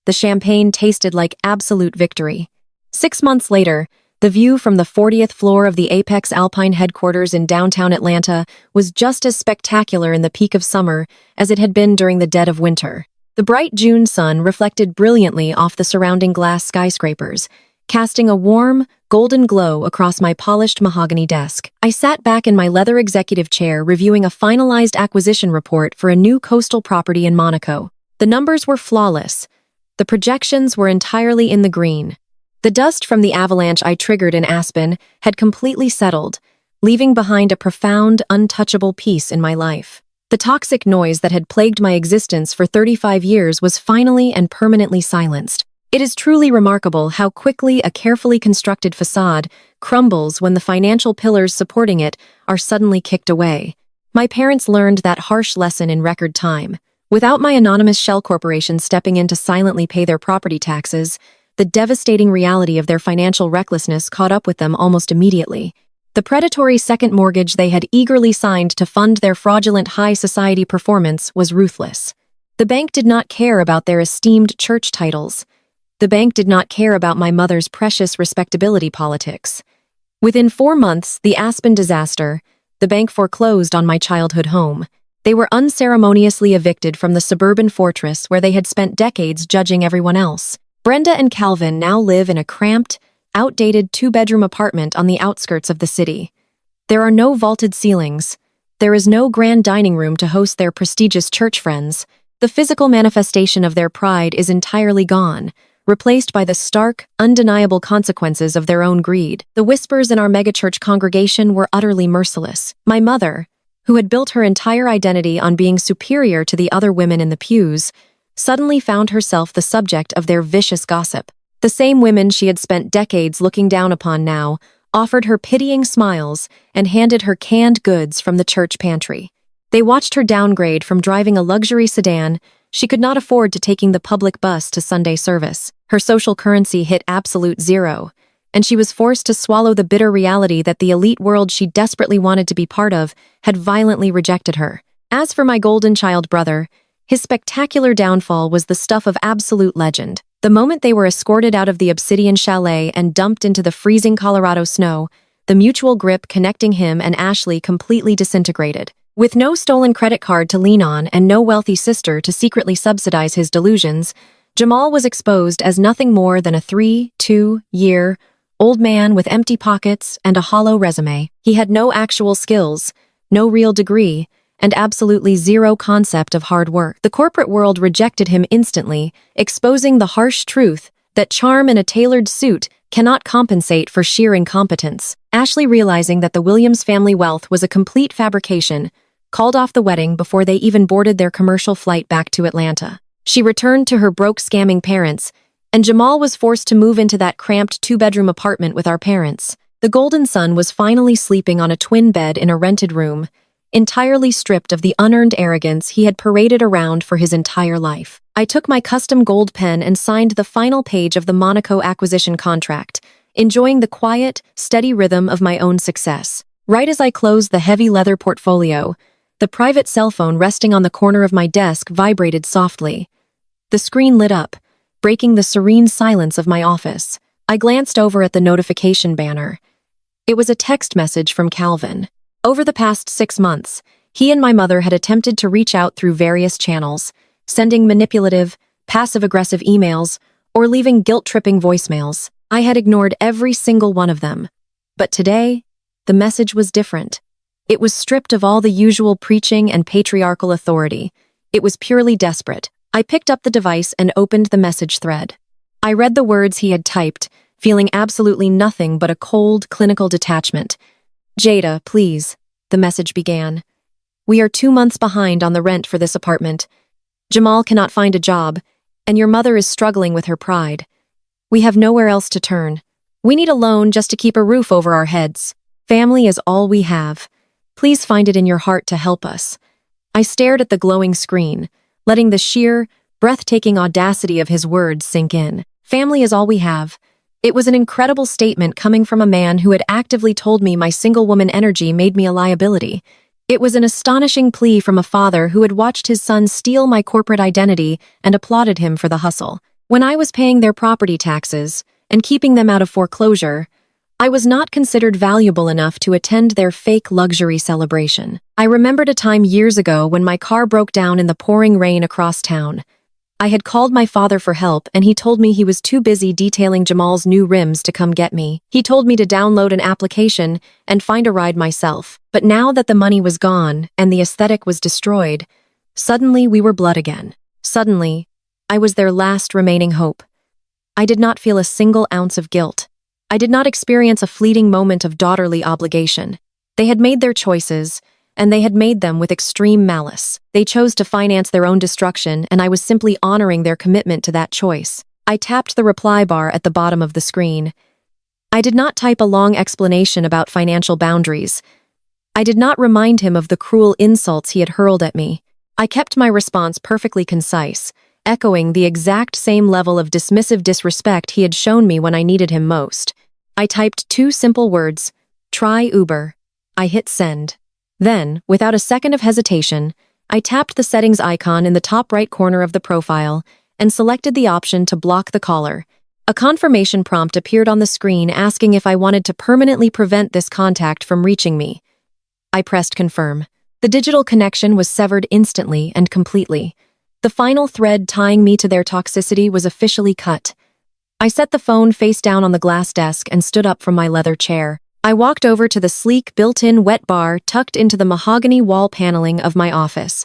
The champagne tasted like absolute victory. 6 months later, the view from the 40th floor of the Apex Alpine headquarters in downtown Atlanta was just as spectacular in the peak of summer as it had been during the dead of winter. The bright June sun reflected brilliantly off the surrounding glass skyscrapers, casting a warm, golden glow across my polished mahogany desk. I sat back in my leather executive chair reviewing a finalized acquisition report for a new coastal property in Monaco. The numbers were flawless. The projections were entirely in the green. The dust from the avalanche I triggered in Aspen had completely settled, leaving behind a profound, untouchable peace in my life. The toxic noise that had plagued my existence for 35 years was finally and permanently silenced. It is truly remarkable how quickly a carefully constructed facade crumbles when the financial pillars supporting it are suddenly kicked away. My parents learned that harsh lesson in record time. Without my anonymous shell corporation stepping in to silently pay their property taxes, the devastating reality of their financial recklessness caught up with them almost immediately. The predatory second mortgage they had eagerly signed to fund their fraudulent high society performance was ruthless. The bank did not care about their esteemed church titles. The bank did not care about my mother's precious respectability politics. Within 4 months, the Aspen disaster, the bank foreclosed on my childhood home. They were unceremoniously evicted from the suburban fortress where they had spent decades judging everyone else. Brenda and Calvin now live in a cramped, outdated 2-bedroom apartment on the outskirts of the city. There are no vaulted ceilings. There is no grand dining room to host their prestigious church friends. The physical manifestation of their pride is entirely gone, replaced by the stark, undeniable consequences of their own greed. The whispers in our megachurch congregation were utterly merciless. My mother, who had built her entire identity on being superior to the other women in the pews, suddenly found herself the subject of their vicious gossip. The same women she had spent decades looking down upon now offered her pitying smiles and handed her canned goods from the church pantry. They watched her downgrade from driving a luxury sedan she could not afford to taking the public bus to Sunday service. Her social currency hit absolute zero, and she was forced to swallow the bitter reality that the elite world she desperately wanted to be part of had violently rejected her. As for my golden child brother, his spectacular downfall was the stuff of absolute legend. The moment they were escorted out of the obsidian chalet and dumped into the freezing Colorado snow, the mutual grip connecting him and Ashley completely disintegrated. With no stolen credit card to lean on and no wealthy sister to secretly subsidize his delusions, Jamal was exposed as nothing more than a 32-year-old man with empty pockets and a hollow resume. He had no actual skills, no real degree, and absolutely zero concept of hard work. The corporate world rejected him instantly, exposing the harsh truth that charm in a tailored suit cannot compensate for sheer incompetence. Ashley, realizing that the Williams family wealth was a complete fabrication, called off the wedding before they even boarded their commercial flight back to Atlanta. She returned to her broke scamming parents, and Jamal was forced to move into that cramped two-bedroom apartment with our parents. The golden son was finally sleeping on a twin bed in a rented room, entirely stripped of the unearned arrogance he had paraded around for his entire life. I took my custom gold pen and signed the final page of the Monaco acquisition contract, enjoying the quiet, steady rhythm of my own success. Right as I closed the heavy leather portfolio, the private cell phone resting on the corner of my desk vibrated softly. The screen lit up, breaking the serene silence of my office. I glanced over at the notification banner. It was a text message from Calvin. Over the past 6 months, he and my mother had attempted to reach out through various channels, sending manipulative, passive-aggressive emails or leaving guilt-tripping voicemails. I had ignored every single one of them. But today, the message was different. It was stripped of all the usual preaching and patriarchal authority. It was purely desperate. I picked up the device and opened the message thread. I read the words he had typed, feeling absolutely nothing but a cold, clinical detachment. "Jada, please," the message began. "We are 2 months behind on the rent for this apartment. Jamal cannot find a job, and your mother is struggling with her pride. We have nowhere else to turn. We need a loan just to keep a roof over our heads. Family is all we have. Please find it in your heart to help us." I stared at the glowing screen, letting the sheer, breathtaking audacity of his words sink in. Family is all we have. It was an incredible statement coming from a man who had actively told me my single-woman energy made me a liability. It was an astonishing plea from a father who had watched his son steal my corporate identity and applauded him for the hustle. When I was paying their property taxes and keeping them out of foreclosure, I was not considered valuable enough to attend their fake luxury celebration. I remembered a time years ago when my car broke down in the pouring rain across town. I had called my father for help, and he told me he was too busy detailing Jamal's new rims to come get me. He told me to download an application and find a ride myself. But now that the money was gone and the aesthetic was destroyed, suddenly we were blood again. Suddenly, I was their last remaining hope. I did not feel a single ounce of guilt. I did not experience a fleeting moment of daughterly obligation. They had made their choices, and they had made them with extreme malice. They chose to finance their own destruction, and I was simply honoring their commitment to that choice. I tapped the reply bar at the bottom of the screen. I did not type a long explanation about financial boundaries. I did not remind him of the cruel insults he had hurled at me. I kept my response perfectly concise, echoing the exact same level of dismissive disrespect he had shown me when I needed him most. I typed 2 simple words: "Try Uber." I hit send. Then, without a second of hesitation, I tapped the settings icon in the top right corner of the profile and selected the option to block the caller. A confirmation prompt appeared on the screen asking if I wanted to permanently prevent this contact from reaching me. I pressed confirm. The digital connection was severed instantly and completely. The final thread tying me to their toxicity was officially cut. I set the phone face down on the glass desk and stood up from my leather chair. I walked over to the sleek, built-in wet bar tucked into the mahogany wall paneling of my office.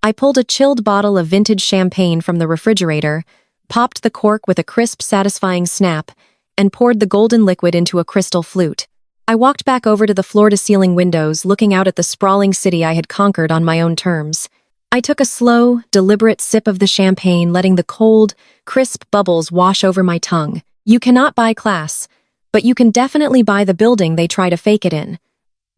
I pulled a chilled bottle of vintage champagne from the refrigerator, popped the cork with a crisp, satisfying snap, and poured the golden liquid into a crystal flute. I walked back over to the floor-to-ceiling windows, looking out at the sprawling city I had conquered on my own terms. I took a slow, deliberate sip of the champagne, letting the cold, crisp bubbles wash over my tongue. You cannot buy class, but you can definitely buy the building they try to fake it in.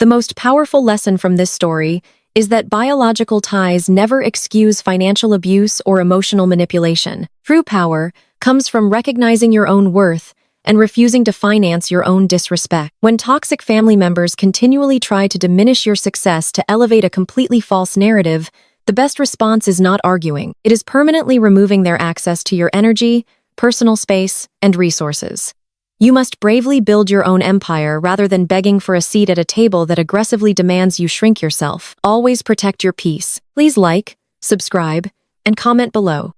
The most powerful lesson from this story is that biological ties never excuse financial abuse or emotional manipulation. True power comes from recognizing your own worth and refusing to finance your own disrespect. When toxic family members continually try to diminish your success to elevate a completely false narrative, the best response is not arguing. It is permanently removing their access to your energy, personal space, and resources. You must bravely build your own empire rather than begging for a seat at a table that aggressively demands you shrink yourself. Always protect your peace. Please like, subscribe, and comment below.